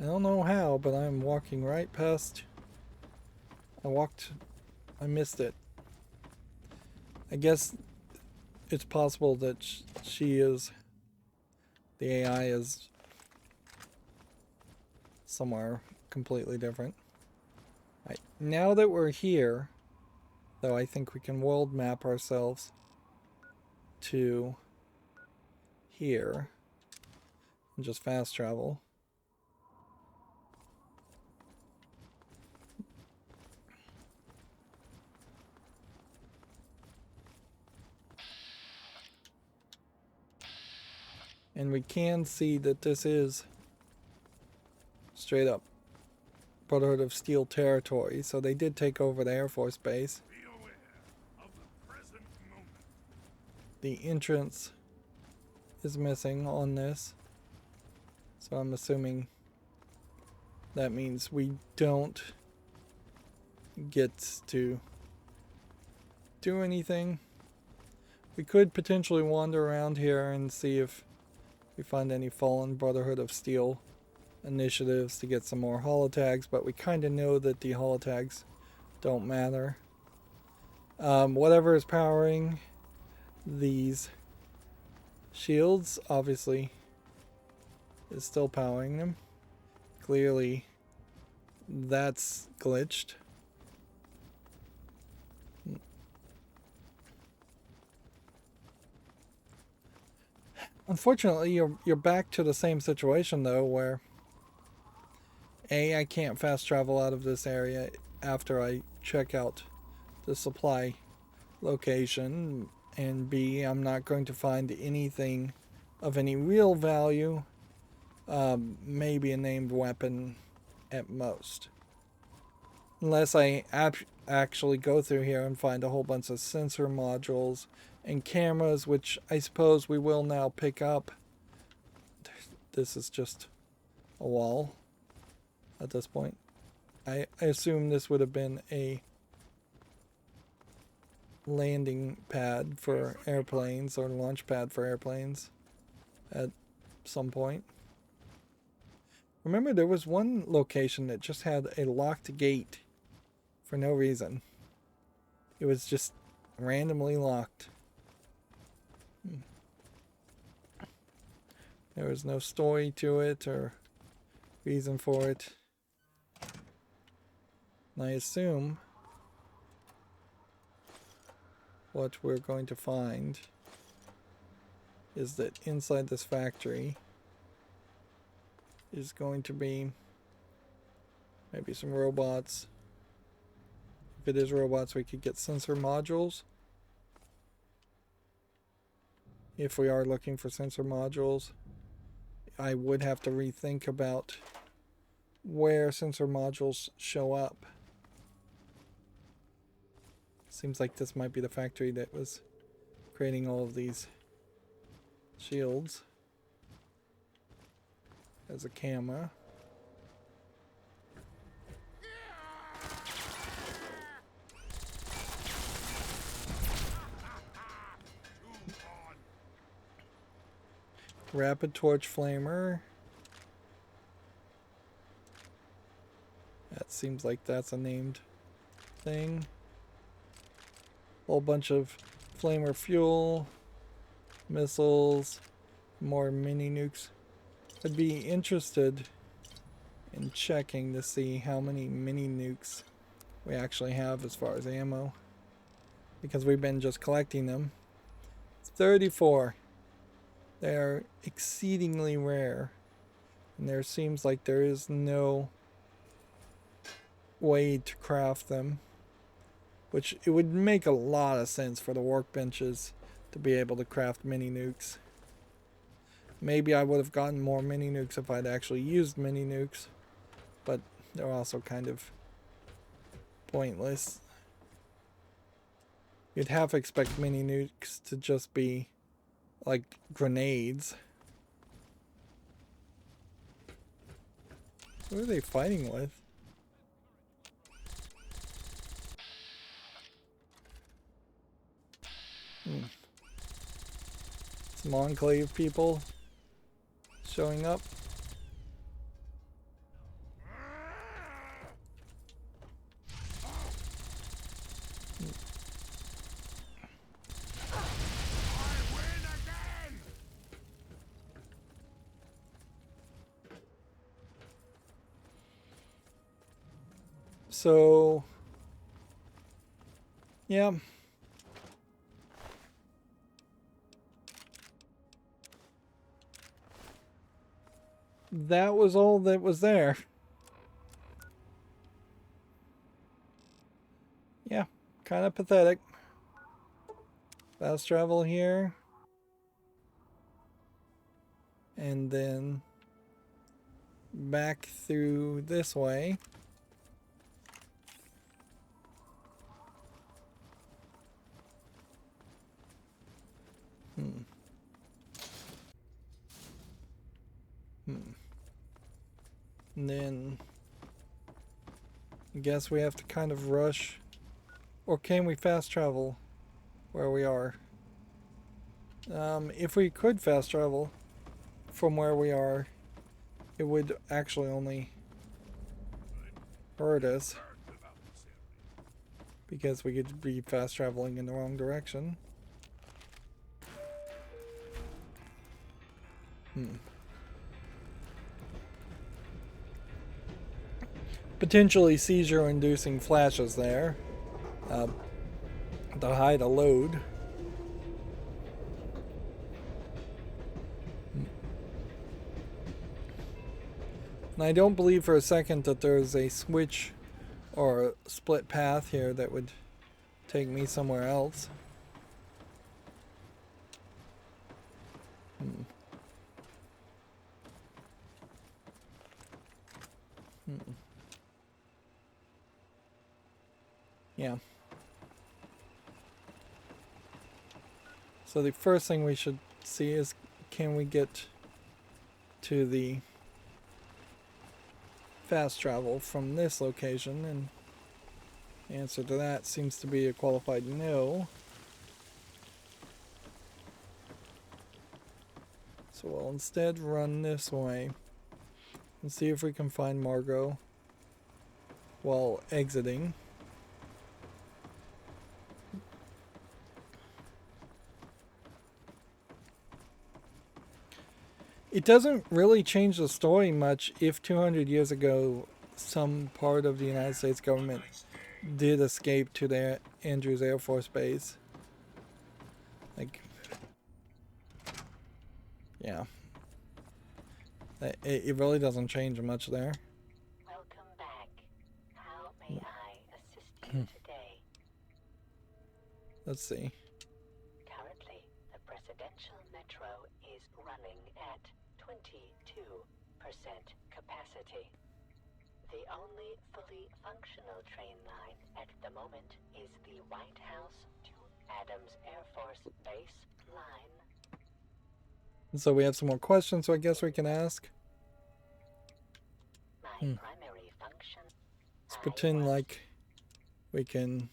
I don't know how, but I'm walking right past. I missed it. I guess it's possible that the AI is somewhere completely different. Right. Now that we're here, though, I think we can world map ourselves to here and just fast travel. And we can see that this is straight up Brotherhood of Steel territory. So they did take over the Air Force Base. Be aware of the present moment. The entrance is missing on this. So I'm assuming that means we don't get to do anything. We could potentially wander around here and see if we find any fallen Brotherhood of Steel initiatives to get some more holotags, but we kind of know that the holotags don't matter. Whatever is powering these shields obviously is still powering them. Clearly that's glitched. Unfortunately, you're back to the same situation though, where I can't fast travel out of this area after I check out the supply location, and B, I'm not going to find anything of any real value, maybe a named weapon at most. Unless I actually go through here and find a whole bunch of sensor modules and cameras, which I suppose we will now pick up. This is just a wall at this point. I assume this would have been a landing pad for airplanes or launch pad for airplanes at some point. Remember, there was one location that just had a locked gate for no reason. It was just randomly locked. There was no story to it or reason for it. And I assume what we're going to find is that inside this factory is going to be maybe some robots. If it is robots, we could get sensor modules. If we are looking for sensor modules, I would have to rethink about where sensor modules show up. Seems like this might be the factory that was creating all of these shields. There's a camera. Rapid torch flamer. That seems like that's a named thing. Whole bunch of flamer fuel, missiles, more mini nukes. I'd be interested in checking to see how many mini nukes we actually have as far as ammo, because we've been just collecting them. 34. They are exceedingly rare, and there seems like there is no way to craft them, which it would make a lot of sense for the workbenches to be able to craft mini nukes. Maybe I would have gotten more mini nukes if I'd actually used mini nukes, but they're also kind of pointless. You'd half expect mini nukes to just be like grenades. What are they fighting with? Some Enclave people showing up. So, yeah. That was all that was there. Yeah, kind of pathetic. Fast travel here. And then back through this way. And then I guess we have to kind of rush. Or can we fast travel where we are? If we could fast travel from where we are, it would actually only hurt us. Because we could be fast traveling in the wrong direction. Potentially seizure-inducing flashes there to hide a load. And I don't believe for a second that there's a switch or a split path here that would take me somewhere else. Yeah. So the first thing we should see is, can we get to the fast travel from this location? And the answer to that seems to be a qualified no. So we'll instead run this way and see if we can find Margot while exiting. It doesn't really change the story much if 200 years ago some part of the United States government did escape to their Andrews Air Force Base. Like, yeah. It really doesn't change much there. Welcome back. How may I assist you today? Let's see. Currently, the presidential metro is running at 22% capacity. The only fully functional train line at the moment is the White House to Adams Air Force Base line. So we have some more questions, so I guess we can ask. My primary function. Let's pretend like we can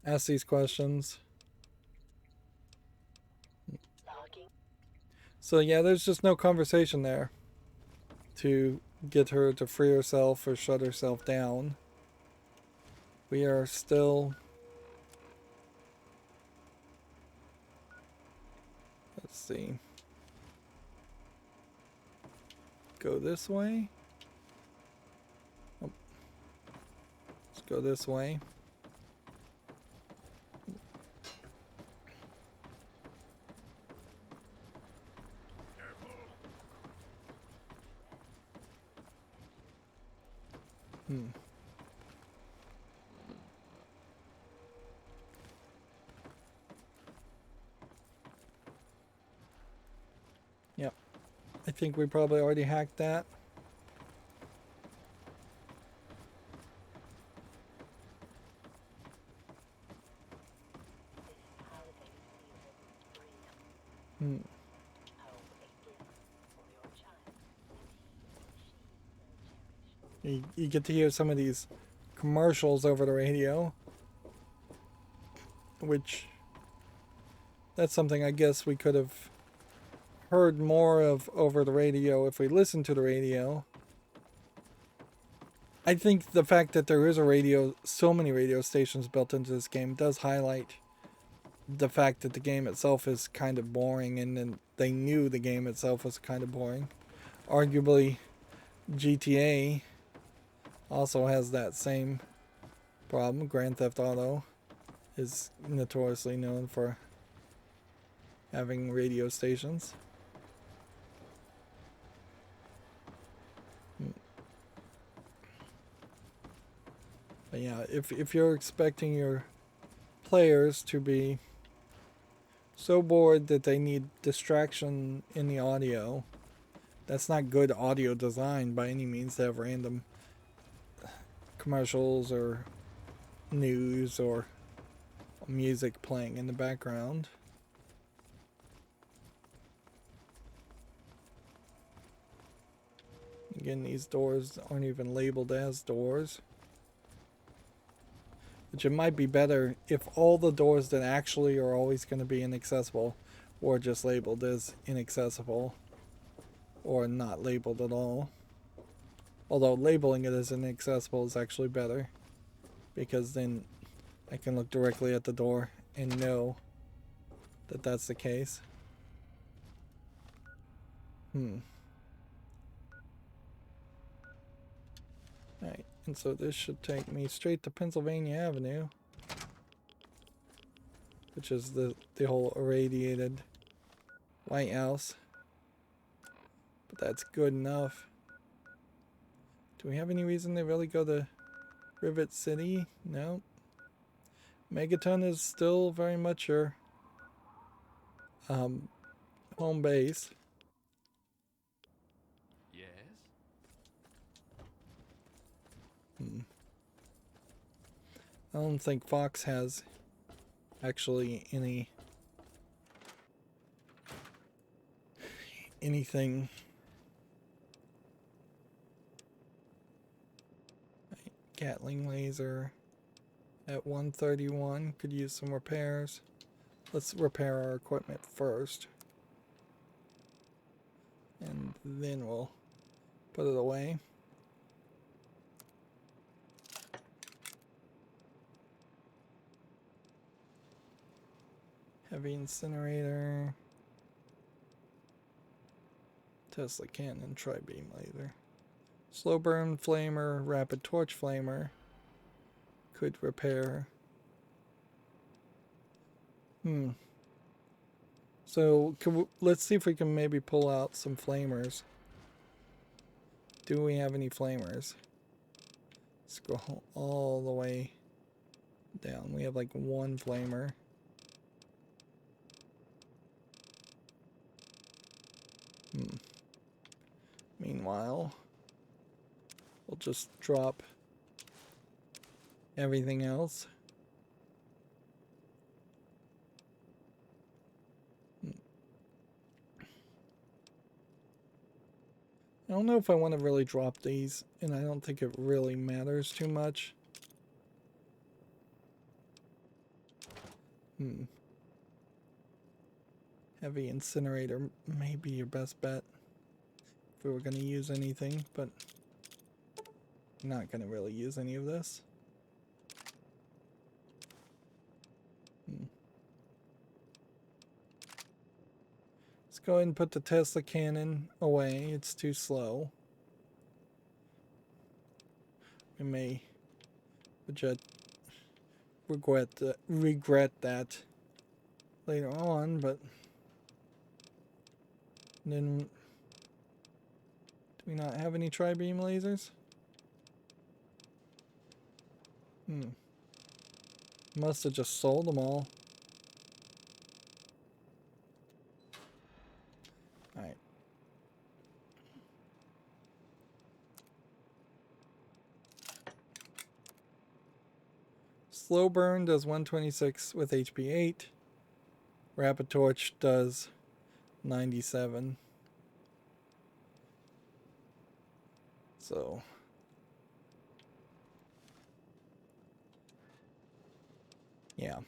ask these questions. Logging. So yeah, there's just no conversation there to get her to free herself or shut herself down. We are still... Let's see. Go this way. Oh. Let's go this way. Yep. I think we probably already hacked that. You get to hear some of these commercials over the radio, which that's something I guess we could have heard more of over the radio if we listened to the radio. I think the fact that there is a radio, so many radio stations built into this game, does highlight the fact that the game itself is kind of boring, and then they knew the game itself was kind of boring. Arguably, GTA also has that same problem. Grand Theft Auto is notoriously known for having radio stations. But yeah, if you're expecting your players to be so bored that they need distraction in the audio, that's not good audio design by any means, to have random commercials or news or music playing in the background. Again, these doors aren't even labeled as doors. Which it might be better if all the doors that actually are always going to be inaccessible were just labeled as inaccessible or not labeled at all. Although labeling it as inaccessible is actually better, because then I can look directly at the door and know that that's the case. Alright, and so this should take me straight to Pennsylvania Avenue, which is the whole irradiated White House. But that's good enough. Do we have any reason to really go to Rivet City? No. Megaton is still very much your home base. Yes? I don't think Fox has actually anything. Gatling laser at 131 could use some repairs. Let's repair our equipment first, and then we'll put it away. Heavy incinerator, Tesla cannon, tri-beam laser, slow burn flamer, rapid torch flamer could repair. So let's see if we can maybe pull out some flamers. Do we have any flamers? Let's go all the way down. We have like one flamer. Meanwhile, we'll just drop everything else. I don't know if I want to really drop these, and I don't think it really matters too much. Heavy incinerator may be your best bet if we were going to use anything, but I'm not going to really use any of this. Let's go ahead and put the Tesla cannon away. It's too slow. We may regret that later on, but then do we not have any tri-beam lasers? Must have just sold them all. Alright. Slow burn does 126 with HP 8. Rapid torch does 97. So yeah,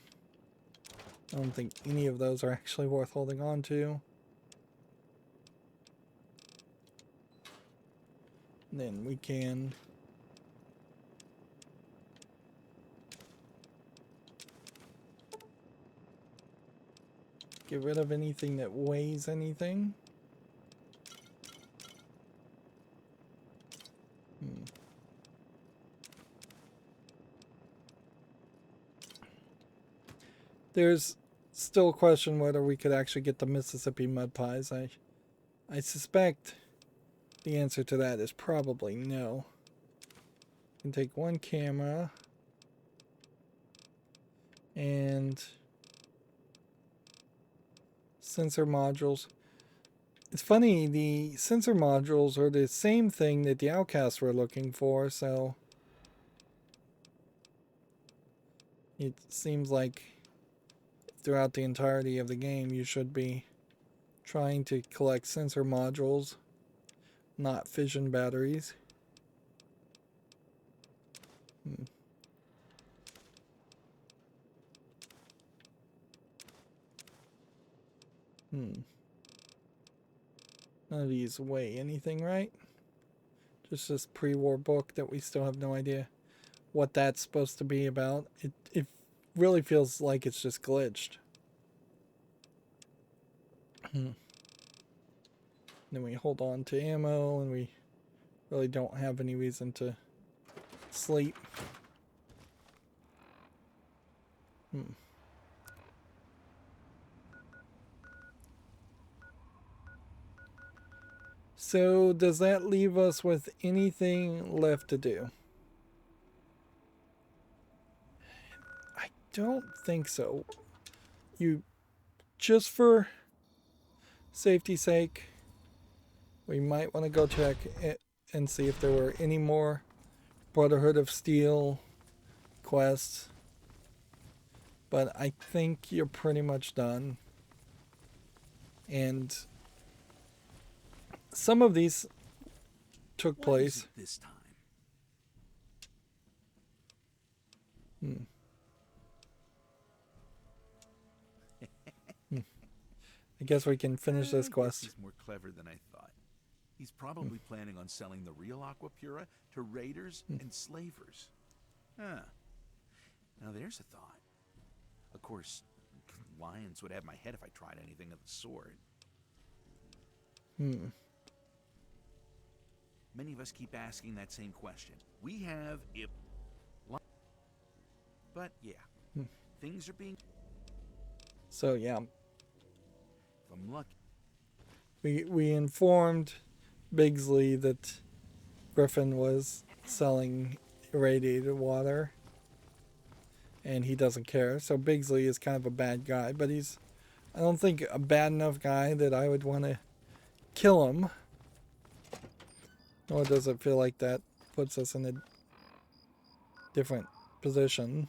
I don't think any of those are actually worth holding on to. Then we can get rid of anything that weighs anything. There's still a question whether we could actually get the Mississippi mud pies. I suspect the answer to that is probably no. You can take one camera and sensor modules. It's funny, the sensor modules are the same thing that the outcasts were looking for, so it seems like throughout the entirety of the game you should be trying to collect sensor modules, not fission batteries. None of these weigh anything, right? Just this pre-war book that we still have no idea what that's supposed to be about. It really feels like it's just glitched. Then we hold on to ammo, and we really don't have any reason to sleep. So does that leave us with anything left to do? I don't think so. Just for safety's sake, we might want to go check it and see if there were any more Brotherhood of Steel quests. But I think you're pretty much done. And some of these took place this time. I guess we can finish this quest. He's more clever than I thought. He's probably planning on selling the real Aquapura to raiders and slavers. Huh. Now there's a thought. Of course, lions would have my head if I tried anything of the sort. Many of us keep asking that same question. We have if... But yeah, things are being... So yeah. If I'm lucky. We informed Bigsley that Griffin was selling irradiated water, and he doesn't care. So Bigsley is kind of a bad guy, but he's, I don't think, a bad enough guy that I would want to kill him. Nor does it feel like that puts us in a different position.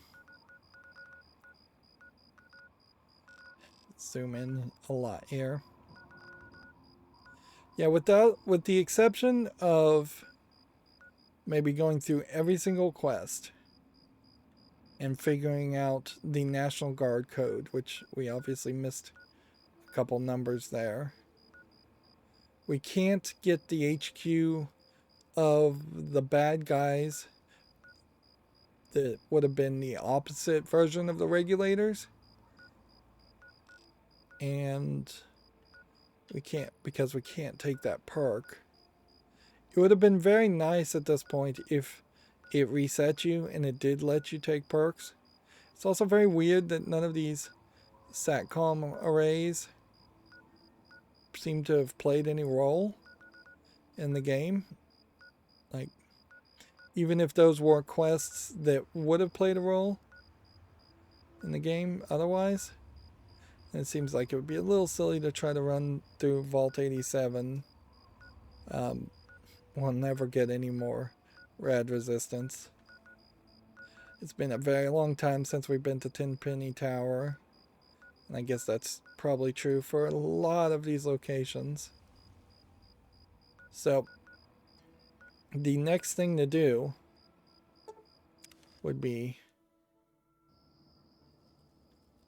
Zoom in a lot here. Yeah, with the exception of maybe going through every single quest and figuring out the National Guard code, which we obviously missed a couple numbers there. We can't get the HQ of the bad guys that would have been the opposite version of the regulators. And we can't, because we can't take that perk. It would have been very nice at this point if it reset you and it did let you take perks. It's also very weird that none of these SATCOM arrays seem to have played any role in the game. Like, even if those were quests that would have played a role in the game otherwise. And it seems like it would be a little silly to try to run through Vault 87. We'll never get any more rad resistance. It's been a very long time since we've been to Tenpenny Tower. And I guess that's probably true for a lot of these locations. So, the next thing to do would be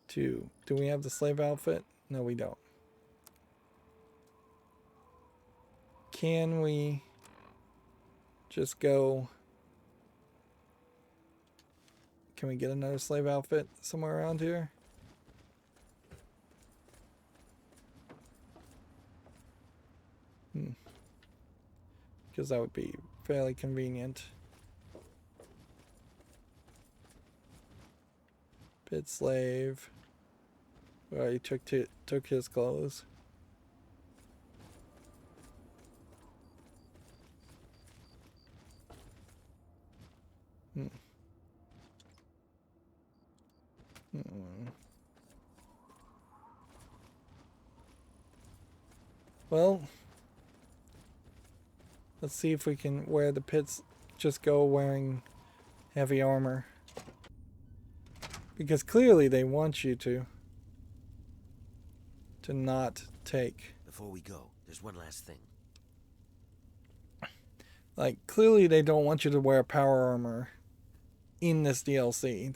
to... Do we have the slave outfit? No, we don't. Can we just go... Can we get another slave outfit somewhere around here? Because that would be fairly convenient. Pitt slave. Well, he took his clothes. Well, let's see if we can wear the Pitts. Just go wearing heavy armor. Because clearly they want you to not take. Before we go, there's one last thing. Like, clearly they don't want you to wear power armor in this DLC.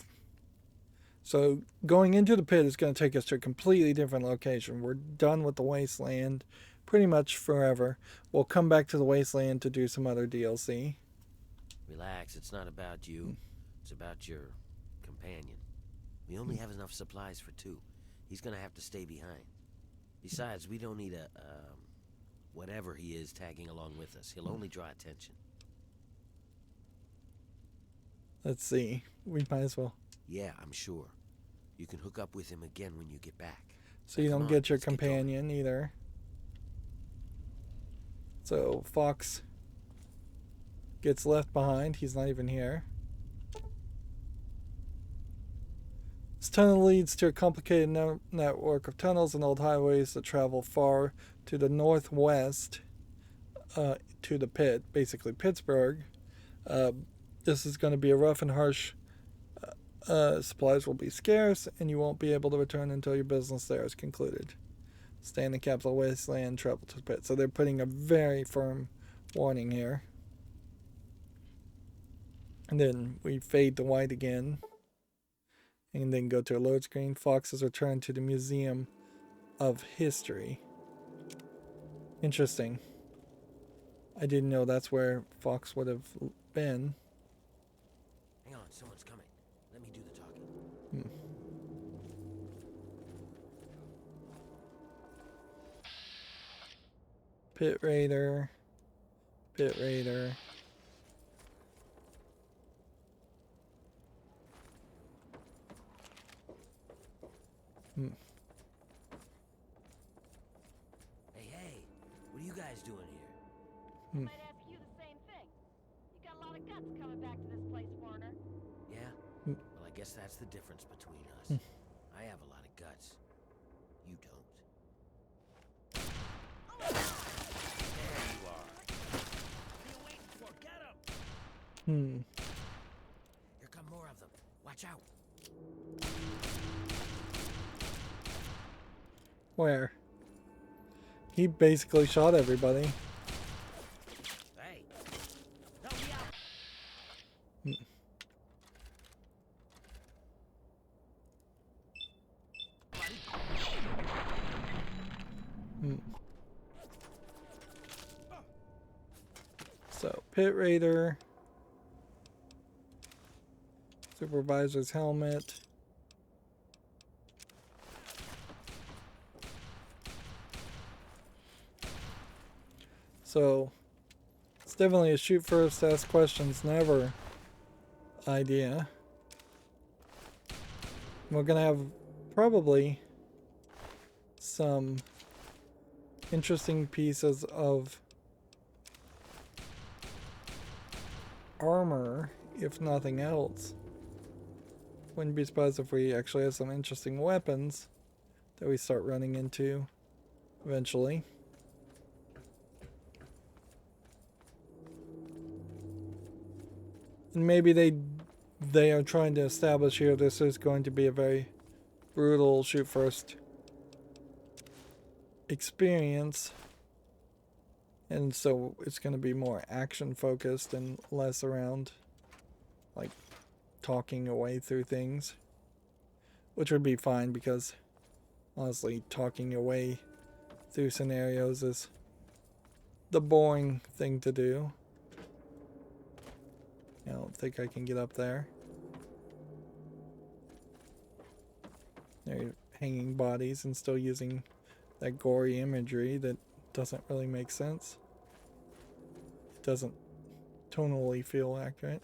So going into the pit is going to take us to a completely different location. We're done with the wasteland pretty much forever. We'll come back to the wasteland to do some other DLC. Relax, it's not about you. It's about your companion. We only have enough supplies for 2. He's gonna have to stay behind. Besides, we don't need a, whatever he is tagging along with us. He'll only draw attention. Let's see. We might as well. Yeah, I'm sure. You can hook up with him again when you get back. So you Come don't on, get your let's get going. companion either. So Fox gets left behind. He's not even here. This tunnel leads to a complicated network of tunnels and old highways that travel far to the northwest to the pit, basically Pittsburgh. This is going to be a rough and harsh. Supplies will be scarce, and you won't be able to return until your business there is concluded. Stay in the capital wasteland, travel to the pit. So they're putting a very firm warning here. And then we fade to white again. And then go to a load screen. Fox has returned to the Museum of History. Interesting. I didn't know that's where Fox would have been. Hang on, someone's coming. Let me do the talking. Pit Raider. Pit Raider. Hey, what are you guys doing here? I might ask you the same thing. You got a lot of guts coming back to this place, foreigner. Yeah? Well, I guess that's the difference between us. I have a lot of guts. You don't. There you are. What are you waiting for? Get him! Here come more of them. Watch out. Where? He basically shot everybody. Hey. Help me out. So, Pit Raider. Supervisor's helmet. So, it's definitely a shoot first, ask questions never idea. We're gonna have probably some interesting pieces of armor, if nothing else. Wouldn't be surprised if we actually have some interesting weapons that we start running into eventually. And maybe they are trying to establish here this is going to be a very brutal shoot first experience, and so it's going to be more action focused and less around like talking your way through things, which would be fine because honestly talking your way through scenarios is the boring thing to do. I don't think I can get up there. They're hanging bodies and still using that gory imagery that doesn't really make sense. It doesn't tonally feel accurate.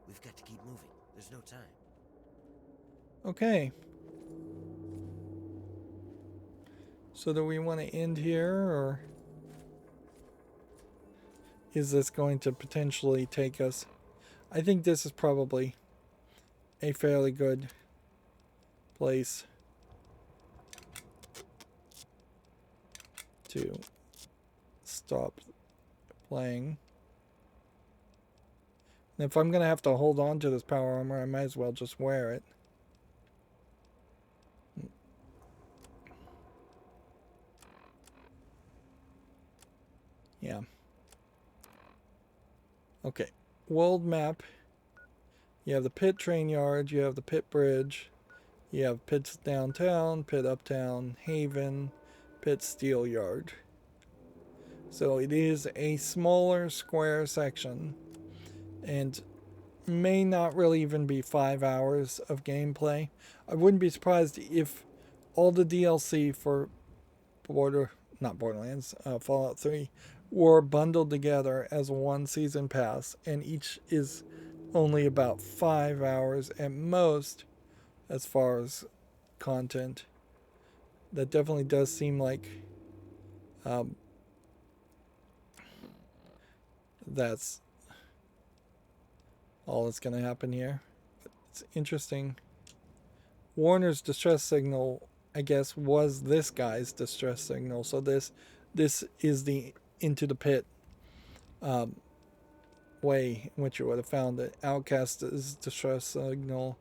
We've got to keep moving. There's no time. Okay. So do we want to end here, or is this going to potentially take us? I think this is probably a fairly good place to stop playing. And if I'm going to have to hold on to this power armor, I might as well just wear it. Yeah. Okay. World map You have the Pitt train yard, you have the Pitt bridge, you have Pitt's downtown, Pitt uptown, Haven, Pitt steel yard. So it is a smaller square section, and may not really even be 5 hours of gameplay. I wouldn't be surprised if all the DLC for Fallout 3 were bundled together as one season pass, and each is only about 5 hours at most as far as content. That definitely does seem like that's all that's going to happen here. It's interesting. Warner's distress signal, I guess, was this guy's distress signal. So this is the into the pit way in which you would have found it. Outcast's distress signal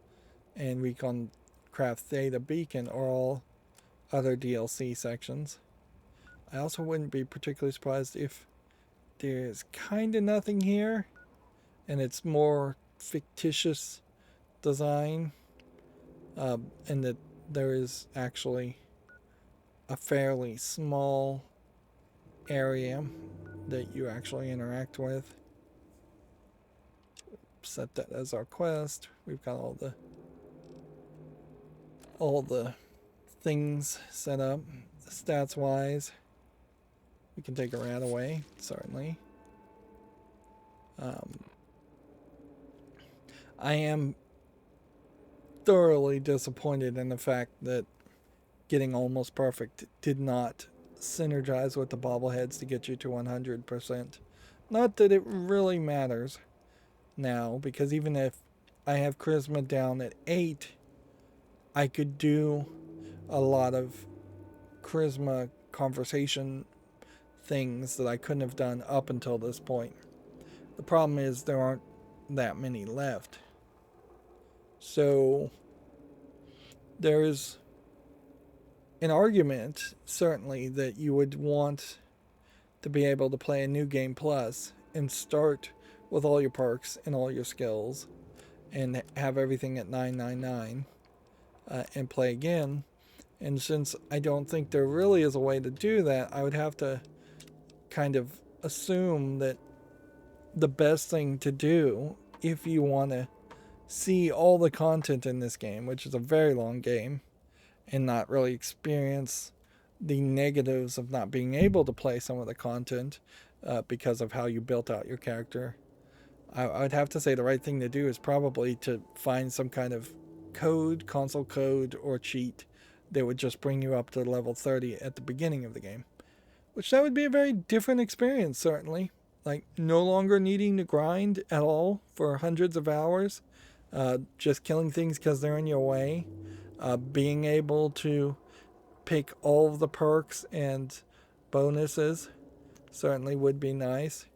and Recon Craft Theta Beacon are all other DLC sections. I also wouldn't be particularly surprised if there's kind of nothing here and it's more fictitious design, and that there is actually a fairly small area that you actually interact with. Set that as our quest. We've got all the things set up stats wise. We can take a rat away, certainly. I am thoroughly disappointed in the fact that getting almost perfect did not synergize with the bobbleheads to get you to 100%. Not that it really matters now, because even if I have charisma down at 8, I could do a lot of charisma conversation things that I couldn't have done up until this point. The problem is there aren't that many left. So there's an argument, certainly, that you would want to be able to play a New Game Plus and start with all your perks and all your skills and have everything at 999 and play again. And since I don't think there really is a way to do that, I would have to kind of assume that the best thing to do, if you want to see all the content in this game, which is a very long game, and not really experience the negatives of not being able to play some of the content because of how you built out your character, I would have to say the right thing to do is probably to find some kind of code, console code, or cheat that would just bring you up to level 30 at the beginning of the game. Which that would be a very different experience, certainly. Like, no longer needing to grind at all for hundreds of hours. Just killing things because they're in your way. Being able to pick all of the perks and bonuses certainly would be nice.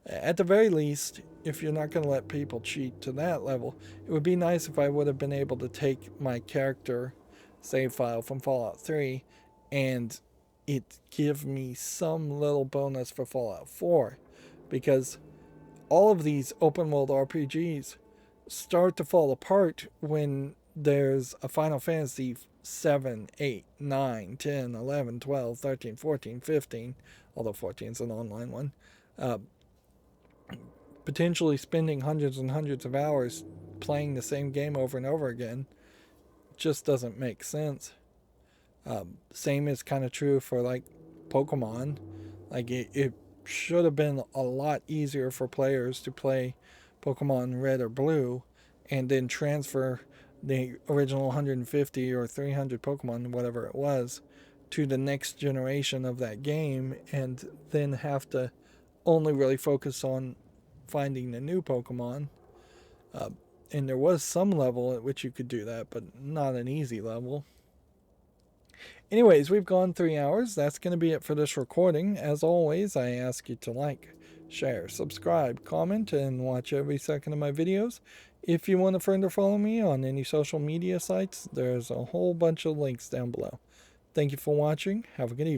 At the very least, if you're not going to let people cheat to that level, it would be nice if I would have been able to take my character save file from Fallout 3 and it give me some little bonus for Fallout 4. Because all of these open world RPGs start to fall apart when there's a Final Fantasy 7, 8, 9, 10, 11, 12, 13, 14, 15, although 14 is an online one, potentially spending hundreds and hundreds of hours playing the same game over and over again just doesn't make sense. Same is kind of true for like Pokemon. Like it should have been a lot easier for players to play Pokemon Red or Blue and then transfer the original 150 or 300 Pokemon, whatever it was, to the next generation of that game, and then have to only really focus on finding the new Pokemon. And there was some level at which you could do that, but not an easy level. Anyways, we've gone 3 hours. That's going to be it for this recording. As always, I ask you to like, share, subscribe, comment, and watch every second of my videos. If you want to friend or follow me on any social media sites, there's a whole bunch of links down below. Thank you for watching. Have a good evening.